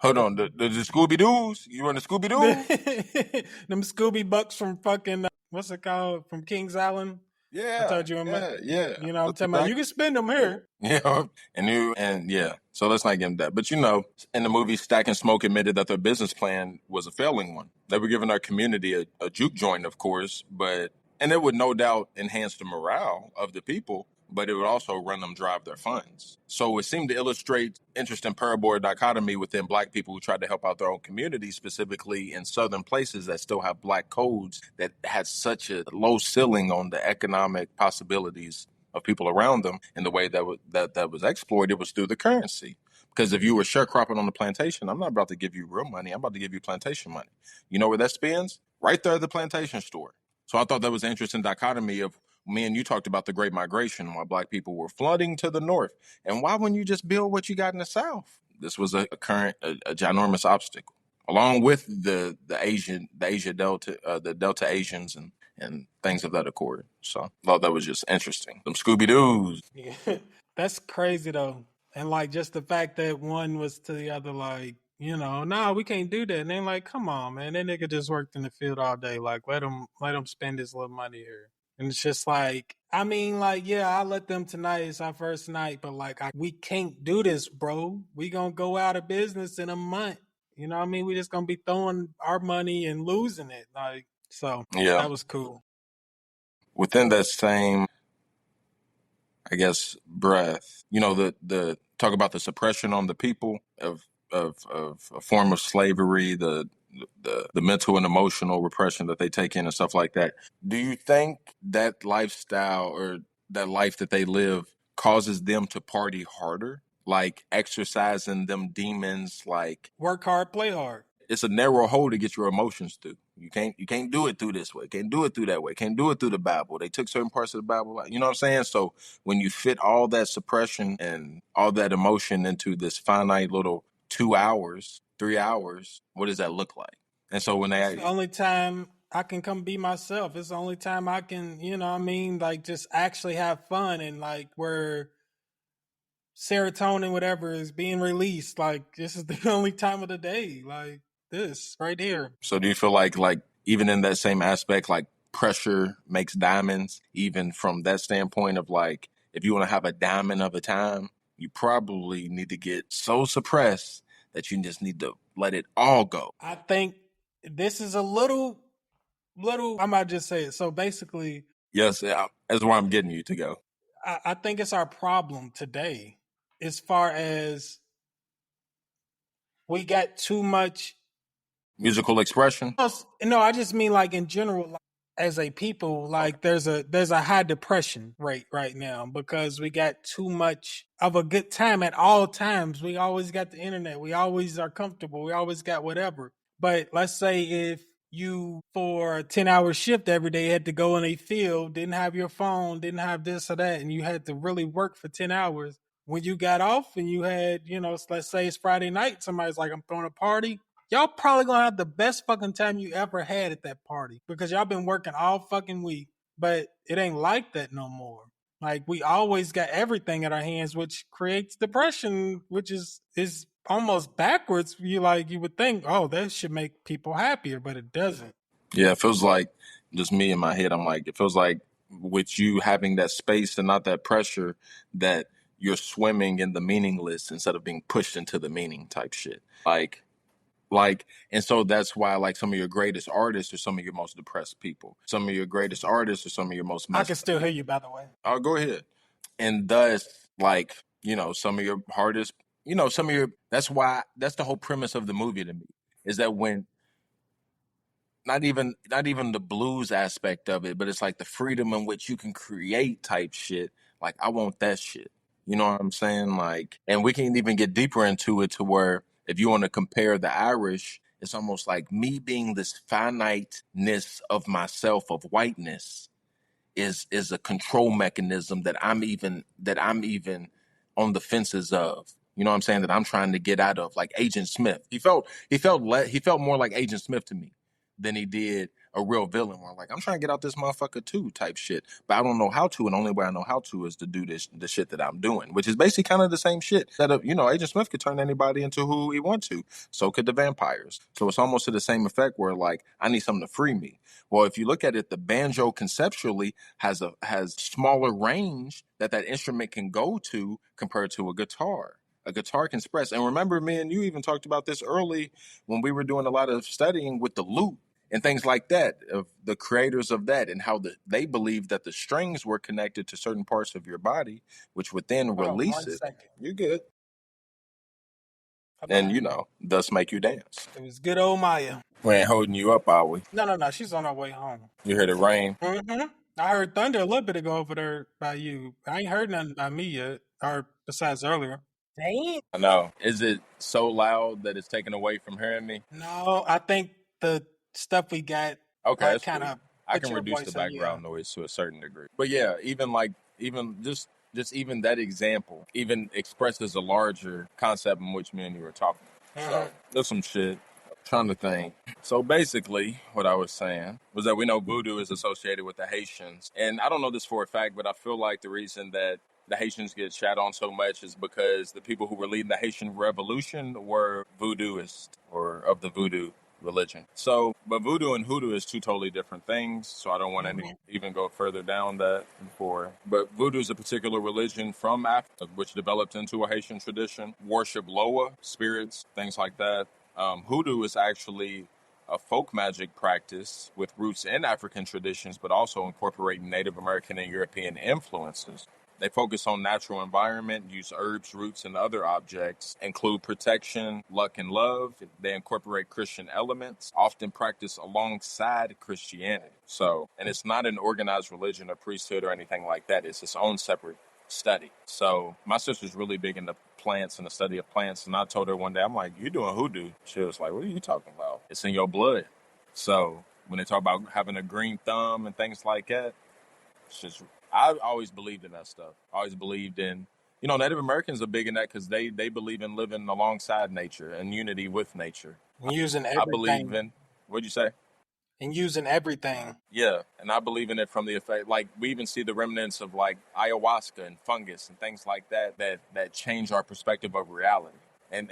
Hold on, the Scooby Doos? You want the Scooby Doo? Them Scooby Bucks from fucking what's it called? From Kings Island. I Yeah, told you yeah. you know, I'm That's talking about exactly. you can spend them here. Yeah, and yeah. So let's not get into that. But you know, in the movie, Stack and Smoke admitted that their business plan was a failing one. They were giving our community a juke joint, of course, and it would no doubt enhance the morale of the people, but it would also run them dry of their funds. So it seemed to illustrate interesting parabolic dichotomy within Black people who tried to help out their own communities, specifically in southern places that still have Black codes that had such a low ceiling on the economic possibilities of people around them, and the way that was exploited was through the currency. Because if you were sharecropping on the plantation, I'm not about to give you real money. I'm about to give you plantation money. You know where that spends? Right there at the plantation store. So I thought that was an interesting dichotomy of me and you talked about the Great Migration, why Black people were flooding to the north, and why wouldn't you just build what you got in the South? This was a ginormous obstacle, along with the Asia Delta, the Delta Asians and things of that accord. So I thought that was just interesting. Them Scooby Doos. Yeah. That's crazy though. And like just the fact that one was to the other like, you know, nah, we can't do that. And they like, come on, man. That nigga just worked in the field all day. Like, let him spend his little money here. And it's just like, I mean, like, yeah, I let them tonight. It's our first night, but like, we can't do this, bro. We gonna go out of business in a month. You know what I mean? We just gonna be throwing our money and losing it. Like, so Yeah. that was cool. Within that same, I guess, breath, you know, the talk about the suppression on the people of a form of slavery, the mental and emotional repression that they take in and stuff like that. Do you think that lifestyle or that life that they live causes them to party harder? Like exercising them demons, like Work hard, play hard. it's a narrow hole to get your emotions through. You can't do it through this way. Can't do it through that way. Can't do it through the Bible. They took certain parts of the Bible, like, you know what I'm saying? So when you fit all that suppression and all that emotion into this finite little 2 hours, 3 hours, what does that look like? And so when It's the they only time I can come be myself. It's the only time I can, you know what I mean, like just actually have fun and like where serotonin, whatever, is being released. Like this is the only time of the day. Like this right here. so do you feel like even in that same aspect, like pressure makes diamonds, even from that standpoint of like if you want to have a diamond of a time, you probably need to get so suppressed that you just need to let it all go. I think this is a little I might just say it. So basically Yes, that's where I'm getting you to go. I think it's our problem today as far as we got too much. Musical expression. No, I just mean like in general, like, as a people, like there's a high depression rate right now because we got too much of a good time at all times. We always got the internet. We always are comfortable. We always got whatever. But let's say if you for a 10-hour shift every day had to go in a field, didn't have your phone, didn't have this or that, and you had to really work for 10 hours. When you got off and you had, you know, let's say it's Friday night, somebody's like, I'm throwing a party, y'all probably gonna have the best fucking time you ever had at that party because y'all been working all fucking week, but it ain't like that no more. Like we always got everything at our hands, which creates depression, which is almost backwards. You would think, oh, that should make people happier, but it doesn't. Yeah, it feels like just me in my head. I'm like, it feels like with you having that space and not that pressure, that you're swimming in the meaningless instead of being pushed into the meaning type shit. And so that's why like some of your greatest artists are some of your most depressed people. Some of your greatest artists are some of your most I messed can up still hear people. you, by the way. Oh, go ahead. And thus, like, you know, some of your hardest, you know, some of your, that's the whole premise of the movie to me is that when, not even the blues aspect of it, but it's like the freedom in which you can create type shit. Like I want that shit. You know what I'm saying? Like, and we can even get deeper into it to where if you want to compare the Irish, it's almost like me being this finiteness of myself of whiteness is a control mechanism that I'm even on the fences of. You know what I'm saying? That I'm trying to get out of. Like Agent Smith. He felt more like Agent Smith to me than he did a real villain. Where I'm like, I'm trying to get out this motherfucker too, type shit. But I don't know how to, and the only way I know how to is to do the shit that I'm doing, which is basically kind of the same shit. That Agent Smith could turn anybody into who he wants to. So could the vampires. So it's almost to the same effect where like I need something to free me. Well, if you look at it, the banjo conceptually has smaller range that instrument can go to compared to a guitar. A guitar can express. And remember, me and you even talked about this early when we were doing a lot of studying with the lute and things like that, of the creators of that, and how they believed that the strings were connected to certain parts of your body, which would then Hold on release one it. second. You're good. I'm And, back. thus make you dance. It was good old Maya. We ain't holding you up, are we? No. She's on her way home. You hear the rain? Mm-hmm. I heard thunder a little bit ago over there by you. I ain't heard nothing by me yet, or besides earlier. Damn. I know. Is it so loud that it's taken away from hearing me? No, I think the stuff we got Okay, like that's kind sweet. of I put can your reduce the voice in. Yeah. background noise to a certain degree. But yeah, even just even that example even expresses a larger concept in which me and you were talking. So there's some shit. Trying to think. So basically, what I was saying was that we know voodoo is associated with the Haitians, and I don't know this for a fact, but I feel like the reason that the Haitians get shat on so much is because the people who were leading the Haitian Revolution were voodooists or of the voodoo religion. So, but voodoo and hoodoo is two totally different things. So I don't want to even go further down that before. But voodoo is a particular religion from Africa, which developed into a Haitian tradition. Worship Loa, spirits, things like that. Hoodoo is actually a folk magic practice with roots in African traditions, but also incorporating Native American and European influences. They focus on natural environment, use herbs, roots, and other objects, include protection, luck, and love. They incorporate Christian elements, often practice alongside Christianity. So, and it's not an organized religion or priesthood or anything like that. It's its own separate study. So my sister's really big into plants and the study of plants. And I told her one day, I'm like, you're doing hoodoo. She was like, what are you talking about? It's in your blood. So when they talk about having a green thumb and things like that, it's just, I always believed in that stuff. I always believed in, Native Americans are big in that because they believe in living alongside nature and unity with nature. And using I believe everything. in, what'd you say? And using everything. Yeah, and I believe in it from the effect. Like we even see the remnants of like ayahuasca and fungus and things like that change our perspective of reality and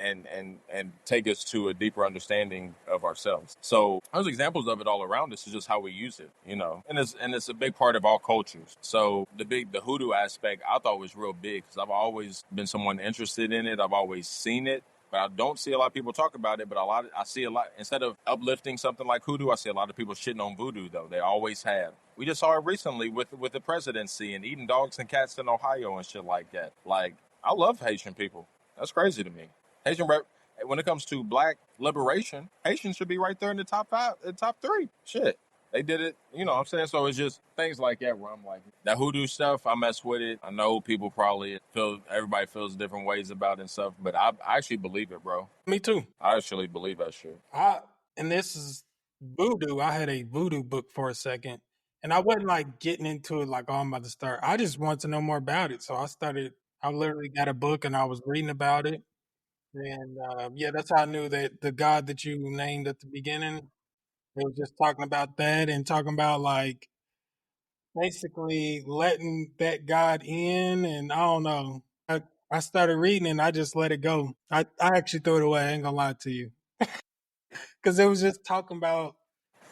take us to a deeper understanding of ourselves. So there's examples of it all around us. It's just how we use it, and it's a big part of all cultures. So the hoodoo aspect I thought was real big because I've always been someone interested in it. I've always seen it. But I don't see a lot of people talk about it. But I see a lot, instead of uplifting something like hoodoo, I see a lot of people shitting on voodoo. Though they always have. We just saw it recently with the presidency and eating dogs and cats in Ohio and shit like that. Like I love Haitian people. That's crazy to me. Haitian rep. When it comes to black liberation, Haitians should be right there in the top 5, the top 3. Shit. They did it, you know what I'm saying? So it's just things like that where I'm like, that hoodoo stuff, I mess with it. I know people everybody feels different ways about it and stuff, but I actually believe it, bro. Me too. I actually believe that shit. And this is voodoo. I had a voodoo book for a second. And I wasn't like getting into it like, oh, I'm about to start. I just wanted to know more about it. So I literally got a book and I was reading about it. And yeah, that's how I knew that the God that you named at the beginning, they were just talking about that and talking about like basically letting that God in. And I don't know. I started reading and I just let it go. I actually threw it away. I ain't gonna lie to you. Because it was just talking about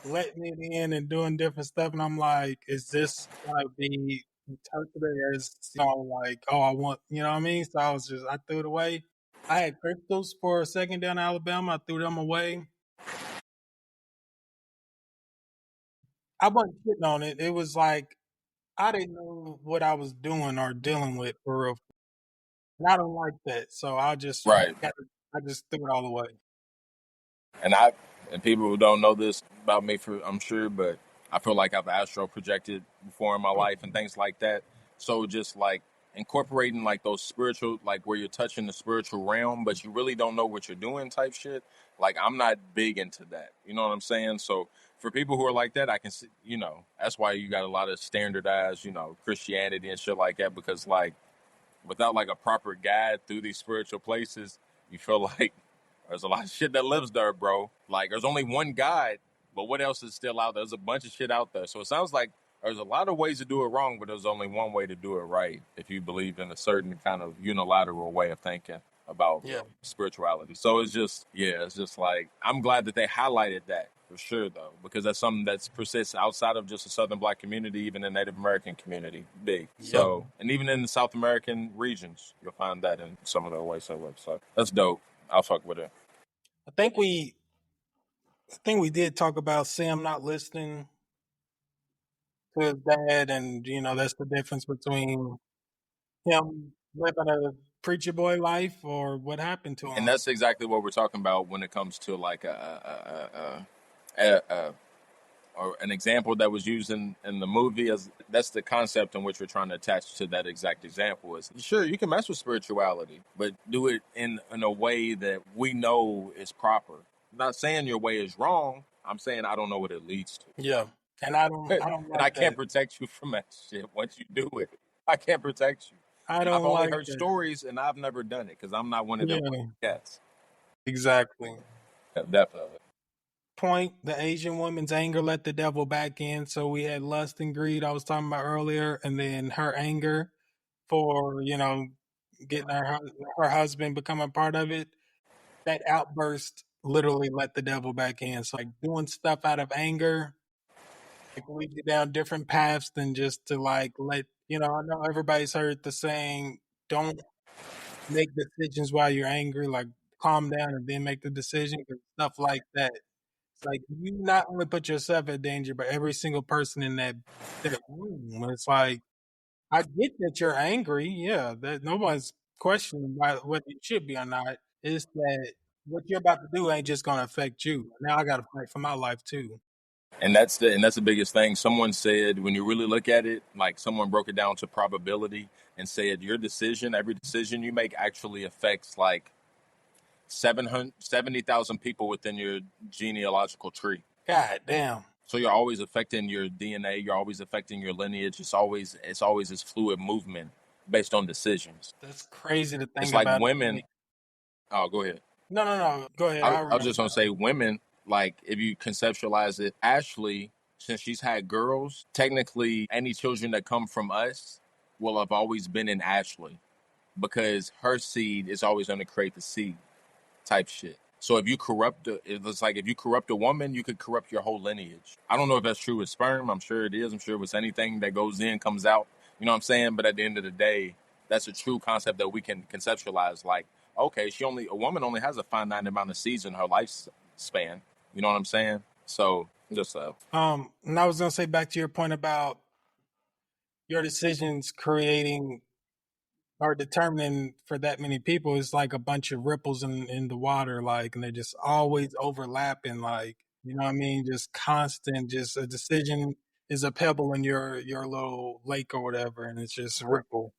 letting it in and doing different stuff. And I'm like, is this gonna be interpreted as like, oh, I want, you know what I mean? So I threw it away. I had crystals for a second down in Alabama. I threw them away. I wasn't sitting on it. It was like I didn't know what I was doing or dealing with for real. And I don't like that. So I just Right. I just threw it all away. And I And people who don't know this about me, for I'm sure, but I feel like I've astral projected before in my life and things like that. So just like incorporating like those spiritual, like where you're touching the spiritual realm, but you really don't know what you're doing type shit. Like I'm not big into that. You know what I'm saying? So for people who are like that, I can see, that's why you got a lot of standardized, Christianity and shit like that, because like without like a proper guide through these spiritual places, you feel like there's a lot of shit that lives there, bro. Like there's only one guide, but what else is still out there? There's a bunch of shit out there. So it sounds like there's a lot of ways to do it wrong, but there's only one way to do it right if you believe in a certain kind of unilateral way of thinking about Yeah. spirituality. So it's just like I'm glad that they highlighted that for sure though, because that's something that persists outside of just the Southern Black community, even the Native American community, big. So and even in the South American regions, you'll find that in some of the ways. So that's dope. I'll fuck with it. I think we did talk about Sam not listening to his dad, and that's the difference between him living a preacher boy life or what happened to And him. that's exactly what we're talking about when it comes to like a or an example that was used in the movie. As that's the concept in which we're trying to attach to that exact example. Is sure you can mess with spirituality, but do it in a way that we know is proper. I'm not saying your way is wrong. I'm saying I don't know what it leads to. Yeah, and I don't And I like can't that. protect you from that shit once you do it. I can't protect you. I And I've don't only like heard that. stories and I've never done it because I'm not one of them Yeah, cats. exactly. Yeah, definitely. Point: the Asian woman's anger let the devil back in. So we had lust and greed I was talking about earlier, and then her anger for getting her husband becoming part of it. That outburst literally let the devil back in. So like doing stuff out of anger, like lead you down different paths than just to like let I know everybody's heard the saying, don't make decisions while you're angry, like calm down and then make the decision, 'cause stuff like that. It's like you not only put yourself at danger, but every single person in that room. It's like I get that you're angry, yeah. That no one's questioning whether you should be or not. It's that what you're about to do ain't just gonna affect you. Now I got to fight for my life too. And that's the biggest thing. Someone said when you really look at it, like someone broke it down to probability and said your decision, every decision you make actually affects like 770,000 people within your genealogical tree. God damn, So you're always affecting your DNA, you're always affecting your lineage. It's always this fluid movement based on decisions. that's crazy to It's think like about. women. Oh, go ahead. No, no, no. Go ahead. I was just gonna say women, like if you conceptualize it, Ashley, since she's had girls, technically any children that come from us will have always been in Ashley because her seed is always gonna create the seed type shit. So if you corrupt it's like if you corrupt a woman, you could corrupt your whole lineage. I don't know if that's true with sperm. I'm sure it is. I'm sure with anything that goes in comes out. You know what I'm saying? But at the end of the day, that's a true concept that we can conceptualize. Like, okay, a woman only has a finite amount of seeds in her lifespan. You know what I'm saying? So just And I was gonna say back to your point about your decisions creating or determining for that many people is like a bunch of ripples in the water, like, and they're just always overlapping, like, what I mean? Just constant, just a decision is a pebble in your little lake or whatever, and it's just ripple.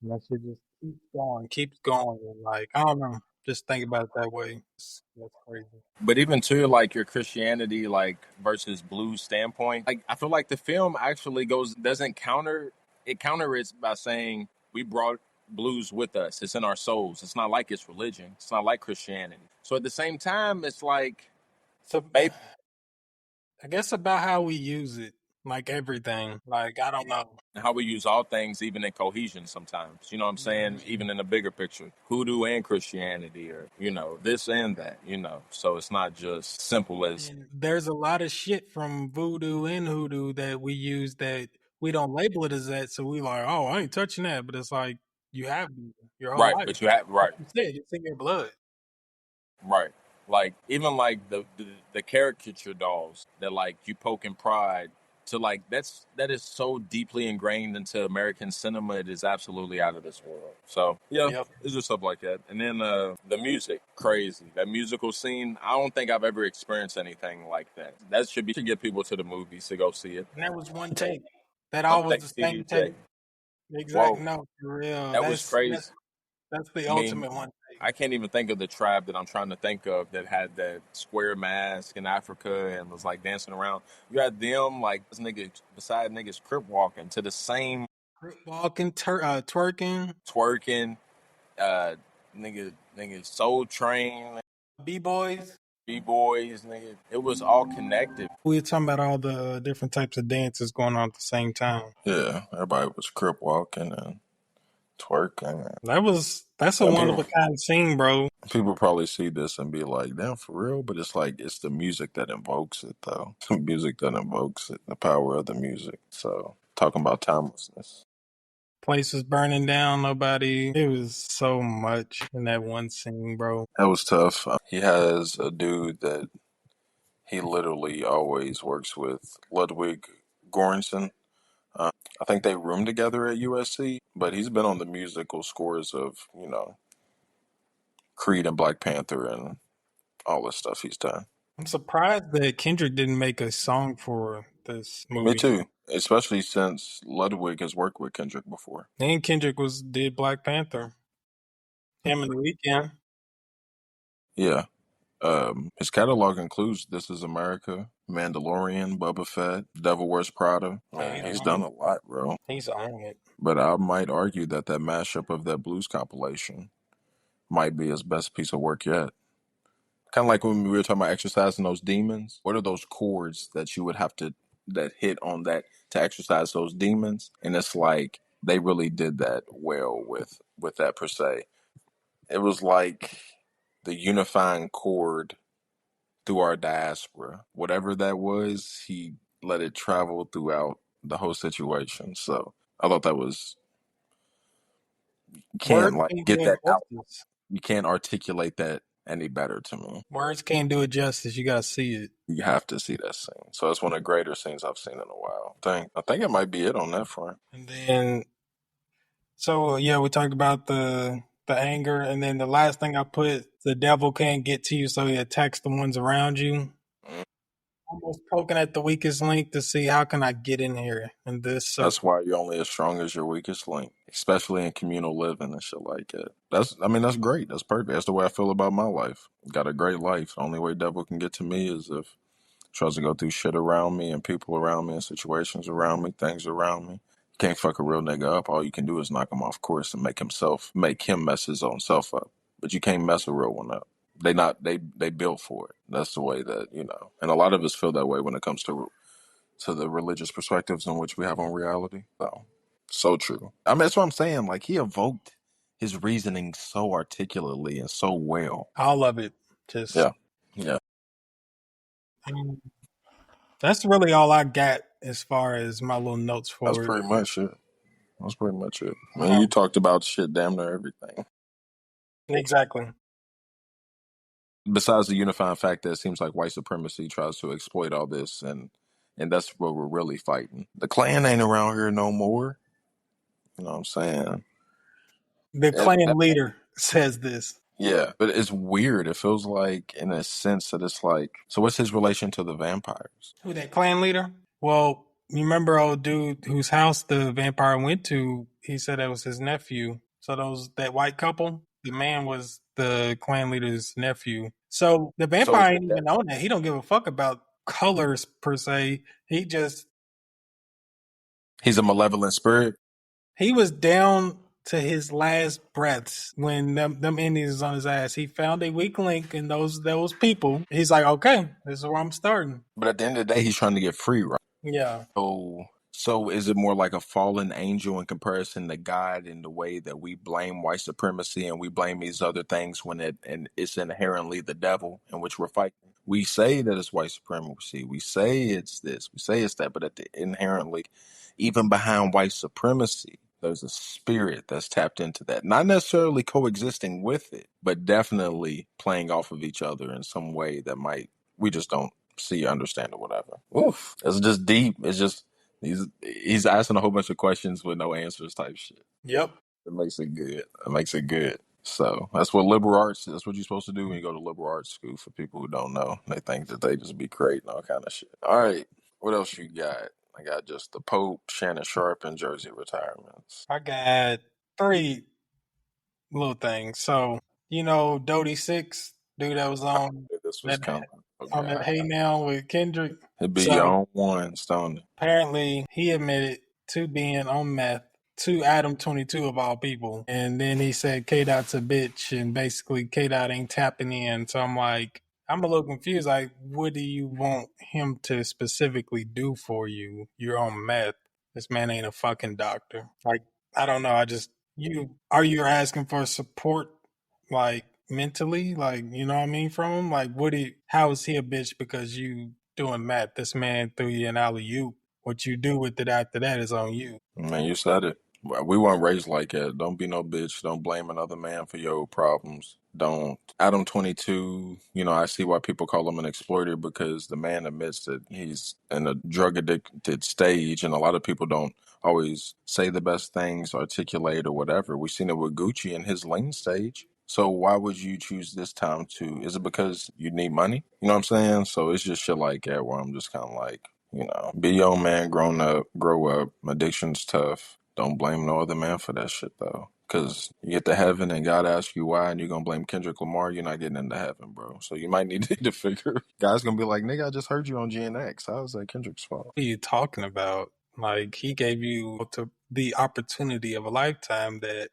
And that shit just keeps going, and like, I don't know. Just think about it that way. That's crazy. but even to like your Christianity like versus blues standpoint, like I feel like the film actually goes doesn't counter it counters by saying we brought blues with us. It's in our souls. It's not like it's religion. It's not like Christianity. So at the same time, it's like So maybe I guess about how we use it, like everything. Like I don't know. how we use all things, even in cohesion sometimes. You know what I'm saying? Even in the bigger picture, hoodoo and Christianity, or this and that. So it's not just simple as And there's a lot of shit from voodoo and hoodoo that we use that we don't label it as that, so we like, oh, I ain't touching that. But it's like you have your whole right, life. but you have Like right. you said, it's in your blood. Right. Like even like the caricature dolls that like you poke and pride. to like that is so deeply ingrained into American cinema. It is absolutely out of this world. So yeah, Yep. it's just stuff like that. And then the music, crazy. That musical scene. I don't think I've ever experienced anything like that. That should get people to the movies to go see it. And that was one take. That One all was thing, the same take. TJ. Exact. Whoa, No, for real. that was crazy. That's the I mean, ultimate one take. I can't even think of the tribe that I'm trying to think of that had that square mask in Africa and was like dancing around. You had them like this nigga beside niggas crip walking to the same Crip walking, twerking, twerking, uh, nigga Soul Train, b-boys. B-boys, nigga. It was all connected. We were talking about all the different types of dances going on at the same time. Yeah, everybody was crip walking and twerking. That's a And one of a kind scene, bro. people probably see this and be like, damn, for real? But it's like, it's the music that invokes it, though. The music that invokes it, the power of the music. So, talking about timelessness. Place was burning down, nobody. It was so much in that one scene, bro. That was tough. He has a dude that he literally always works with, Ludwig Göransson. I think they room together at USC, but he's been on the musical scores of, Creed and Black Panther and all the stuff he's done. I'm surprised that Kendrick didn't make a song for this Me movie. too, especially since Ludwig has worked with Kendrick before. And Kendrick did Black Panther. Him and the Weeknd. Yeah. His catalog includes This Is America, Mandalorian, Boba Fett, Devil Wears Prada. Man, he's done a lot, bro. He's on it. But I might argue that mashup of that blues compilation might be his best piece of work yet. Kind of like when we were talking about exercising those demons. What are those chords that you would have to that hit on that to exercise those demons? And it's like they really did that well with that per se. It was like the unifying chord through our diaspora. Whatever that was, he let it travel throughout the whole situation. So I thought that was you can't Words like can't get do it that out. justice. You can't articulate that any better to me. Words can't do it justice. You gotta see it. You have to see that scene. So it's one of the greater scenes I've seen in a while. I think it might be it on that front. And then, so yeah, we talked about the anger, and then the last thing I put, the devil can't get to you, so he attacks the ones around you. Mm. Almost poking at the weakest link to see how can I get in here in this circle. That's why you're only as strong as your weakest link, especially in communal living and shit like that. That's great. That's perfect. That's the way I feel about my life. Got a great life. The only way devil can get to me is if tries to go through shit around me and people around me and situations around me, things around me. You can't fuck a real nigga up. All you can do is knock him off course and make him mess his own self up. But you can't mess a real one up. They built for it. That's the way that, and a lot of us feel that way when it comes to the religious perspectives in which we have on reality. So true. I mean, that's what I'm saying. Like, he evoked his reasoning so articulately and so well. All of it. Just Yeah. That's really all I got as far as my little notes for That's it. pretty much it. I mean, you talked about shit damn near everything. Exactly. Besides the unifying fact that it seems like white supremacy tries to exploit all this, and that's what we're really fighting. The Klan ain't around here no more. You know what I'm saying? The Klan leader says this. Yeah, but it's weird. It feels like, in a sense, that it's like, so what's his relation to the vampires? Who, that Klan leader? Well, you remember old dude whose house the vampire went to? He said that was his nephew. So that white couple, the man was the Klan leader's nephew. So the vampire ain't even on that. He don't give a fuck about colors per se. He's a malevolent spirit. He was down to his last breaths when them Indians was on his ass. He found a weak link in those people. He's like, okay, this is where I'm starting. But at the end of the day, he's trying to get free, right? Yeah. So is it more like a fallen angel in comparison to God, in the way that we blame white supremacy and we blame these other things when it's inherently the devil in which we're fighting? We say that it's white supremacy. We say it's this. We say it's that. But inherently, even behind white supremacy, there's a spirit that's tapped into that. Not necessarily coexisting with it, but definitely playing off of each other in some way that we just don't see, understand, or whatever. Oof, it's just deep. It's just he's asking a whole bunch of questions with no answers type shit. Yep. It makes it good. It makes it good. So that's what liberal arts. That's what you're supposed to do when you go to liberal arts school. For people who don't know, they think that they just be creating all kind of shit. All right, what else you got? I got just the Pope, Shannon Sharpe, and Jersey retirements. I got three little things. So, Dodie Six, dude that was on This was that coming. on Okay, that Hey Now with Kendrick. it'd be your So own one, Stone. apparently he admitted to being on meth to Adam 22 of all people. And then he said K Dot's a bitch and basically K Dot ain't tapping in. So I'm like, I'm a little confused. Like, what do you want him to specifically do for you? You're on meth. This man ain't a fucking doctor. Like, I don't know. Are you asking for support, like mentally, like, you know what I mean, from him? Like, how is he a bitch because you doing meth? This man threw you an alley oop. What you do with it after that is on you. Man, you said it. Well, we weren't raised like that. Don't be no bitch. Don't blame another man for your problems. Don't. Adam 22, I see why people call him an exploiter because the man admits that he's in a drug addicted stage, and a lot of people don't always say the best things, articulate, or whatever. We've seen it with Gucci in his lean stage. So why would you choose this time to? Is it because you need money? You know what I'm saying? So it's just shit like that where I'm just kind of like, be your own man, grow up. Addiction's tough. Don't blame no other man for that shit, though. Because you get to heaven and God asks you why, and you're going to blame Kendrick Lamar, you're not getting into heaven, bro. So you might need to figure. God's going to be like, nigga, I just heard you on GNX. How is that Kendrick's fault? What are you talking about? Like, he gave you the opportunity of a lifetime that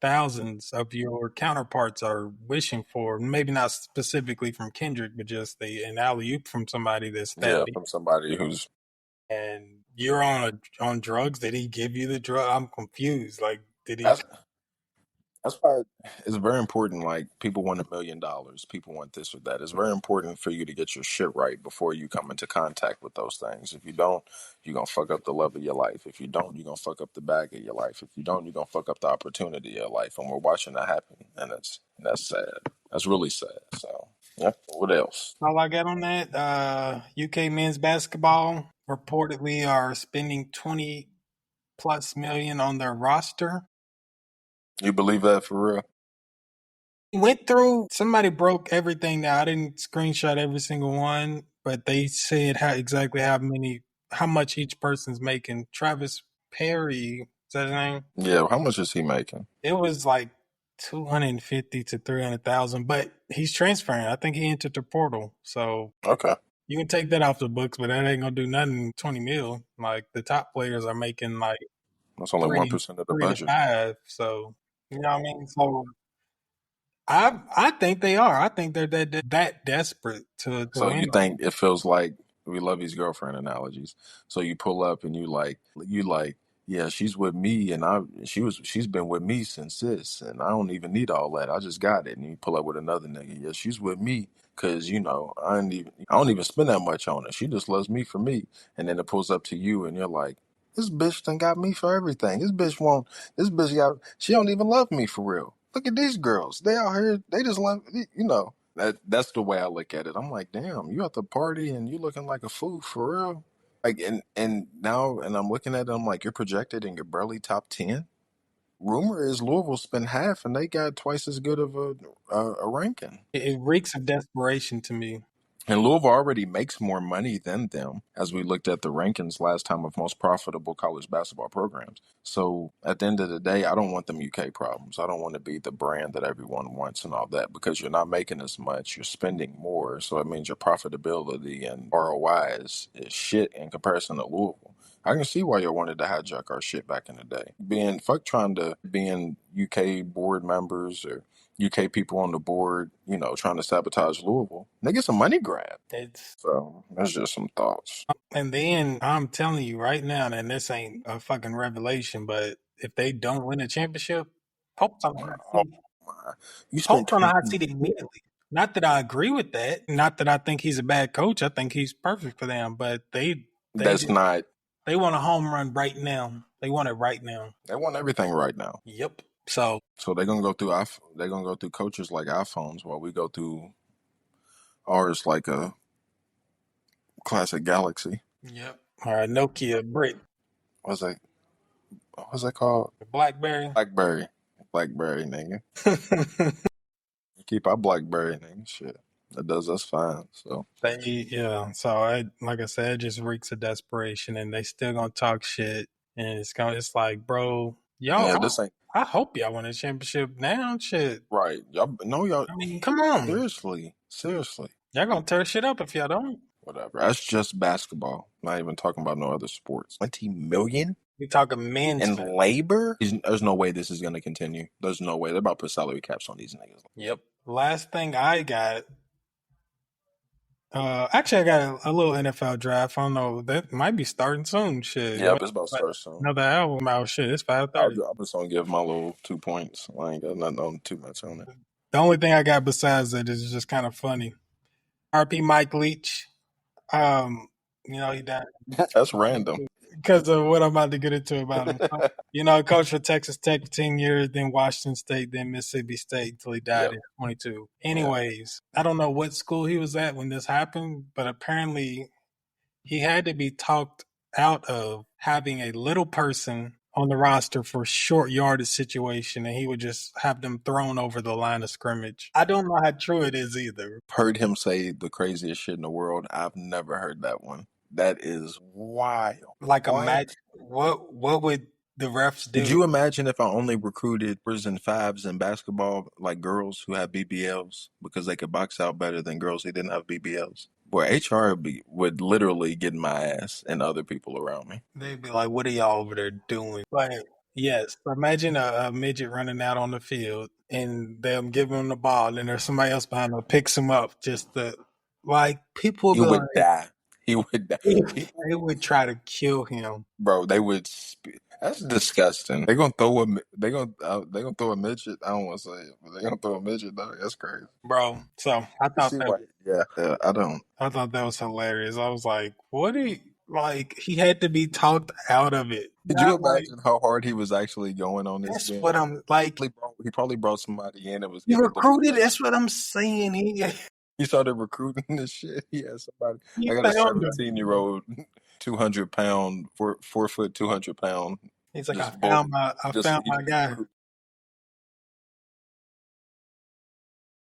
thousands of your counterparts are wishing for. Maybe not specifically from Kendrick, but just an alley oop from somebody that's that Yeah, deep. from somebody who's. And you're on drugs. Did he give you the drug? I'm confused. Like, did he? That's, That's why it's very important. Like, people want $1 million, people want this or that. It's very important for you to get your shit right before you come into contact with those things. If you don't, you're gonna fuck up the love of your life. If you don't, you're gonna fuck up the bag of your life. If you don't, you're gonna fuck up the opportunity of your life. And we're watching that happen, and that's sad. That's really sad. So yeah. What else? All I got on that, UK men's basketball reportedly are spending 20 plus million on their roster. You believe that for real? Went through, somebody broke everything down. I didn't screenshot every single one, but they said how much each person's making. Travis Perry, is that his name? Yeah. How much is he making? It was like 250 to 300,000, but he's transferring. I think he entered the portal. So Okay. you can take that off the books, but that ain't gonna do nothing. 20 mil. Like, the top players are making like That's only 1% of the three to budget. five. So you know what I mean. So I think they are. I think they're that desperate to So win. you think it feels like we love these girlfriend analogies. So you pull up and you like, yeah, she's with me and she's been with me since this and I don't even need all that. I just got it. And you pull up with another nigga. Yeah, she's with me because I don't even spend that much on her. She just loves me for me. And then it pulls up to you and you're like, this bitch done got me for everything. This bitch she don't even love me for real. Look at these girls. They out here, they just love, that's the way I look at it. I'm like, damn, you at the party and you looking like a fool for real. Like, and now, and I'm looking at it, I'm like, you're projected and you're barely top 10. Rumor is Louisville spent half and they got twice as good of a ranking. It reeks of desperation to me. And Louisville already makes more money than them, as we looked at the rankings last time of most profitable college basketball programs. So at the end of the day, I don't want them UK problems. I don't want to be the brand that everyone wants and all that because you're not making as much, you're spending more. So it means your profitability and ROI is shit in comparison to Louisville. I can see why you wanted to hijack our shit back in the day. Trying to being UK board members or UK people on the board, trying to sabotage Louisville. They get some money grab. It's So that's just some thoughts. And then I'm telling you right now, and this ain't a fucking revelation, but if they don't win a championship, Pope's on the hot Oh seat. my! You spent Pope's on the 20. hot seat immediately. Not that I agree with that. Not that I think he's a bad coach. I think he's perfect for them. But they That's not. they want a home run right now. They want it right now. They want everything right now. Yep. So So they're gonna go through coaches like iPhones while we go through ours like a Classic Galaxy. Yep. All right, Nokia brick. What's that? What's that called? BlackBerry. Blackberry. Blackberry, nigga. Keep our Blackberry, nigga. Shit. That does us fine. So Yeah. So like I said, it just reeks of desperation, and they still gonna talk shit, and it's like, bro, yeah, y'all. this ain't I hope y'all win a championship now. Shit. right. Y'all no y'all I mean, come on. seriously. Seriously. Y'all gonna tear shit up if y'all don't. Whatever. That's just basketball. Not even talking about no other sports. 20 million We talking men's. in labor? There's no way this is gonna continue. There's no way. They're about to put salary caps on these niggas. Yep. Last thing I got. Actually, I got a little NFL draft. I don't know. That might be starting soon. Shit. Yep, it's about to start soon. Another album out. Shit. It's 5:30. I'm just gonna give my little 2 points. I ain't got nothing on too much on it. The only thing I got besides that is just kind of funny. RP Mike Leach. He died That's random. because of what I'm about to get into about him. Coach for Texas Tech for 10 years, then Washington State, then Mississippi State until he died Yep. at 22. Anyways, I don't know what school he was at when this happened, but apparently he had to be talked out of having a little person on the roster for short yardage situation, and he would just have them thrown over the line of scrimmage. I don't know how true it is either. Heard him say the craziest shit in the world. I've never heard that one. That is wild. Like, What? imagine what would the refs do? Could you imagine if I only recruited fours and fives in basketball, like girls who have BBLs, because they could box out better than girls who didn't have BBLs? Boy, HR would literally get my ass and other people around me. They'd be like, "What are y'all over there doing?" But yes, imagine a midget running out on the field and them giving him the ball, and there's somebody else behind him picks him up. People He would be would like, die. He would die. People, they would try to kill him. bro, they would. That's disgusting. They're gonna throw a. They gonna throw a midget. I don't want to say it, but they're gonna throw a midget. Dog. That's crazy. Bro, so See why? Yeah. I don't. I thought that was hilarious. I was like, what he had to be talked out of it. Could you Not like, imagine how hard he was actually going on this that's game? what I'm like. He probably brought somebody in that was He getting a recruited, different. that's what I'm saying. He started recruiting this shit. He had somebody. He I got a found him. 17-year-old, 200 pound, 4 foot, 200 pound. He's like, Just I found my guy.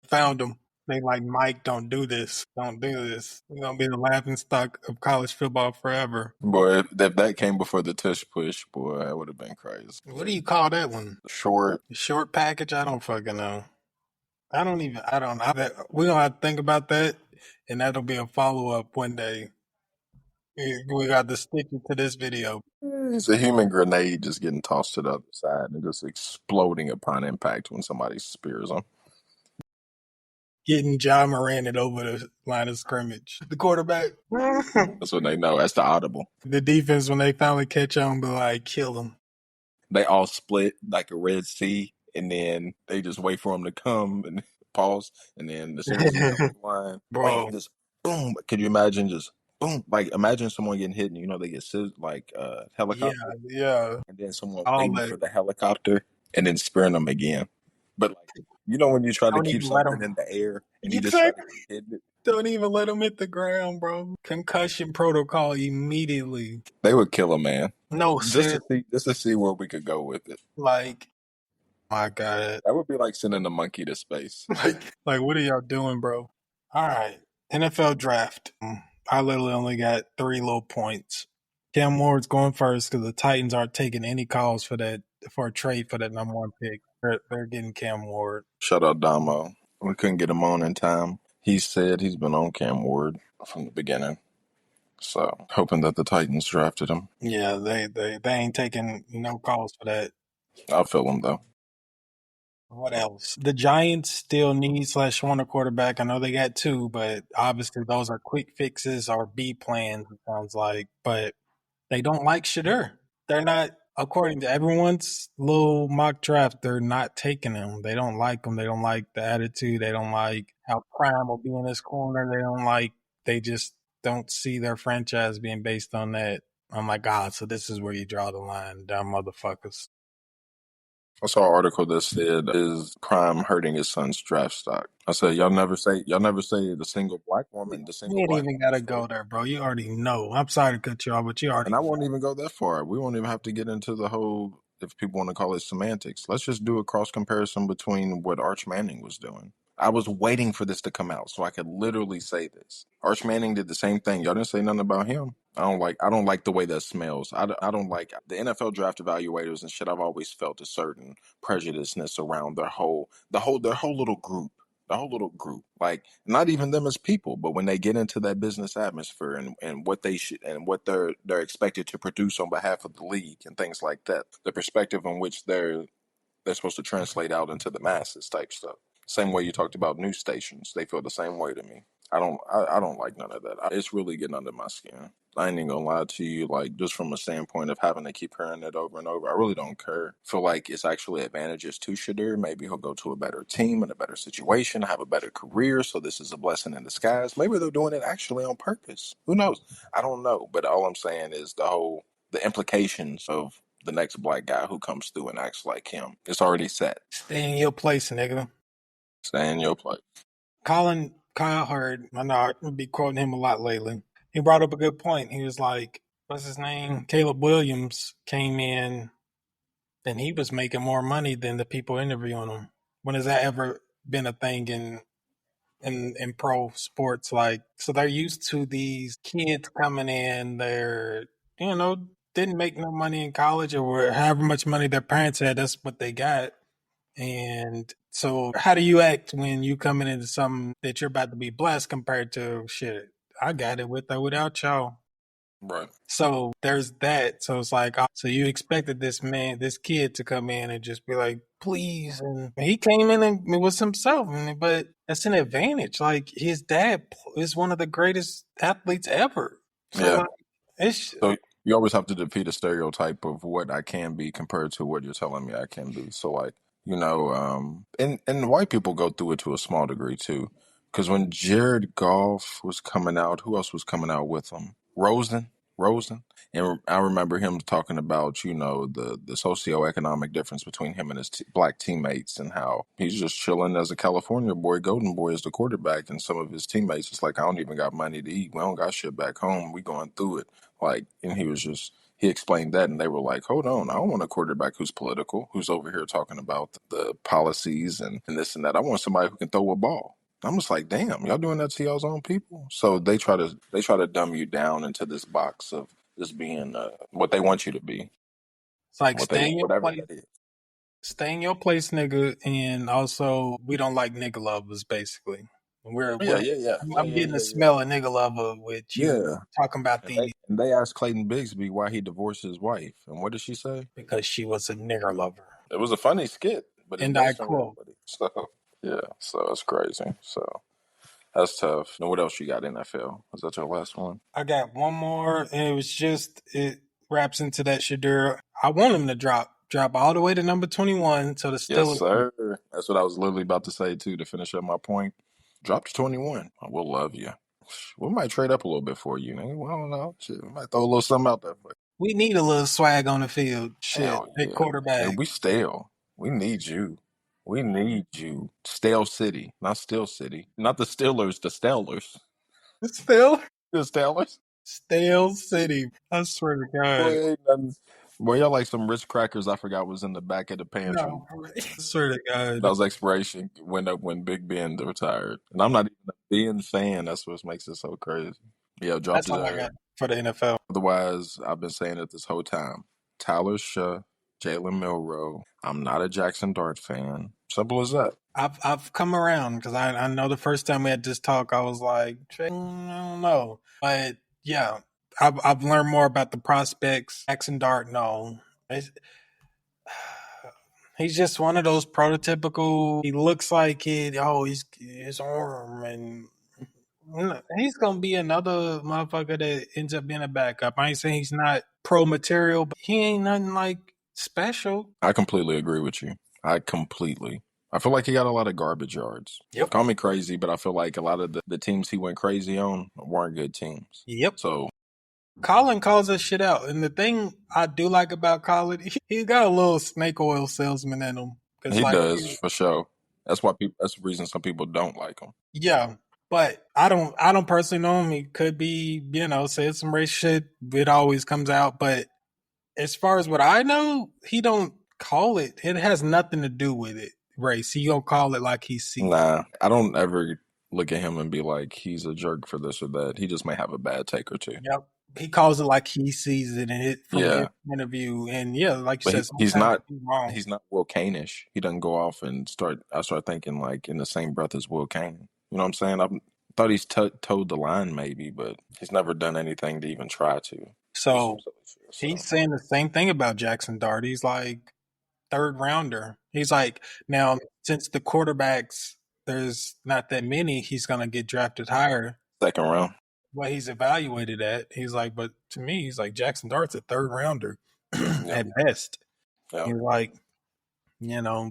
Found him. They like, Mike, don't do this. Don't do this. We're gonna be the laughing stock of college football forever. Boy, if that came before the tush push, boy, that would have been crazy. What do you call that one? Short. The short package? I don't fucking know. I don't. We're gonna have to think about that, and that'll be a follow up one day. We got to stick it to this video. It's a human grenade just getting tossed to the other side and just exploding upon impact when somebody spears him. Getting John Moran it over the line of scrimmage. The quarterback. That's when they know. That's the audible. The defense, when they finally catch on, be like, kill him. They all split like a Red Sea, and then they just wait for him to come and pause, and then as soon as he's on the line, Bro. bam, just boom. Could you imagine just boom? Like imagine someone getting hit, and they get like helicopter, Yeah. and then someone All waiting that. for the helicopter, and then spearing them again. But like when you try to Don't keep even let something 'em- in the air and you You just try think- to hit it, Don't even let him hit the ground, bro. Concussion protocol immediately. they would kill a man. No, Just to see where we could go with it. like, my God. That would be like sending a monkey to space. Like, what are y'all doing, bro? All right. NFL draft. I literally only got 3 little points. Cam Ward's going first because the Titans aren't taking any calls for a trade for that number 1 pick. They're getting Cam Ward. Shout out Damo. We couldn't get him on in time. He said he's been on Cam Ward from the beginning. So hoping that the Titans drafted him. Yeah, they ain't taking no calls for that. I'll feel him though. What else? The Giants still need / want a quarterback. I know they got 2, but obviously those are quick fixes or B plans, it sounds like. But they don't like Shadur. They're not, according to everyone's little mock draft, they're not taking him. They don't like him. They don't like the attitude. They don't like how Prime will be in his corner. They just don't see their franchise being based on that. I'm like, God, so this is where you draw the line, dumb motherfuckers. I saw an article that said is Prime hurting his son's draft stock. I said, y'all never say the single black woman, the We single ain't black even woman gotta is go hurt. there, bro. You already know. I'm sorry to cut you off, but you already And I know. won't even go that far. We won't even have to get into the whole, if people want to call it semantics. Let's just do a cross comparison between what Arch Manning was doing. I was waiting for this to come out so I could literally say this. Arch Manning did the same thing. Y'all didn't say nothing about him. I don't like the way that smells. I don't like the NFL draft evaluators and shit. I've always felt a certain prejudiceness around their whole little group. The whole little group, like not even them as people, but when they get into that business atmosphere and what they should and what they're expected to produce on behalf of the league and things like that, the perspective in which they're supposed to translate out into the masses type stuff. Same way you talked about news stations, they feel the same way to me. I don't like none of that. It's really getting under my skin. I ain't even gonna lie to you, like just from a standpoint of having to keep hearing it over and over. I really don't care. Feel like it's actually advantageous to Shadur. Maybe he'll go to a better team in a better situation, have a better career. So this is a blessing in disguise. Maybe they're doing it actually on purpose. Who knows? I don't know. But all I'm saying is the implications of the next black guy who comes through and acts like him. It's already set. Stay in your place, nigga. Stay in your place. Kyle Hurd, I know I'll be quoting him a lot lately. He brought up a good point. He was like, what's his name? Caleb Williams came in and he was making more money than the people interviewing him. When has that ever been a thing in pro sports? Like, so they're used to these kids coming in, they're, you know, didn't make no money in college or however much money their parents had, that's what they got. And so, how do you act when you coming into something that you're about to be blessed compared to shit? I got it with or without y'all. Right. So there's that. So it's like, so you expected this kid to come in and just be like, please. And he came in and it was himself. But that's an advantage. Like his dad is one of the greatest athletes ever. So Yeah. like, it's So you always have to defeat a stereotype of what I can be compared to what you're telling me I can be. So like, and white people go through it to a small degree too. Because when Jared Goff was coming out, who else was coming out with him? Rosen. And I remember him talking about, the socioeconomic difference between him and his black teammates and how he's just chilling as a California boy, Golden Boy as the quarterback, and some of his teammates, it's like, I don't even got money to eat. We don't got shit back home. We going through it. Like, and he explained that, and they were like, hold on, I don't want a quarterback who's political, who's over here talking about the policies and this and that. I want somebody who can throw a ball. I'm just like, damn, y'all doing that to y'all's own people. So they try to dumb you down into this box of just being what they want you to be, like stay in your whatever place. that is. Stay in your place, nigga, and also we don't like nigga lovers. Basically, Yeah, we're yeah, yeah, yeah, I'm yeah, getting the yeah, yeah. smell of nigga lover with you Yeah, talking about and they asked Clayton Bigsby why he divorced his wife, and what did she say? because she was a nigger lover, It was a funny skit, but it's and I based on quote. reality. So yeah, so it's crazy. So that's tough. Now, what else you got? NFL? Was that your last one? I got one more, and it wraps into that Shadur. I want him to drop all the way to number 21, so the Yes, Steelers. sir. That's what I was literally about to say too. To finish up my point, drop to 21. I will love you. We might trade up a little bit for you. Nigga. Well, I don't know. Shit, we might throw a little something out there for you. We need a little swag on the field. Shit, Hell at yeah. And quarterback we stale. We need you. We need you. Stale City, not Steel City. Not the Steelers, the Stellars. still The Stellars. stale city. I swear to God. Boy, ain't nothing. Boy, y'all like some Ritz crackers I forgot was in the back of the pantry. No, I swear to That God. was expiration went up when Big Ben retired. And I'm not even a Ben fan. That's what makes it so crazy. Yeah, dropped That's it. all I got for the NFL. Otherwise, I've been saying it this whole time. Tyler Shuh, Jalen Milrow. I'm not a Jackson Dart fan. Simple as that. I've come around because I know the first time we had this talk, I was like, I don't know, but yeah, I've learned more about the prospects. Jackson Dart, no, It's- he's just one of those prototypical. He looks like it. Oh, he's his arm, and he's gonna be another motherfucker that ends up being a backup. I ain't saying he's not pro material, but he ain't nothing like special. I completely agree with you. I completely. I feel like he got a lot of garbage yards. Yep. Call me crazy, but I feel like a lot of the teams he went crazy on weren't good teams. Yep. So Colin calls that shit out. And the thing I do like about Colin, he's got a little snake oil salesman in him. Cause He like, does for sure. That's why people. That's the reason some people don't like him. yeah, but I don't personally know him. He could be, said some race shit. It always comes out. But as far as what I know, he don't call it. It has nothing to do with it. Race. He don't call it like he sees. Nah, I don't ever look at him and be like he's a jerk for this or that. He just may have a bad take or two. Yep. He calls it like he sees it and it from his Yeah, point of view. And yeah, like you but said, he's sometimes not. he's wrong. He's not Will Kane-ish. He doesn't go off and start. I start thinking like in the same breath as Will Kane. You know what I'm saying? I thought he's towed the line maybe, but he's never done anything to even try to do some So silly shit. he's So saying the same thing about Jackson Dart. He's like third rounder. He's like, now since the quarterbacks there's not that many, he's gonna get drafted higher. second round. What he's evaluated at, he's like, but to me, he's like Jackson Dart's a third rounder Yeah, at best. yeah. He's like,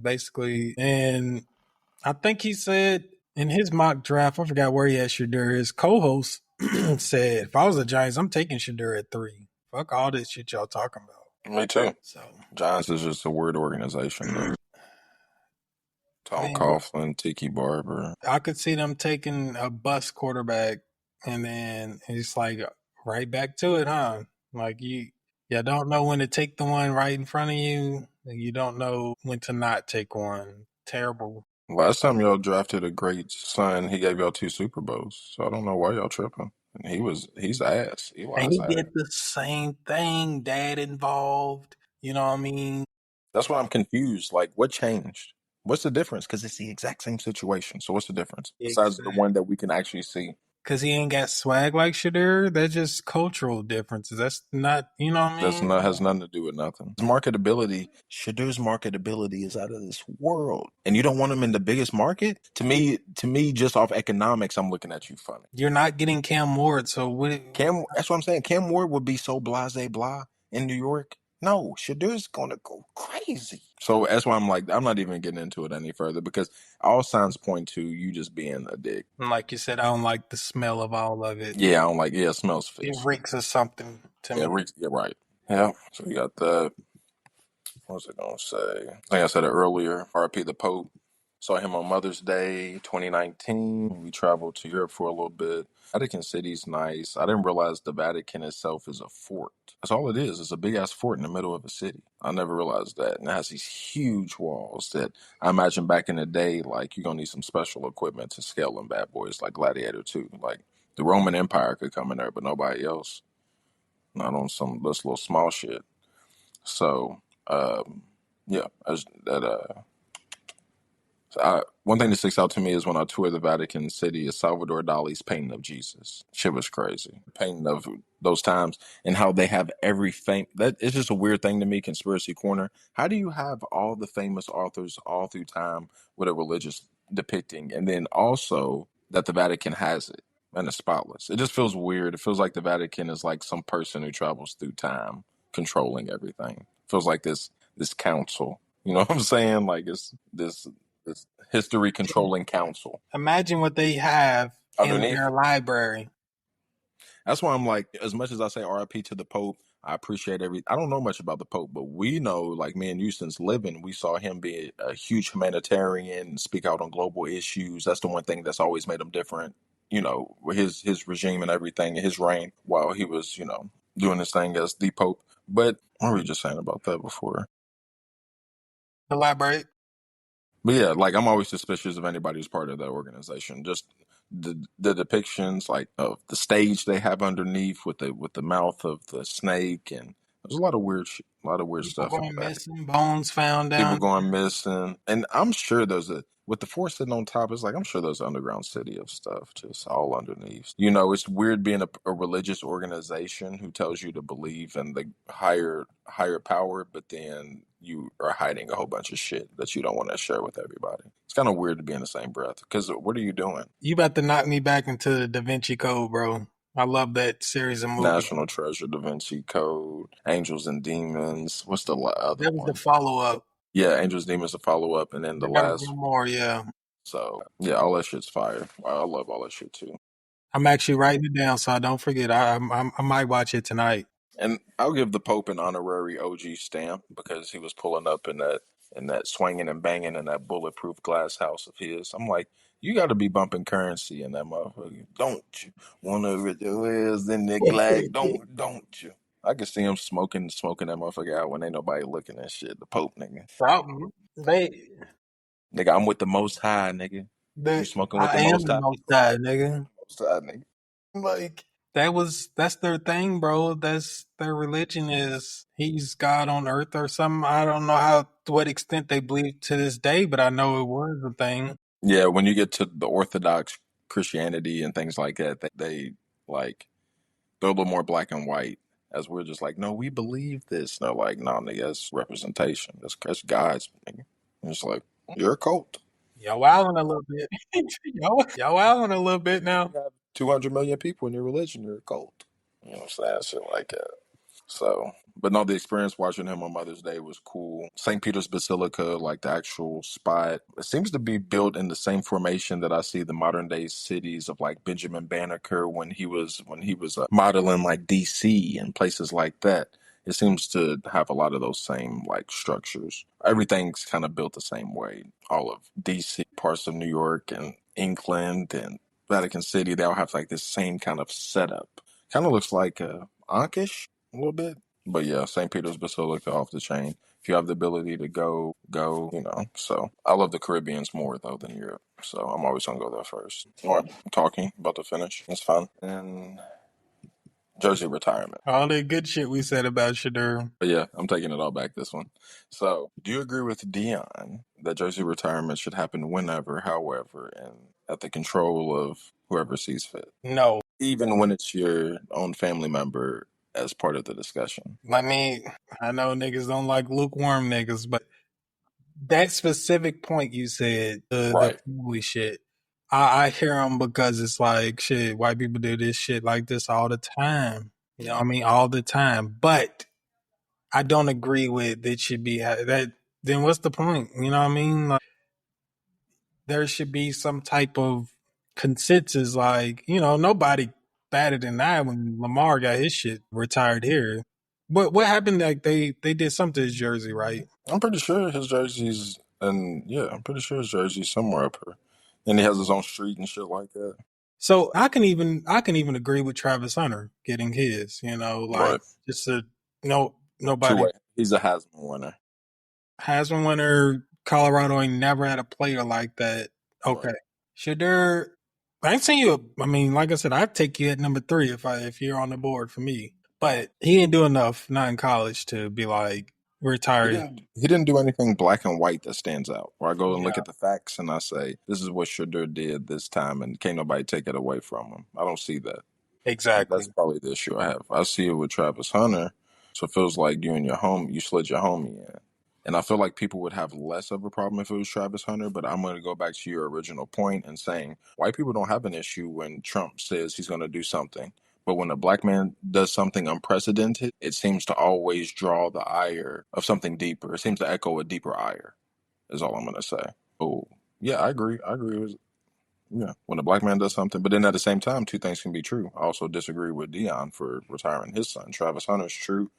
basically, and I think he said in his mock draft, I forgot where he had Shadur. His co-host said, "If I was the Giants, I'm taking Shadur at 3. Fuck all this shit y'all talking about." Me too. So, Giants is just a weird organization though. Tom man, Coughlin, Tiki Barber. I could see them taking a bust quarterback, and then it's like right back to it, huh? Like you don't know when to take the one right in front of you. And you don't know when to not take one. Terrible. Last time y'all drafted a great son, he gave y'all 2 Super Bowls. So I don't know why y'all tripping. And he's ass. And Eli's he ass. did the same thing, dad involved. You know what I mean? That's why I'm confused. Like, what changed? What's the difference? Because it's the exact same situation. So what's the difference besides the one that we can actually see? Because he ain't got swag like Shadur. That's just cultural differences. That's not, you know what I That's mean? not has nothing to do with nothing. His marketability, Shadur's marketability is out of this world, and you don't want him in the biggest market. To me, just off economics, I'm looking at you funny. You're not getting Cam Ward, so what? Cam, that's what I'm saying. Cam Ward would be so blase blah in New York. No, Shadur's gonna go crazy. So that's why I'm like, I'm not even getting into it any further because all signs point to you just being a dick. Like you said, I don't like the smell of all of it. Yeah, I don't like. Yeah, it smells It fish. reeks of something to Yeah, me. yeah, right. Yeah. So you got that. What was I gonna say? I think I said it earlier. RP the Pope. Saw him on Mother's Day 2019. We traveled to Europe for a little bit. Vatican City's nice. I didn't realize the Vatican itself is a fort. That's all it is. It's a big ass fort in the middle of a city. I never realized that. And it has these huge walls that I imagine back in the day, like you're gonna need some special equipment to scale them bad boys, like Gladiator 2. Like the Roman Empire could come in there, but nobody else. Not on some this little small shit. So yeah, one thing that sticks out to me is when I toured the Vatican City is Salvador Dali's painting of Jesus. Shit was crazy. Painting of those times and how they have every that it's just a weird thing to me, conspiracy corner. How do you have all the famous authors all through time with a religious depicting and then also that the Vatican has it and it's spotless? It just feels weird. It feels like the Vatican is like some person who travels through time controlling everything. It feels like this council. You know what I'm saying? Like it's this history controlling council Imagine what they have in underneath. their library. That's why I'm like, as much as I say RIP to the Pope, I appreciate I don't know much about the Pope, but we know, like me and you since living, we saw him be a huge humanitarian, speak out on global issues. That's the one thing that's always made him different. You know, with his regime and everything, his reign while he was, doing his thing as the Pope. But what were we just saying about that before? Elaborate. But yeah, like I'm always suspicious of anybody who's part of that organization. Just the depictions, like of the stage they have underneath with the mouth of the snake, and there's a lot of weird, a lot of weird People stuff in going the back. missing, bones found People down. going missing, and I'm sure there's with the forest sitting on top. It's like I'm sure there's an underground city of stuff just all underneath. It's weird being a religious organization who tells you to believe in the higher power, but then you are hiding a whole bunch of shit that you don't want to share with everybody. It's kind of weird to be in the same breath because what are you doing? You about to knock me back into the Da Vinci Code, bro. I love that series of movies. National Treasure, Da Vinci Code, Angels and Demons. What's the other That was the one? follow up. Yeah, Angels, Demons, a follow up, and then the They're gonna last. do more, yeah. So yeah, all that shit's fire. I love all that shit too. I'm actually writing it down so I don't forget. I might watch it tonight. And I'll give the Pope an honorary OG stamp because he was pulling up in that swinging and banging in that bulletproof glass house of his. I'm like, you got to be bumping currency in that motherfucker, don't you? Want to with your ears in the glag, don't you? I can see him smoking that motherfucker out when ain't nobody looking at shit. The Pope, nigga. Problem. Nigga, I'm with the Most High, nigga. You smoking with the I am Most the High? most side, nigga. Most High, nigga. Like that's their thing, bro. That's their religion is he's God on earth or something. I don't know how to what extent they believe to this day, but I know it was a thing. Yeah, when you get to the Orthodox Christianity and things like that, they like they're a little more black and white. As we're just like, no, we believe this. And they're like, no, nigga, that's representation. That's God's nigga. And it's like, you're a cult. Y'all wilding a little bit. y'all wilding a little bit now. You have 200 million people in your religion. You're a cult. You know what I'm saying? Shit like that. So, but no, the experience watching him on Mother's Day was cool. St. Peter's Basilica, like the actual spot, it seems to be built in the same formation that I see the modern day cities of like Benjamin Banneker when he was modeling like DC and places like that. It seems to have a lot of those same like structures. Everything's kind of built the same way. All of DC, parts of New York and England and Vatican City, they all have like this same kind of setup. Kind of looks like Ankish a little bit. But yeah, St. Peter's Basilica off the chain. If you have the ability to go, you know. So I love the Caribbeans more though than Europe. So I'm always gonna go there first. All right, I'm talking, about to finish. It's fun. And Jersey retirement. All the good shit we said about Shadur. But yeah, I'm taking it all back this one. So do you agree with Dion that Jersey retirement should happen whenever, however, and at the control of whoever sees fit? No. Even when it's your own family member as part of the discussion. I mean, I know niggas don't like lukewarm niggas, but that specific point you said, the Right. family shit, I hear them because it's like, shit, white people do this shit like this all the time. You know what I mean? All the time. But I don't agree with it should be that. Then what's the point? You know what I mean? Like, there should be some type of consensus. Like, you know, nobody batted an eye when Lamar got his shit retired here. But what happened? Like they did something to his jersey, right? I'm pretty sure his jersey's, and yeah, I'm pretty sure his jersey's somewhere up here, and he has his own street and shit like that. So I can even agree with Travis Hunter getting his. You know, like Right. just a no Two nobody way. He's a Heisman winner. Heisman winner. Colorado ain't never had a player like that. Okay, Right. should there? I ain't saying you. I mean, like I said, I'd take you at number 3 if you're on the board for me. But he didn't do enough, not in college, to be like retired. He didn't do anything black and white that stands out. Where I go and look Yeah, at the facts and I say, this is what Shadur did this time, and can't nobody take it away from him. I don't see that. And exactly. that's probably the issue I have. I see it with Travis Hunter, so it feels like you slid your homie in. And I feel like people would have less of a problem if it was Travis Hunter, but I'm going to go back to your original point and saying white people don't have an issue when Trump says he's going to do something. But when a black man does something unprecedented, it seems to always draw the ire of something deeper. It seems to echo a deeper ire, is all I'm going to say. Oh, yeah, I agree. I agree with yeah, when a black man does something, but then at the same time, two things can be true. I also disagree with Dion for retiring his son. Travis Hunter's true,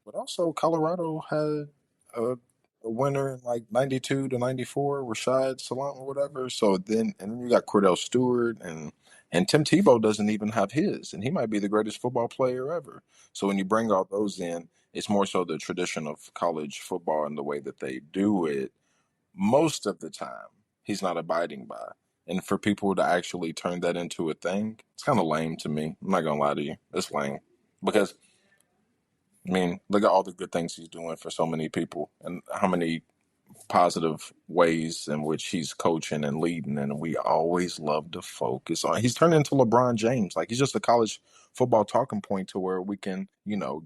but also Colorado had a winner in like '92 to '94, Rashad Salam or whatever. So then you got Cordell Stewart and Tim Tebow doesn't even have his, and he might be the greatest football player ever. So when you bring all those in, it's more so the tradition of college football and the way that they do it most of the time he's not abiding by. And for people to actually turn that into a thing, it's kind of lame to me. I'm not gonna lie to you, it's lame because I mean, look at all the good things he's doing for so many people, and how many positive ways in which he's coaching and leading. And we always love to focus on. He's turned into LeBron James. Like he's just a college football talking point to where we can,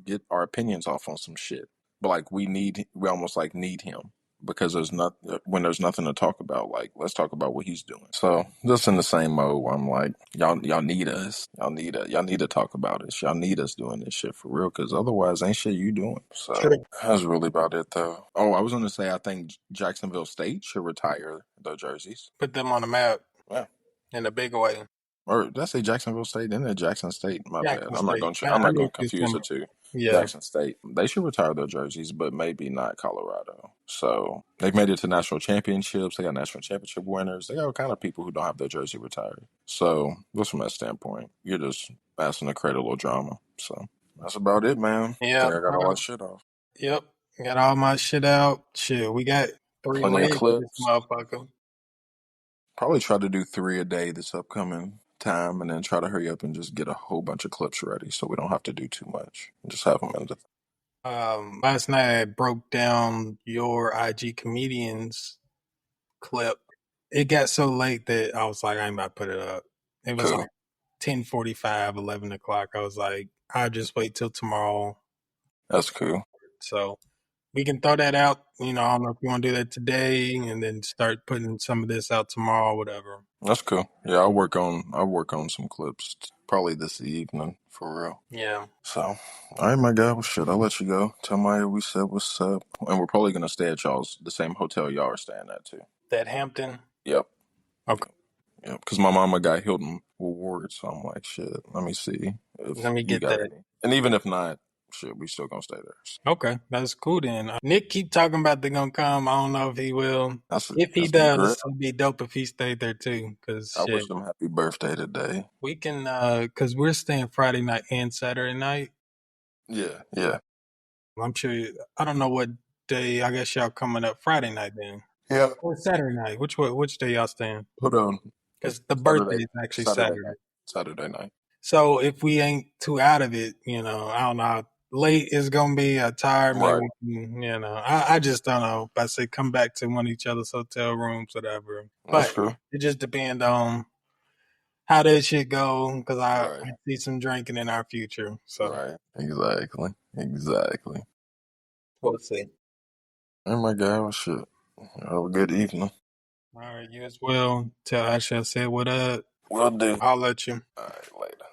get our opinions off on some shit. But like we almost like need him because there's not when there's nothing to talk about. Like let's talk about what he's doing. So just in the same mode, where I'm like, y'all need us. Y'all need to talk about us. Y'all need us doing this shit for real because otherwise ain't shit you doing. So True. that's really about it though. Oh, I was gonna say I think Jacksonville State should retire their jerseys. Put them on the map Yeah, in a big way. or did I say Jacksonville State? Then Jackson State. My bad. Jackson I'm not State. going. I'm I not knew going to what you was confuse talking the about. two. Yeah. Jackson State. They should retire their jerseys, but maybe not Colorado. So they've made it to national championships. They got national championship winners. They got all kind of people who don't have their jersey retired. So just from that standpoint, you're just asking to create a little drama. So that's about it, man. I Yeah. think I got all that shit off. Yep. Got all my shit out. Shit, we got 3 Plenty of legs of this clips. motherfucker. Probably try to do 3 a day this upcoming time, and then try to hurry up and just get a whole bunch of clips ready, so we don't have to do too much. Just have them in the. Last night I broke down your IG comedians clip. It got so late that I was like, I ain't about to put it up. It was Cool. like 10:45, 11 o'clock. I was like, I'll just wait till tomorrow. That's cool. So we can throw that out. I don't know if you want to do that today and then start putting some of this out tomorrow, whatever. That's cool. Yeah, I'll work on some clips probably this evening for real. Yeah. So, all right, my guy. Well, shit, I'll let you go. Tell Maya we said what's up, and we're probably gonna stay at the same hotel y'all are staying at too. That Hampton? Yep. Okay. Yep. Because my mama got Hilton Reward, so I'm like, shit. Let me see if Let me you get got that. any, and even if not, shit, we still gonna stay there. So Okay, that's cool then. Nick keep talking about they're gonna come. I don't know if he will. If he that's some does, great. it'd be dope if he stayed there too. Cause I shit, wish them happy birthday today. we can. Cause we're staying Friday night and Saturday night. Yeah, yeah, I'm sure. I don't know what day. I guess y'all coming up Friday night then, yeah. or Saturday night. Which day y'all staying? Hold on. Cause the birthday Saturday, is actually Saturday Saturday. night. Saturday night. So if we ain't too out of it, I don't know how late it's gonna be. Tired, maybe Right. we can, I just don't know. But I say come back to one of each other's hotel rooms, whatever. That's But true. it just depends on how that shit go, because Right. I see some drinking in our future. So Right. Exactly. Exactly. we'll see. Oh my God. Well, shit. Have a good evening. All right, you as well. Tell Asha I said what up. Will do. I'll let you. All right. Later.